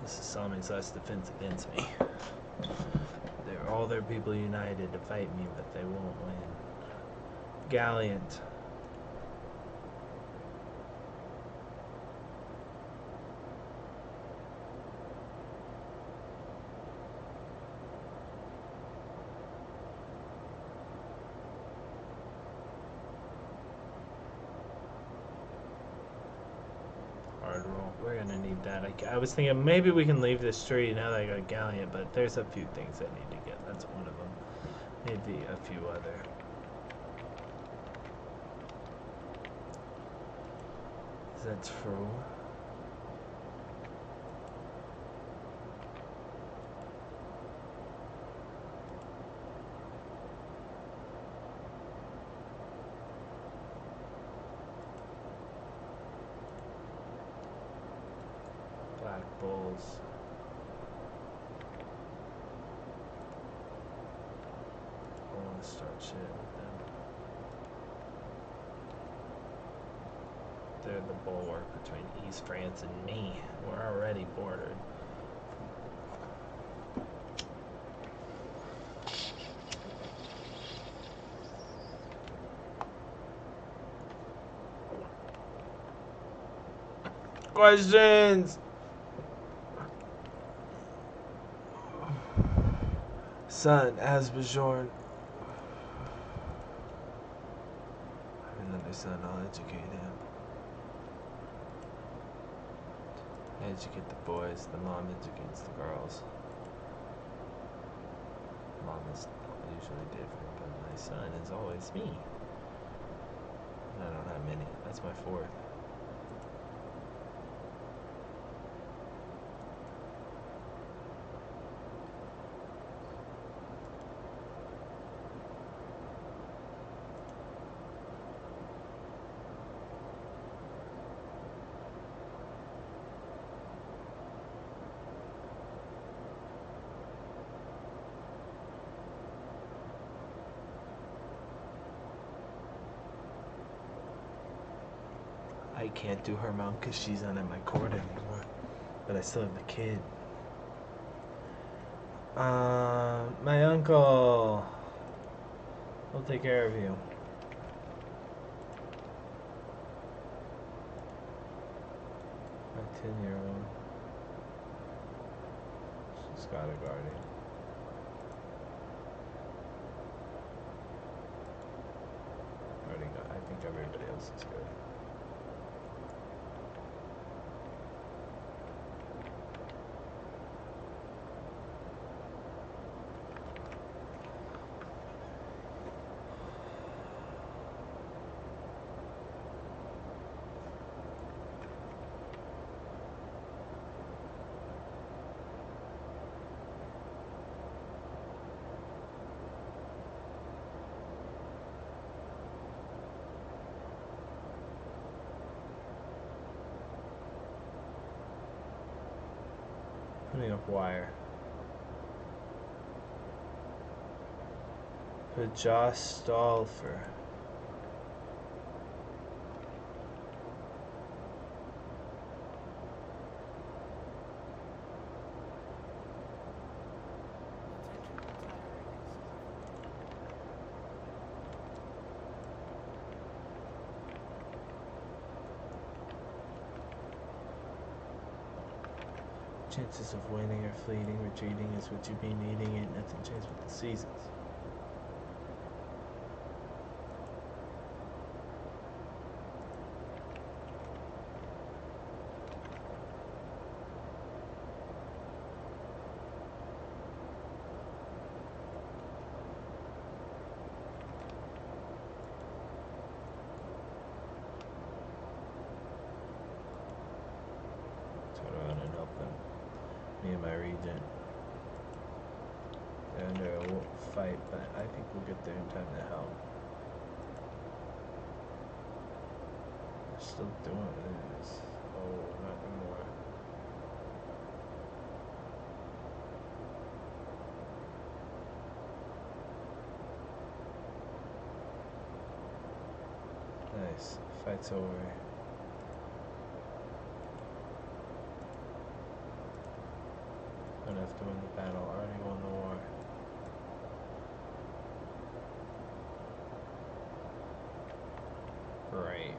This is Sami's last defense against me. All their people united to fight me, but they won't win. Gallant. Hard roll. We're gonna need that. I was thinking maybe we can leave this tree now that I got Gallant, but there's a few things I need to get. That's one of them. Maybe a few other. Is that true? Black bulls. I want to start shit with them. They're the bulwark between East France and me. We're already bordered. Questions? Son, Asbjorn. I have another son, I'll educate him. Educate the boys, the mom educates the girls. Mom is usually different, but my son is always me. I don't have many. That's my fourth. I can't do her mount because she's not at my court anymore. But I still have the kid. My uncle. He'll take care of you. My 10-year-old. She's got a guardian. I think everybody else is good. Putting up wire. Put Josh Stolfer. Chances of winning are fleeting, retreating is what you be needing, ain't nothing changed with the seasons. Turn around and help them. Me and my regent. They're under a fight, but I think we'll get there in time to help. They're still doing this. Oh, not anymore. Nice. Fight's over. Don't have to win the battle. Already won the war. Great.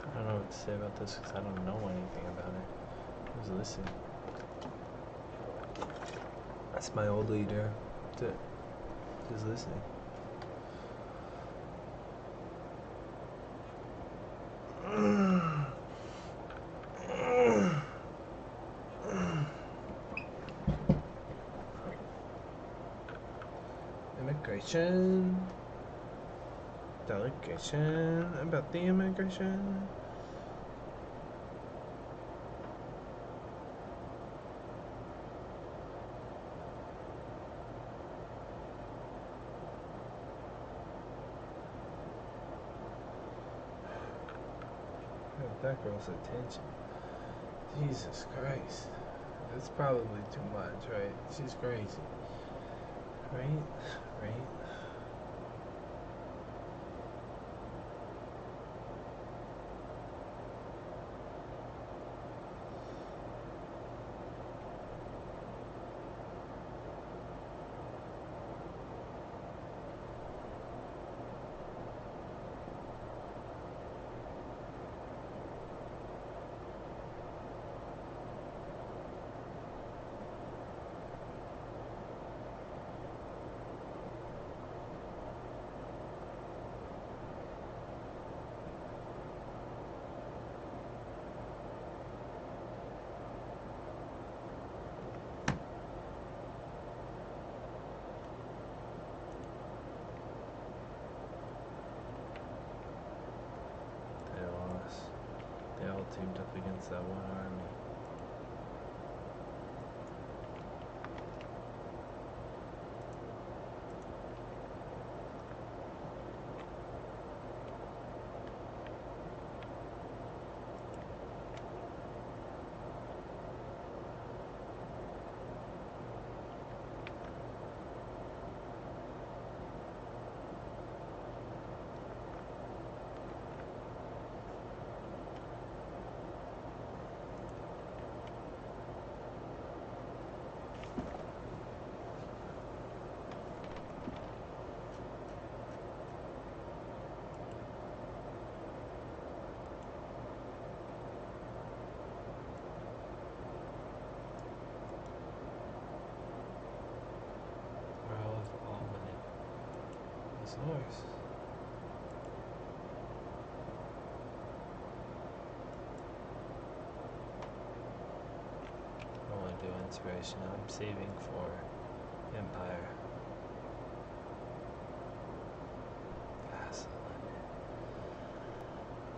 I don't know what to say about this because I don't know anything about it. Who's listening? That's my old leader. Who's listening? Immigration. Delegation about the immigration. That girl's attention. Jesus Christ. That's probably too much, right? She's crazy. Right? Right? They all teamed up against that one army. Nice. I want to do inspiration. I'm saving for Empire.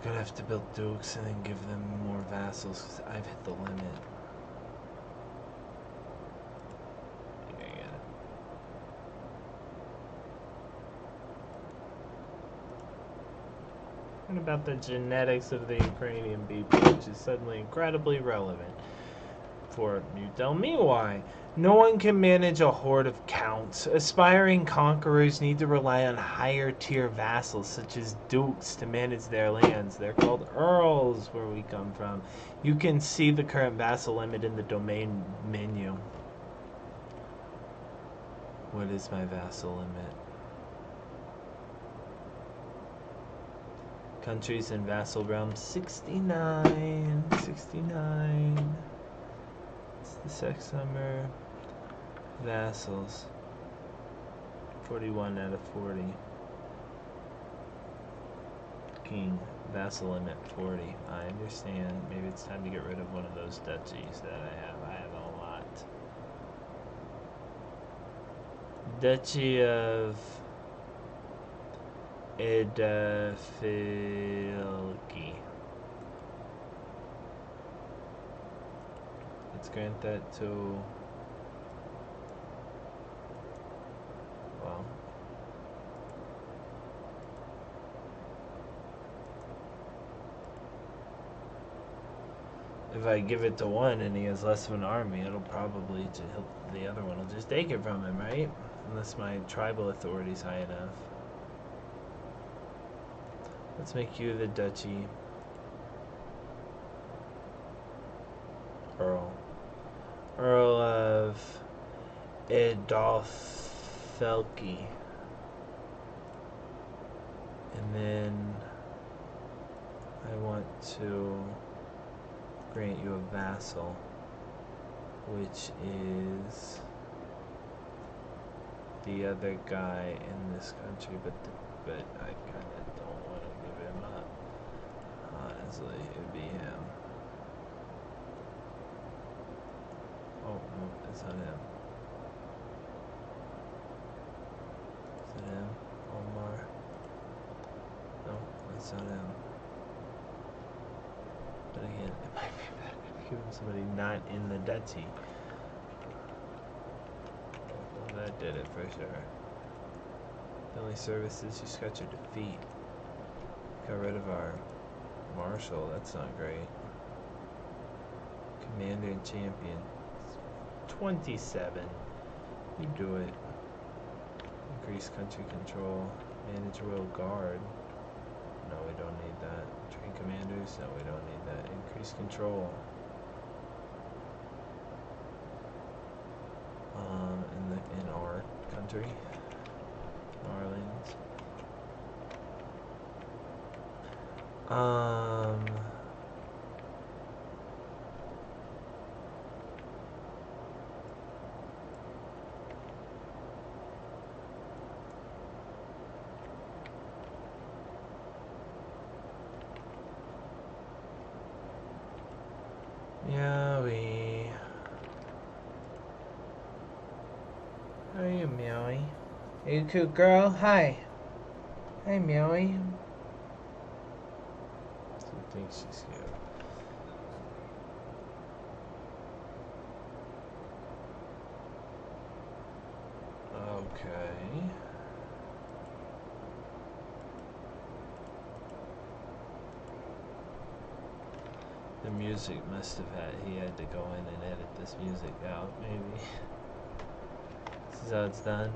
Gonna have to build dukes and then give them more vassals because I've hit the limit. I think I get it. And about the genetics of the Ukrainian people, which is suddenly incredibly relevant. For you tell me why. No one can manage a horde of counts. Aspiring conquerors need to rely on higher tier vassals such as dukes to manage their lands. They're called earls where we come from. You can see the current vassal limit in the domain menu. What is my vassal limit? Countries and vassal realms 69. 69. It's the sex number. Vassals 41 out of 40. King vassal limit 40. I understand. Maybe it's time to get rid of one of those duchies that I have. I have a lot. Duchy of Edafilki. Let's grant that to, well, if I give it to one and he has less of an army, it'll probably, the other one will just take it from him, right? Unless my tribal authority is high enough. Let's make you the duchy. Earl. Earl of Edolfelki. And then I want to grant you a vassal, which is the other guy in this country, but I kind of don't want to give him up. Honestly, it would be him. Oh, no, it's not him. Is it him? Omar? No, it's not him. But again, it might be better to give him somebody not in the duchy. Well, that did it for sure. The only services, you scratch your defeat. Got rid of our marshal, that's not great. Commander and champion. 27. You do it. Increase country control. Manage royal guard. No, we don't need that. Train commanders. No, we don't need that. Increase control. In our country. Marlins. Meowie. How are you, Meowie? Are you a cute girl? Hi. Hi, Meowie. She thinks she's cute. Okay. The music must have he had to go in and edit this music out, maybe. This is how it's done.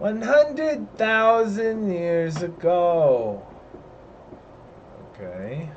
100,000 years ago. Okay.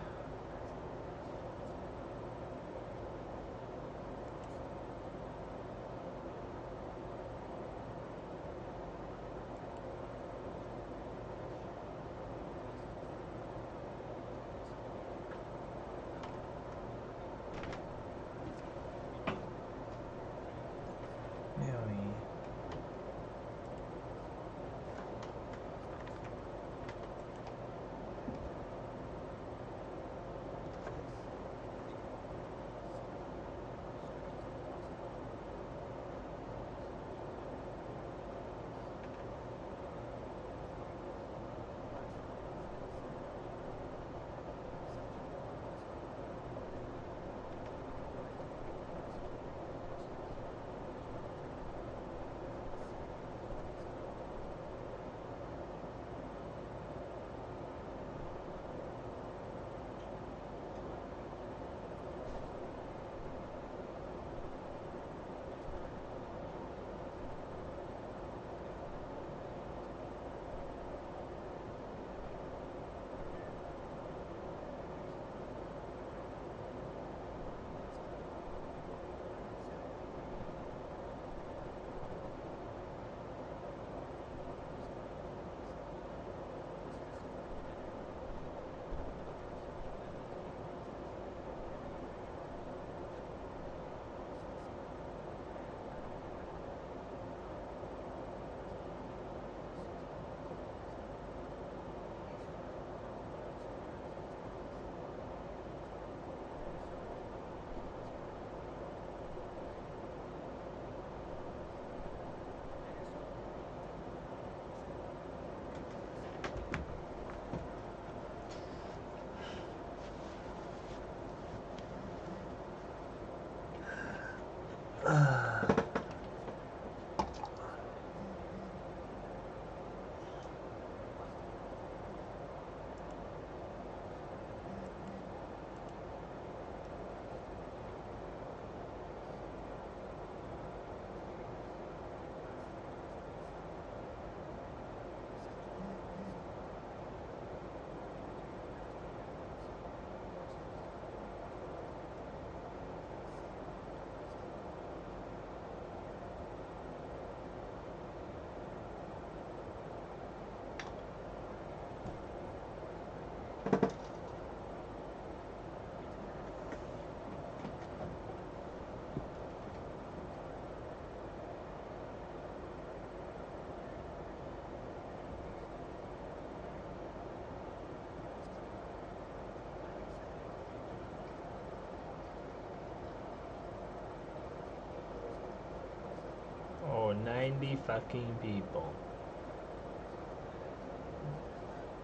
Oh, 90 fucking people.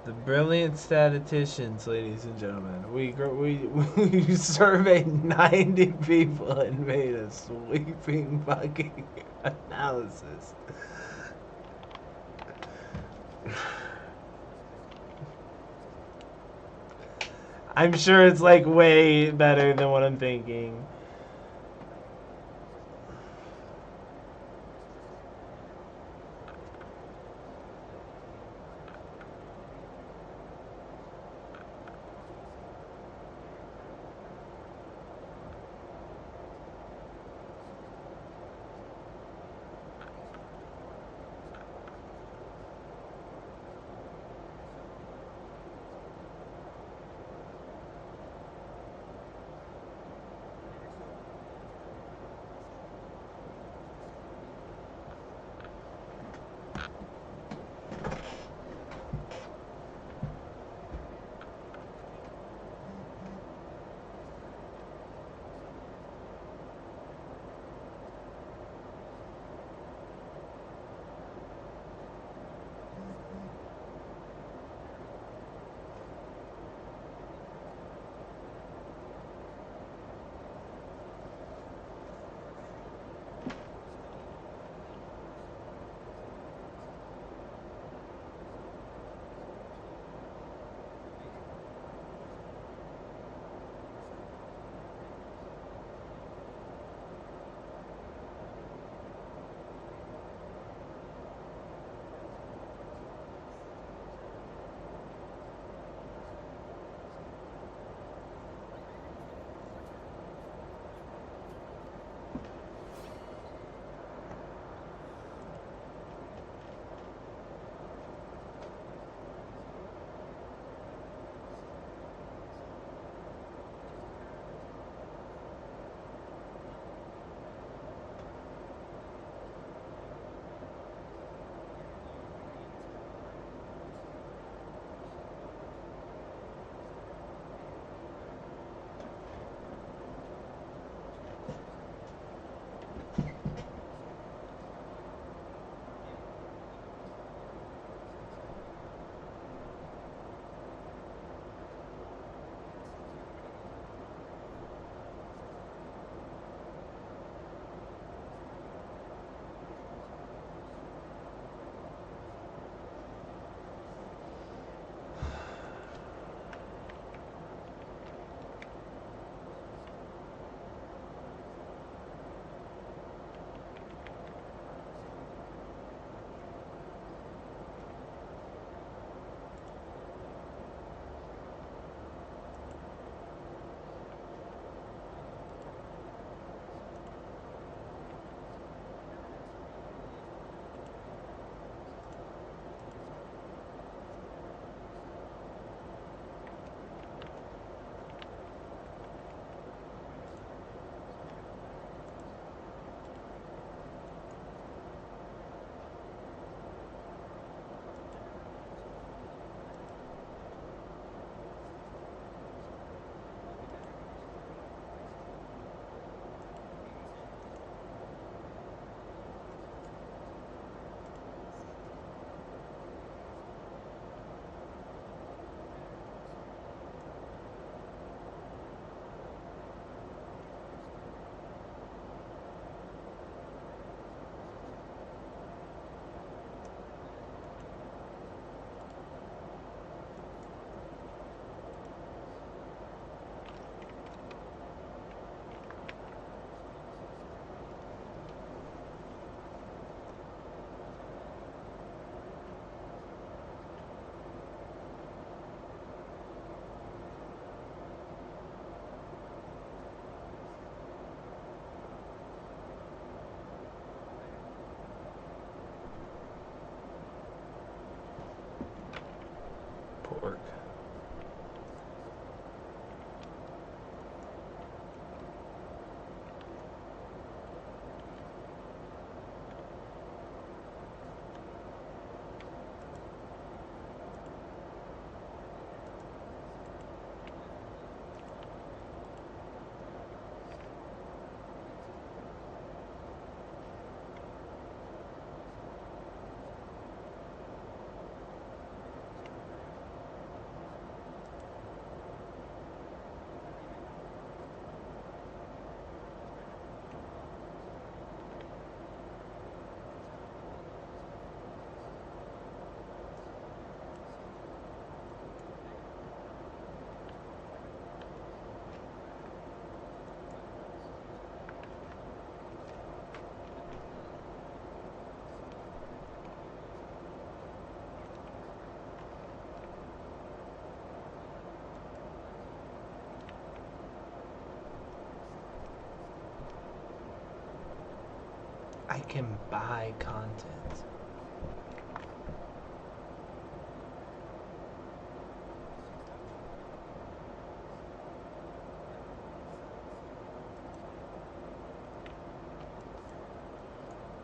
The brilliant statisticians, ladies and gentlemen. We surveyed 90 people and made a sweeping fucking analysis. I'm sure it's like way better than what I'm thinking. I can buy content.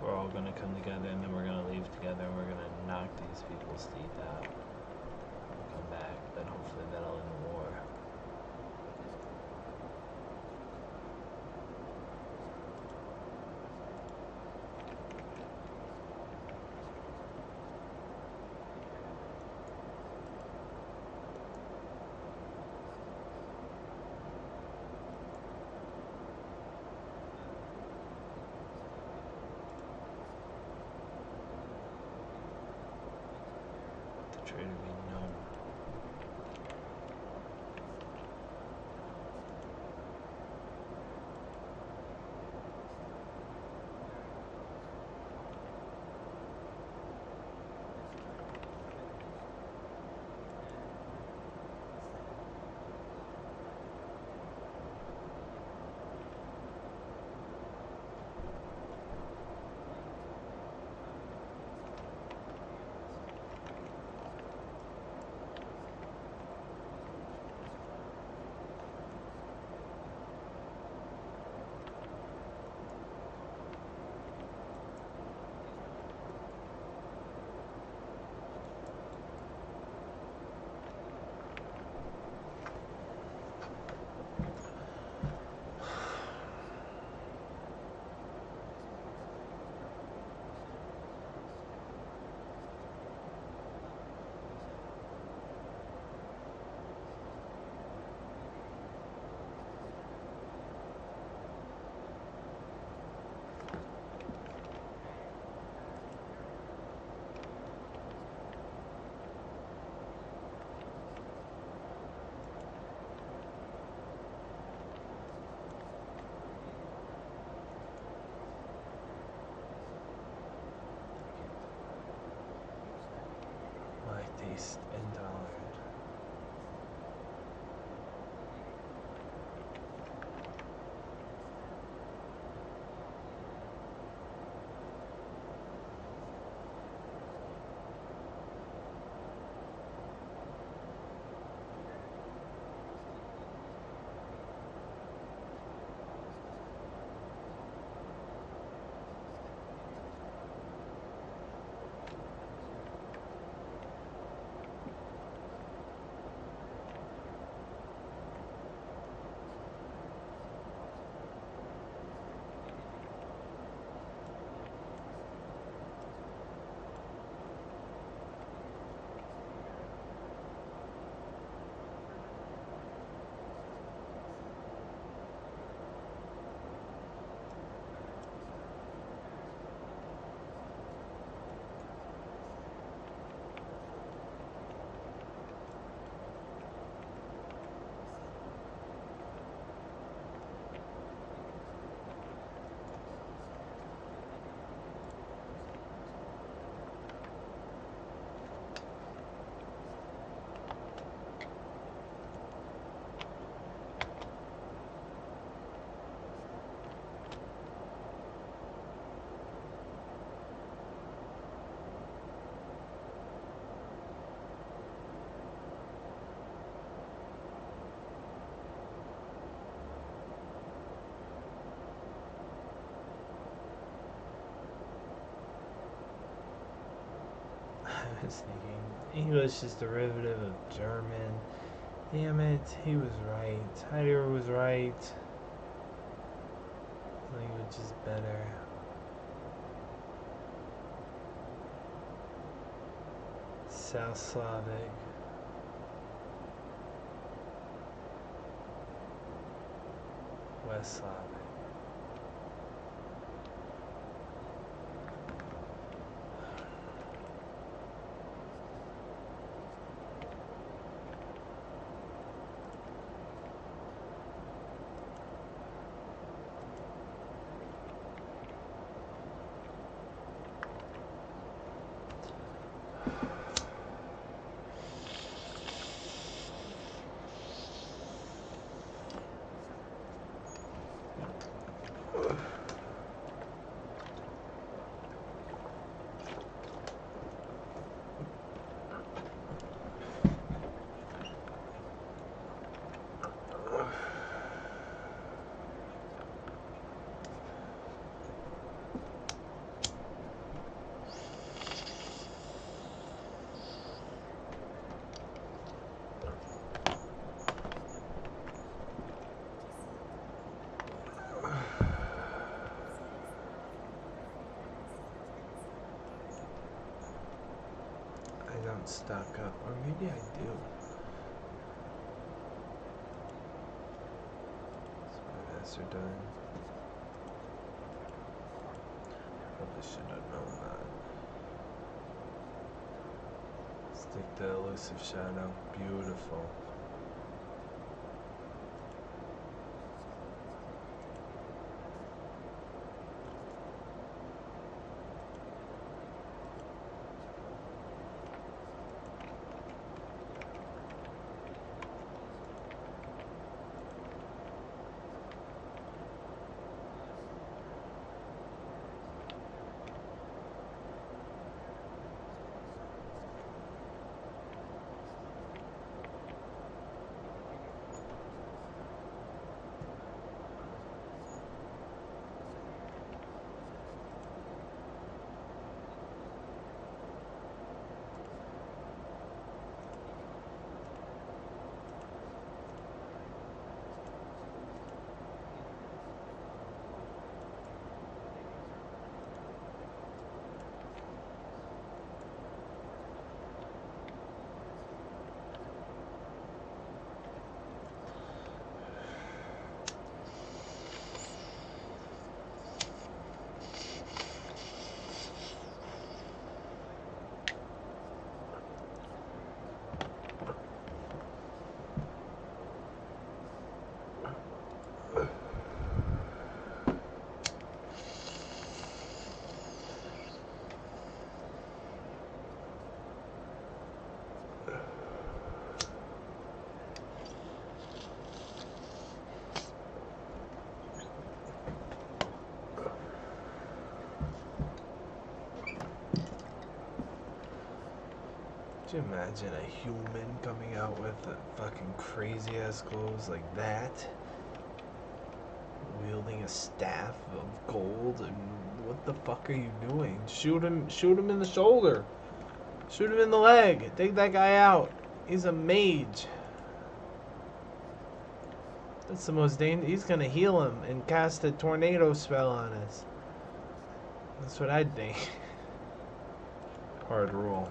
We're all gonna come together and then we're gonna leave together and we're gonna knock these people's teeth out. We'll come back, but hopefully that'll end the war. To be known. Taste intolerant. I was thinking English is derivative of German. Damn it, he was right. Heidegger was right. Language is better. South Slavic. West Slavic. don't stock up. Or maybe I do. Master done. Probably should have known that. Stick the elusive shadow. Beautiful. Could you imagine a human coming out with a fucking crazy ass clothes like that? Wielding a staff of gold, and what the fuck are you doing? Shoot him in the shoulder. Shoot him in the leg. Take that guy out. He's a mage. That's the most dangerous. He's gonna heal him and cast a tornado spell on us. That's what I'd think. Hard rule.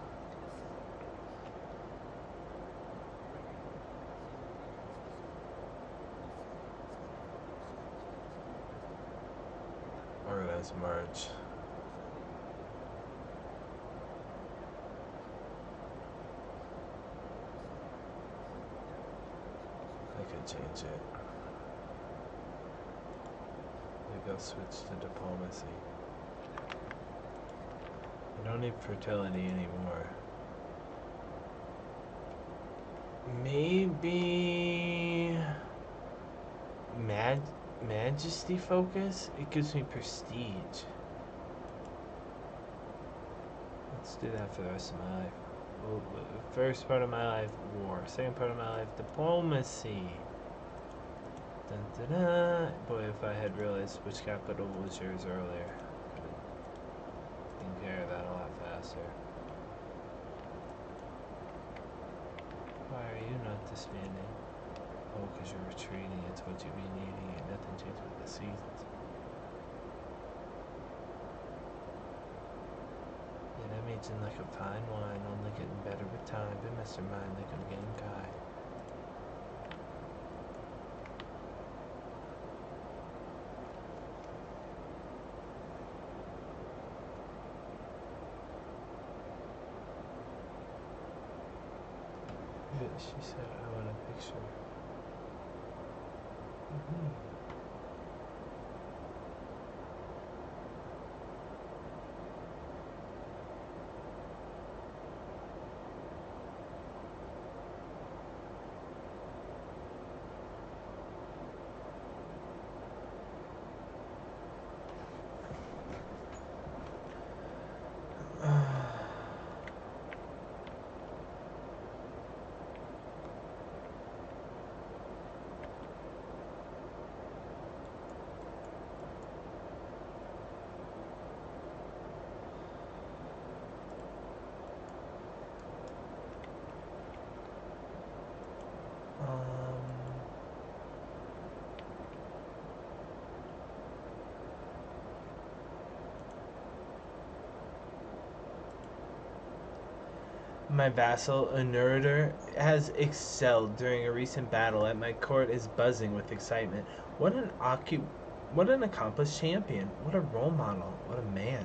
Organized march. I could change it. Maybe I'll switch to diplomacy. I don't need fertility anymore. Maybe majesty focus? It gives me prestige. Let's do that for the rest of my life. First part of my life, war. Second part of my life, diplomacy. Dun, dun, dun. Boy, if I had realized which capital was yours earlier, I could have taken care of that a lot faster. Why are you not disbanding? Oh, because you're retreating. It's what you've been needing, and nothing changed with the seasons. Yeah, that makes it like a fine wine, only getting better with time. But Mr. Mind like I'm getting guy. She said, I want a picture. My vassal, Unurder, has excelled during a recent battle at my court is buzzing with excitement. What an accomplished champion. What a role model. What a man.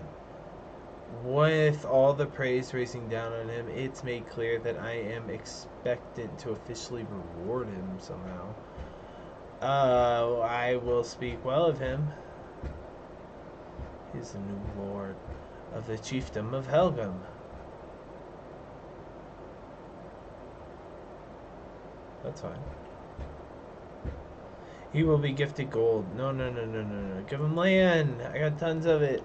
With all the praise racing down on him, it's made clear that I am expectant to officially reward him somehow. I will speak well of him. He's the new lord of the chiefdom of Helgum. That's fine. He will be gifted gold. No. Give him land. I got tons of it.